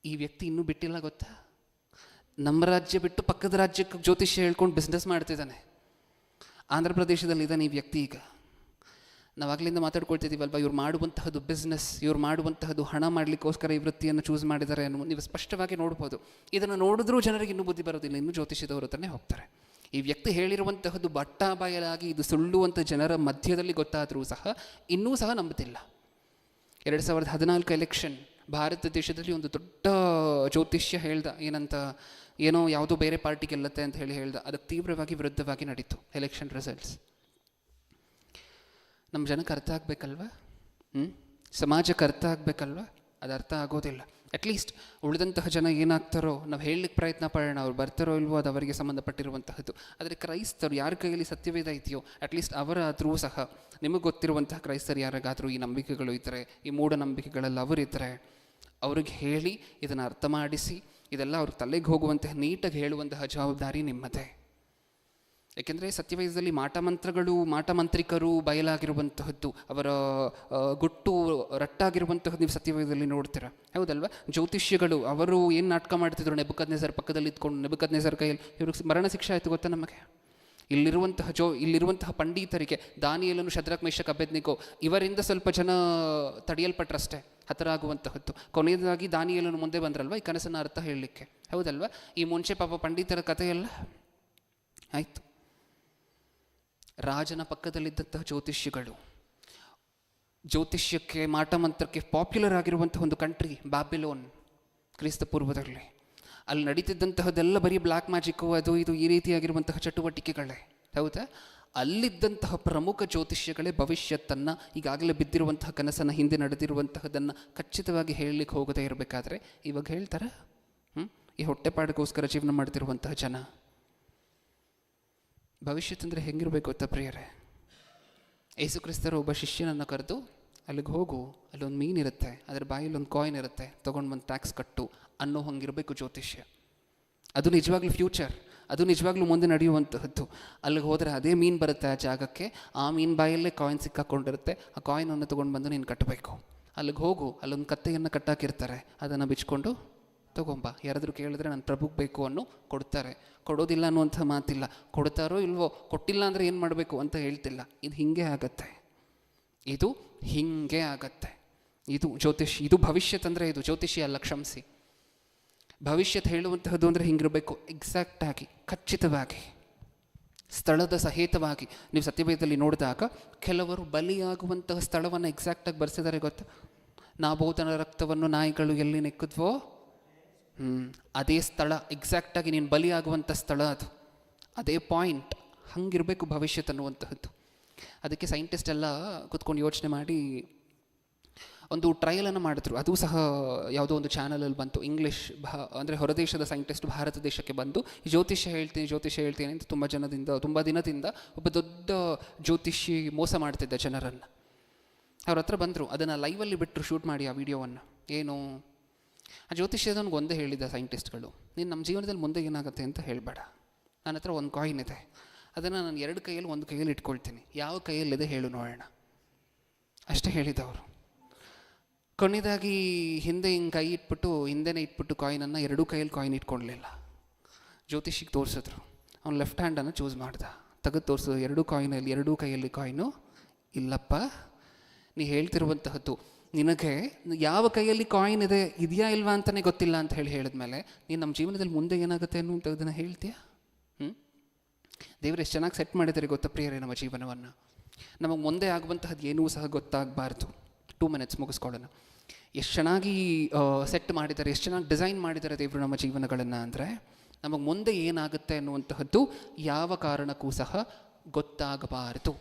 S1: ಈ ವ್ಯಕ್ತಿ ಇನ್ನೂ ಬಿಟ್ಟಿಲ್ಲ ಗೊತ್ತಾ? ನಮ್ಮ ರಾಜ್ಯ ಬಿಟ್ಟು ಪಕ್ಕದ ರಾಜ್ಯಕ್ಕೆ ಜ್ಯೋತಿಷ್ಯ ಹೇಳ್ಕೊಂಡು ಬಿಸ್ನೆಸ್ ಮಾಡ್ತಿದ್ದಾನೆ. ಆಂಧ್ರ ಪ್ರದೇಶದಲ್ಲಿ ಇದ್ದಾನೆ ಈ ವ್ಯಕ್ತಿ. ಈಗ ನಾವಾಗಲಿಂದ ಮಾತಾಡ್ಕೊಳ್ತಿದ್ದೀವಲ್ವ, ಇವ್ರು ಮಾಡುವಂತಹದ್ದು ಬಿಸ್ನೆಸ್, ಇವ್ರು ಮಾಡುವಂತಹದ್ದು ಹಣ ಮಾಡಲಿಕ್ಕೋಸ್ಕರ ಈ ವೃತ್ತಿಯನ್ನು ಚೂಸ್ ಮಾಡಿದ್ದಾರೆ ಅನ್ನೋ ನೀವು ಸ್ಪಷ್ಟವಾಗಿ ನೋಡ್ಬೋದು. ಇದನ್ನು ನೋಡಿದ್ರೂ ಜನರಿಗೆ ಇನ್ನೂ ಬುದ್ಧಿ ಬರೋದಿಲ್ಲ, ಇನ್ನೂ ಜ್ಯೋತಿಷ್ಯದವರು ಹತ್ರನೇ ಹೋಗ್ತಾರೆ. ಈ ವ್ಯಕ್ತಿ ಹೇಳಿರುವಂತಹದ್ದು ಬಟ್ಟಾಬಯಲಾಗಿ ಇದು ಸುಳ್ಳು ಅಂತ ಜನರ ಮಧ್ಯದಲ್ಲಿ ಗೊತ್ತಾದರೂ ಸಹ ಇನ್ನೂ ಸಹ ನಂಬುತ್ತಿಲ್ಲ. 2014 ಎಲೆಕ್ಷನ್ ಭಾರತ ದೇಶದಲ್ಲಿ ಒಂದು ದೊಡ್ಡ ಜ್ಯೋತಿಷ್ಯ ಹೇಳ್ದ, ಏನೋ ಯಾವುದೋ ಬೇರೆ ಪಾರ್ಟಿ ಗೆಲ್ಲತ್ತೆ ಅಂತ ಹೇಳ್ದ. ಅದಕ್ಕೆ ತೀವ್ರವಾಗಿ ವಿರುದ್ಧವಾಗಿ ನಡೀತು ಎಲೆಕ್ಷನ್ ರಿಸಲ್ಟ್ಸ್. ನಮ್ಮ ಜನಕ್ಕೆ ಅರ್ಥ ಆಗಬೇಕಲ್ವ, ಸಮಾಜಕ್ಕೆ ಅರ್ಥ ಆಗಬೇಕಲ್ವ? ಅದು ಅರ್ಥ ಆಗೋದಿಲ್ಲ. ಅಟ್ಲೀಸ್ಟ್ ಉಳಿದಂತಹ ಜನ ಏನಾಗ್ತಾರೋ ನಾವು ಹೇಳಲಿಕ್ಕೆ ಪ್ರಯತ್ನ ಪಡೋಣ, ಅವ್ರು ಬರ್ತಾರೋ ಇಲ್ವೋ ಅದು ಅವರಿಗೆ ಸಂಬಂಧಪಟ್ಟಿರುವಂತಹದ್ದು. ಆದರೆ ಕ್ರೈಸ್ತರು ಯಾರ ಕೈಯಲ್ಲಿ ಸತ್ಯವೇದ ಇದೆಯೋ ಅಟ್ಲೀಸ್ಟ್ ಅವರಾದರೂ ಸಹ, ನಿಮಗೆ ಗೊತ್ತಿರುವಂತಹ ಕ್ರೈಸ್ತರು ಯಾರಿಗಾದರೂ ಈ ನಂಬಿಕೆಗಳು ಇದ್ದರೆ, ಈ ಮೂಢನಂಬಿಕೆಗಳಲ್ಲಿ ಅವರಿದ್ದರೆ ಅವ್ರಿಗೆ ಹೇಳಿ ಇದನ್ನು ಅರ್ಥ ಮಾಡಿಸಿ ಇದೆಲ್ಲ ಅವ್ರ ತಲೆಗೆ ಹೋಗುವಂತಹ ನೀಟಾಗಿ ಹೇಳುವಂತಹ ಜವಾಬ್ದಾರಿ ನಿಮ್ಮದೇ. ಏಕೆಂದರೆ ಸತ್ಯವೇದದಲ್ಲಿ ಮಾಟಮಂತ್ರಿಕರು ಬಯಲಾಗಿರುವಂತಹದ್ದು, ಅವರ ಗುಟ್ಟು ರಟ್ಟಾಗಿರುವಂತಹದ್ದು ನೀವು ಸತ್ಯವೇದದಲ್ಲಿ ನೋಡ್ತೀರಾ, ಹೌದಲ್ವ? ಜ್ಯೋತಿಷ್ಯಗಳು ಅವರು ಏನು ನಾಟಕ ಮಾಡ್ತಿದ್ರು, ನೆಬೂಕದ್ನೆಚ್ಚರ್ ಪಕ್ಕದಲ್ಲಿ ಇದ್ಕೊಂಡು ನೆಬೂಕದ್ನೆಚ್ಚರ್ ಕೈಯಲ್ಲಿ ಇವ್ರಿಗೆ ಮರಣ ಶಿಕ್ಷೆ ಆಯಿತು ಗೊತ್ತಾ ನಮಗೆ? ಇಲ್ಲಿರುವಂತಹ ಪಂಡಿತರಿಗೆ, ದಾನಿಯೇಲನು, ಶದ್ರಕ್, ಮೇಷಕ್, ಅಬೇದ್ನೆಗೋ ಇವರಿಂದ ಸ್ವಲ್ಪ ಜನ ತಡೆಯಲ್ಪಟ್ರಷ್ಟೇ ಹತ್ತಿರ ಆಗುವಂತಹದ್ದು. ಕೊನೆಯದಾಗಿ ದಾನಿಯೇಲನು ಮುಂದೆ ಬಂದ್ರಲ್ವ ಈ ಕನಸನ್ನು ಅರ್ಥ ಹೇಳಲಿಕ್ಕೆ, ಹೌದಲ್ವ? ಈ ಮುಂಚೆ ಪಾಪ ಪಂಡಿತರ ಕಥೆಯೆಲ್ಲ ಆಯಿತು. ರಾಜನ ಪಕ್ಕದಲ್ಲಿದ್ದಂತಹ ಜ್ಯೋತಿಷ್ಯಕ್ಕೆ ಮಾಟಮಂತ್ರಕ್ಕೆ ಪಾಪ್ಯುಲರ್ ಆಗಿರುವಂತಹ ಒಂದು ಕಂಟ್ರಿ ಬ್ಯಾಬಿಲೋನ್, ಕ್ರಿಸ್ತ ಪೂರ್ವದಲ್ಲಿ. ಅಲ್ಲಿ ನಡೀತಿದ್ದಂತಹದ್ದೆಲ್ಲ ಬರೀ ಬ್ಲ್ಯಾಕ್ ಮ್ಯಾಜಿಕ್ಕು, ಅದು ಇದು ಈ ರೀತಿಯಾಗಿರುವಂತಹ ಚಟುವಟಿಕೆಗಳೇ, ಹೌದಾ? ಅಲ್ಲಿದ್ದಂತಹ ಪ್ರಮುಖ ಜ್ಯೋತಿಷ್ಯಗಳೇ ಭವಿಷ್ಯತ್ತನ್ನು, ಈಗಾಗಲೇ ಬಿದ್ದಿರುವಂತಹ ಕನಸನ್ನು, ಹಿಂದೆ ನಡೆದಿರುವಂತಹದ್ದನ್ನು ಖಚಿತವಾಗಿ ಹೇಳಲಿಕ್ಕೆ ಹೋಗದೇ ಇರಬೇಕಾದ್ರೆ ಇವಾಗ ಹೇಳ್ತಾರೆ. ಈ ಹೊಟ್ಟೆಪಾಡಿಗೋಸ್ಕರ ಜೀವನ ಮಾಡ್ತಿರುವಂತಹ ಜನ ಭವಿಷ್ಯತ್ತಂದರೆ ಹೆಂಗಿರಬೇಕು ಗೊತ್ತಾ ಪ್ರಿಯರೇ? ಯೇಸು ಕ್ರಿಸ್ತರು ಒಬ್ಬ ಶಿಷ್ಯನನ್ನು ಕರೆದು, ಅಲ್ಲಿಗೆ ಹೋಗು, ಅಲ್ಲೊಂದು ಮೀನಿರುತ್ತೆ, ಅದರ ಬಾಯಲ್ಲಿ ಒಂದು ಕಾಯಿನ್ ಇರುತ್ತೆ, ತೊಗೊಂಡು ಬಂದು ಟ್ಯಾಕ್ಸ್ ಕಟ್ಟು ಅನ್ನೋ ಹಂಗಿರಬೇಕು ಜ್ಯೋತಿಷ್ಯ. ಅದು ನಿಜವಾಗ್ಲೂ ಫ್ಯೂಚರ್, ಅದು ನಿಜವಾಗ್ಲೂ ಮುಂದೆ ನಡೆಯುವಂತಹದ್ದು. ಅಲ್ಲಿಗೆ ಹೋದರೆ ಅದೇ ಮೀನು ಬರುತ್ತೆ ಆ ಜಾಗಕ್ಕೆ, ಆ ಮೀನು ಬಾಯಲ್ಲೇ ಕಾಯಿನ್ ಸಿಕ್ಕಾಕೊಂಡಿರುತ್ತೆ, ಆ ಕಾಯಿನನ್ನು ತೊಗೊಂಡು ಬಂದು ನೀನು ಕಟ್ಟಬೇಕು. ಅಲ್ಲಿಗೆ ಹೋಗು, ಅಲ್ಲೊಂದು ಕತ್ತೆಯನ್ನು ಕಟ್ಟಾಕಿರ್ತಾರೆ, ಅದನ್ನು ಬಿಚ್ಕೊಂಡು ತೊಗೊಂಬ, ಯಾರಾದರೂ ಕೇಳಿದ್ರೆ ನನ್ನ ಪ್ರಭುಗೆ ಬೇಕು ಅನ್ನೋ ಕೊಡ್ತಾರೆ. ಕೊಡೋದಿಲ್ಲ ಅನ್ನುವಂಥ ಮಾತಿಲ್ಲ, ಕೊಡ್ತಾರೋ ಇಲ್ವೋ, ಕೊಟ್ಟಿಲ್ಲ ಅಂದರೆ ಏನು ಮಾಡಬೇಕು ಅಂತ ಹೇಳ್ತಿಲ್ಲ. ಇದು ಹಿಂಗೆ ಆಗತ್ತೆ, ಇದು ಹಿಂಗೆ ಆಗತ್ತೆ. ಇದು ಜ್ಯೋತಿಷಿ, ಇದು ಭವಿಷ್ಯತ್ ಅಂದರೆ ಇದು ಜ್ಯೋತಿಷಿ ಅಲ್ಲ, ಕ್ಷಮಿಸಿ. ಭವಿಷ್ಯತ್ ಹೇಳುವಂತಹದ್ದು ಅಂದರೆ ಹಿಂಗಿರಬೇಕು, ಎಕ್ಸಾಕ್ಟಾಗಿ, ಖಚಿತವಾಗಿ, ಸ್ಥಳದ ಸಹಿತವಾಗಿ. ನೀವು ಸತ್ಯವೇದದಲ್ಲಿ ನೋಡಿದಾಗ ಕೆಲವರು ಬಲಿಯಾಗುವಂತಹ ಸ್ಥಳವನ್ನು ಎಕ್ಸಾಕ್ಟಾಗಿ ಬರೆಸಿದ್ದಾರೆ ಗೊತ್ತಾ? ನಾಬೋತನ ರಕ್ತವನ್ನು ನಾಯಿಗಳು ಎಲ್ಲಿ ನೆಕ್ಕಿದ್ವೋ ಅದೇ ಸ್ಥಳ, ಎಕ್ಸಾಕ್ಟಾಗಿ ನೀನು ಬಲಿಯಾಗುವಂಥ ಸ್ಥಳ ಅದು, ಅದೇ ಪಾಯಿಂಟ್. ಹಂಗಿರಬೇಕು ಭವಿಷ್ಯತ್ ಅನ್ನುವಂತಹದ್ದು. ಅದಕ್ಕೆ ಸೈಂಟಿಸ್ಟ್ ಎಲ್ಲ ಕೂತ್ಕೊಂಡು ಯೋಚನೆ ಮಾಡಿ ಒಂದು ಟ್ರಯಲನ್ನು ಮಾಡಿದ್ರು. ಅದು ಸಹ ಯಾವುದೋ ಒಂದು ಚಾನಲಲ್ಲಿ ಬಂತು, ಇಂಗ್ಲೀಷ್ ಅಂದರೆ ಹೊರದೇಶದ ಸೈಂಟಿಸ್ಟ್ ಭಾರತ ದೇಶಕ್ಕೆ ಬಂದು ಜ್ಯೋತಿಷ್ಯ ಹೇಳ್ತೀನಿ ಅಂತ ತುಂಬ ದಿನದಿಂದ ಒಬ್ಬ ದೊಡ್ಡ ಜ್ಯೋತಿಷಿ ಮೋಸ ಮಾಡ್ತಿದ್ದ ಜನರನ್ನು. ಅವ್ರ ಹತ್ರ ಬಂದರು, ಅದನ್ನು ಲೈವಲ್ಲಿ ಬಿಟ್ಟರು ಶೂಟ್ ಮಾಡಿ ಆ ವಿಡಿಯೋವನ್ನು. ಏನು ಆ ಜ್ಯೋತಿಷ್ಯದವನಿಗೆ ಒಂದೇ ಹೇಳಿದ್ದ ಸೈಂಟಿಸ್ಟ್ಗಳು, ನೀನು ನಮ್ಮ ಜೀವನದಲ್ಲಿ ಮುಂದೆ ಏನಾಗುತ್ತೆ ಅಂತ ಹೇಳಬೇಡ, ನನ್ನ ಹತ್ರ ಒಂದು ಕಾಯಿನ್ ಇದೆ, ಅದನ್ನು ನಾನು 2 ಕೈಯಲ್ಲಿ ಒಂದು ಕೈಯಲ್ಲಿ ಇಟ್ಕೊಳ್ತೀನಿ, ಯಾವ ಕೈಯಲ್ಲಿದೆ ಹೇಳು ನೋಡೋಣ, ಅಷ್ಟೇ ಹೇಳಿದವರು. ಕೊನೆಯದಾಗಿ ಹಿಂದೆ ಹಿಂಗೆ ಕೈ ಇಟ್ಬಿಟ್ಟು, ಹಿಂದೆನೇ ಇಟ್ಬಿಟ್ಟು ಕಾಯಿನನ್ನು 2 ಕೈಯಲ್ಲಿ ಕಾಯಿನ್ ಇಟ್ಕೊಳ್ಲಿಲ್ಲ. ಜ್ಯೋತಿಷಿಗೆ ತೋರಿಸಿದ್ರು, ಅವ್ನು ಲೆಫ್ಟ್ ಹ್ಯಾಂಡನ್ನು ಚೂಸ್ ಮಾಡ್ದ, ತೆಗೆದು ತೋರಿಸಿದ್ರು 2 ಕೈಯಲ್ಲಿ ಕಾಯಿನು ಇಲ್ಲಪ್ಪ, ನೀ ಹೇಳ್ತಿರುವಂತಹದ್ದು ನಿನಗೆ ಯಾವ ಕೈಯಲ್ಲಿ ಕಾಯಿನ್ ಇದೆಯಾ ಇಲ್ವಾ ಅಂತಲೇ ಗೊತ್ತಿಲ್ಲ ಅಂತ ಹೇಳಿದ್ಮೇಲೆ ನೀನು ನಮ್ಮ ಜೀವನದಲ್ಲಿ ಮುಂದೆ ಏನಾಗುತ್ತೆ ಅನ್ನುವಂಥದ್ದನ್ನು ಹೇಳ್ತೀಯಾ? ದೇವರು ಎಷ್ಟು ಚೆನ್ನಾಗಿ ಸೆಟ್ ಮಾಡಿದ್ದಾರೆ ಗೊತ್ತಾ ಪ್ರಿಯರೇ ನಮ್ಮ ಜೀವನವನ್ನು. ನಮಗೆ ಮುಂದೆ ಆಗುವಂತಹದ್ದು ಏನೂ ಸಹ ಗೊತ್ತಾಗಬಾರ್ದು. 2 minutes ಮುಗಿಸ್ಕೊಳ್ಳೋಣ. ಎಷ್ಟು ಚೆನ್ನಾಗಿ ಸೆಟ್ ಮಾಡಿದ್ದಾರೆ, ಎಷ್ಟು ಚೆನ್ನಾಗಿ ಡಿಸೈನ್ ಮಾಡಿದ್ದಾರೆ ದೇವರು ನಮ್ಮ ಜೀವನಗಳನ್ನು ಅಂದರೆ, ನಮಗೆ ಮುಂದೆ ಏನಾಗುತ್ತೆ ಅನ್ನುವಂತಹದ್ದು ಯಾವ ಕಾರಣಕ್ಕೂ ಸಹ ಗೊತ್ತಾಗಬಾರದು.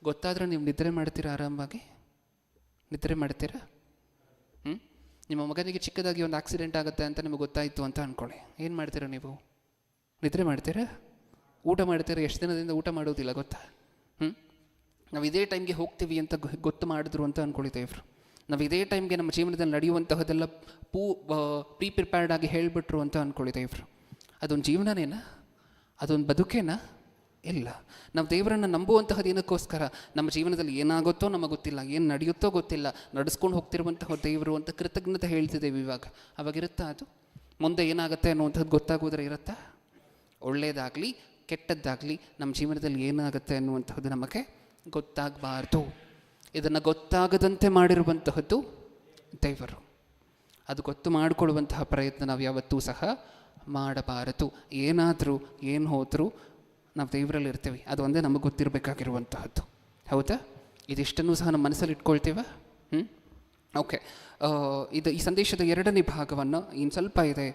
S1: ಗೊತ್ತಾದರೆ ನೀವು ನಿದ್ರೆ ಮಾಡ್ತೀರಾ? ಆರಾಮಾಗಿ ನಿದ್ರೆ ಮಾಡ್ತೀರಾ? ನಿಮ್ಮ ಮಗನಿಗೆ ಚಿಕ್ಕದಾಗಿ ಒಂದು ಆಕ್ಸಿಡೆಂಟ್ ಆಗುತ್ತೆ ಅಂತ ನಿಮಗೆ ಗೊತ್ತಾಯಿತು ಅಂತ ಅಂದ್ಕೊಳ್ಳಿ, ಏನು ಮಾಡ್ತೀರಾ ನೀವು? ನಿದ್ರೆ ಮಾಡ್ತೀರಾ? ಊಟ ಮಾಡ್ತೀರಾ? ಎಷ್ಟು ದಿನದಿಂದ ಊಟ ಮಾಡೋದಿಲ್ಲ ಗೊತ್ತಾ? ನಾವು ಇದೇ ಟೈಮ್ಗೆ ಹೋಗ್ತೀವಿ ಅಂತ ಗೊತ್ತು ಮಾಡಿದ್ರು ಅಂತ ಅಂದ್ಕೊಳ್ಳಿ ದೇವರು. ನಾವು ಇದೇ ಟೈಮ್ಗೆ ನಮ್ಮ ಜೀವನದಲ್ಲಿ ನಡೆಯುವಂತಹದ್ದೆಲ್ಲ ಪ್ರಿಪೇರ್ಡ್ ಆಗಿ ಹೇಳಿಬಿಟ್ರು ಅಂತ ಅಂದ್ಕೊಳ್ಳಿ ದೇವರು. ಅದೊಂದು ಜೀವನನೇನಾ? ಅದೊಂದು ಬದುಕೇನಾ? ಇಲ್ಲ. ನಾವು ದೇವರನ್ನು ನಂಬುವಂತಹದ್ದು ಏನಕ್ಕೋಸ್ಕರ? ನಮ್ಮ ಜೀವನದಲ್ಲಿ ಏನಾಗುತ್ತೋ ನಮಗೆ ಗೊತ್ತಿಲ್ಲ, ಏನು ನಡೆಯುತ್ತೋ ಗೊತ್ತಿಲ್ಲ, ನಡೆಸ್ಕೊಂಡು ಹೋಗ್ತಿರುವಂತಹ ದೇವರು ಅಂತ ಕೃತಜ್ಞತೆ ಹೇಳ್ತಿದ್ದೇವೆ ಇವಾಗ. ಅವಾಗಿರುತ್ತಾ ಅದು? ಮುಂದೆ ಏನಾಗುತ್ತೆ ಅನ್ನುವಂಥದ್ದು ಗೊತ್ತಾಗೋದ್ರೆ ಇರುತ್ತಾ? ಒಳ್ಳೆಯದಾಗಲಿ ಕೆಟ್ಟದ್ದಾಗಲಿ ನಮ್ಮ ಜೀವನದಲ್ಲಿ ಏನಾಗುತ್ತೆ ಅನ್ನುವಂತಹದ್ದು ನಮಗೆ ಗೊತ್ತಾಗಬಾರ್ದು. ಇದನ್ನು ಗೊತ್ತಾಗದಂತೆ ಮಾಡಿರುವಂತಹದ್ದು ದೇವರು. ಅದು ಗೊತ್ತು ಮಾಡಿಕೊಳ್ಳುವಂತಹ ಪ್ರಯತ್ನ ನಾವು ಯಾವತ್ತೂ ಸಹ ಮಾಡಬಾರದು. ಏನಾದರೂ ಏನು ಹೋದರೂ ನಾವು ದೇವರಲ್ಲಿ ಇರ್ತೀವಿ, ಅದು ಒಂದೇ ನಮಗೆ ಗೊತ್ತಿರಬೇಕಾಗಿರುವಂತಹದ್ದು, ಹೌದಾ? ಇದಿಷ್ಟನ್ನು ಸಹ ನಮ್ಮ ಮನಸ್ಸಲ್ಲಿ ಇಟ್ಕೊಳ್ತೀವ. ಓಕೆ, ಈ ಸಂದೇಶದ ಎರಡನೇ ಭಾಗವನ್ನು ಇನ್ನು ಸ್ವಲ್ಪ ಇದೆ,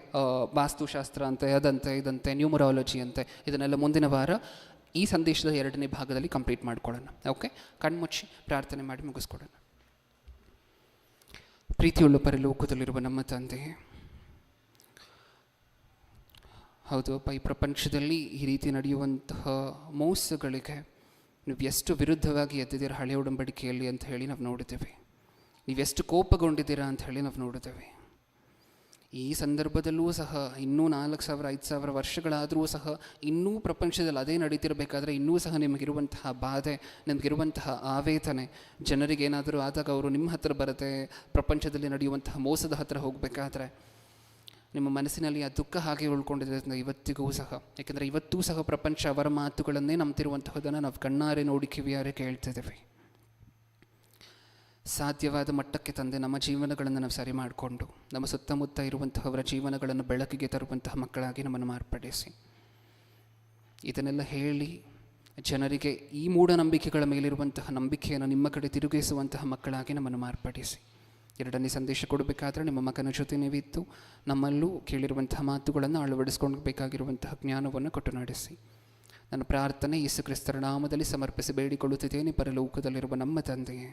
S1: ವಾಸ್ತುಶಾಸ್ತ್ರ ಅಂತೆ, ಅದಂತೆ ಇದಂತೆ, ನ್ಯೂಮರಾಲಜಿ ಅಂತೆ, ಇದನ್ನೆಲ್ಲ ಮುಂದಿನ ವಾರ ಈ ಸಂದೇಶದ ಎರಡನೇ ಭಾಗದಲ್ಲಿ ಕಂಪ್ಲೀಟ್ ಮಾಡ್ಕೊಳ್ಳೋಣ. ಓಕೆ, ಕಣ್ಮುಚ್ಚಿ ಪ್ರಾರ್ಥನೆ ಮಾಡಿ ಮುಗಿಸ್ಕೊಡೋಣ. ಪ್ರೀತಿಯುಳ್ಳ ಪರಲೋಕದಲ್ಲಿರುವ ನಮ್ಮ ತಂದೆ, ಹೌದು ಅಪ್ಪ, ಈ ಪ್ರಪಂಚದಲ್ಲಿ ಈ ರೀತಿ ನಡೆಯುವಂತಹ ಮೋಸಗಳಿಗೆ ನೀವು ಎಷ್ಟು ವಿರುದ್ಧವಾಗಿ ಎದ್ದಿದ್ದೀರ ಹಳೆಯ ಒಡಂಬಡಿಕೆಯಲ್ಲಿ ಅಂತ ಹೇಳಿ ನಾವು ನೋಡಿದ್ದೇವೆ. ನೀವೆಷ್ಟು ಕೋಪಗೊಂಡಿದ್ದೀರಾ ಅಂತ ಹೇಳಿ ನಾವು ನೋಡಿದ್ದೇವೆ. ಈ ಸಂದರ್ಭದಲ್ಲೂ ಸಹ ಇನ್ನೂ 4,000 5,000 ವರ್ಷಗಳಾದರೂ ಸಹ ಇನ್ನೂ ಪ್ರಪಂಚದಲ್ಲಿ ಅದೇ ನಡೀತಿರಬೇಕಾದ್ರೆ ಇನ್ನೂ ಸಹ ನಿಮಗಿರುವಂತಹ ಬಾಧೆ, ನಿಮಗಿರುವಂತಹ ಆವೇದನೆ, ಜನರಿಗೇನಾದರೂ ಆದಾಗ ಅವರು ನಿಮ್ಮ ಹತ್ರ ಬರುತ್ತೆ, ಪ್ರಪಂಚದಲ್ಲಿ ನಡೆಯುವಂತಹ ಮೋಸದ ಹತ್ರ ಹೋಗಬೇಕಾದ್ರೆ ನಿಮ್ಮ ಮನಸ್ಸಿನಲ್ಲಿ ಆ ದುಃಖ ಹಾಗೆ ಉಳ್ಕೊಂಡಿದೆ ಇವತ್ತಿಗೂ ಸಹ. ಯಾಕೆಂದರೆ ಇವತ್ತೂ ಸಹ ಪ್ರಪಂಚ ಅವರ ಮಾತುಗಳನ್ನೇ ನಂಬ್ತಿರುವಂತಹದನ್ನು ನಾವು ಕಣ್ಣಾರೆ ನೋಡಿ ಕಿವಿಯಾರೆ ಕೇಳ್ತಿದ್ದೇವೆ. ಸಾಧ್ಯವಾದ ಮಟ್ಟಕ್ಕೆ ತಂದೆ ನಮ್ಮ ಜೀವನಗಳನ್ನು ನಾವು ಸರಿ ಮಾಡಿಕೊಂಡು ನಮ್ಮ ಸುತ್ತಮುತ್ತ ಇರುವಂತಹವರ ಜೀವನಗಳನ್ನು ಬೆಳಕಿಗೆ ತರುವಂತಹ ಮಕ್ಕಳಾಗಿ ನಮ್ಮನ್ನು ಮಾರ್ಪಡಿಸಿ, ಇದನ್ನೆಲ್ಲ ಹೇಳಿ ಜನರಿಗೆ ಈ ಮೂಢನಂಬಿಕೆಗಳ ಮೇಲಿರುವಂತಹ ನಂಬಿಕೆಯನ್ನು ನಿಮ್ಮ ಕಡೆ ತಿರುಗಿಸುವಂತಹ ಮಕ್ಕಳಾಗಿ ನಮ್ಮನ್ನು ಮಾರ್ಪಡಿಸಿ. ಎರಡನೇ ಸಂದೇಶ ಕೊಡಬೇಕಾದ್ರೆ ನಿಮ್ಮ ಮಗನ ಜೊತೆ ನೀವಿತ್ತು ನಮ್ಮಲ್ಲೂ ಕೇಳಿರುವಂತಹ ಮಾತುಗಳನ್ನು ಅಳವಡಿಸ್ಕೊಂಡು ಬೇಕಾಗಿರುವಂತಹ ಜ್ಞಾನವನ್ನು ಕೊಟ್ಟು ನಡೆಸಿ. ನನ್ನ ಪ್ರಾರ್ಥನೆ ಯೇಸು ಕ್ರಿಸ್ತರ ನಾಮದಲ್ಲಿ ಸಮರ್ಪಿಸಿ ಬೇಡಿಕೊಳ್ಳುತ್ತಿದ್ದೇನೆ, ಪರಲೋಕದಲ್ಲಿರುವ ನಮ್ಮ ತಂದೆಯೇ.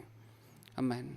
S1: Amen.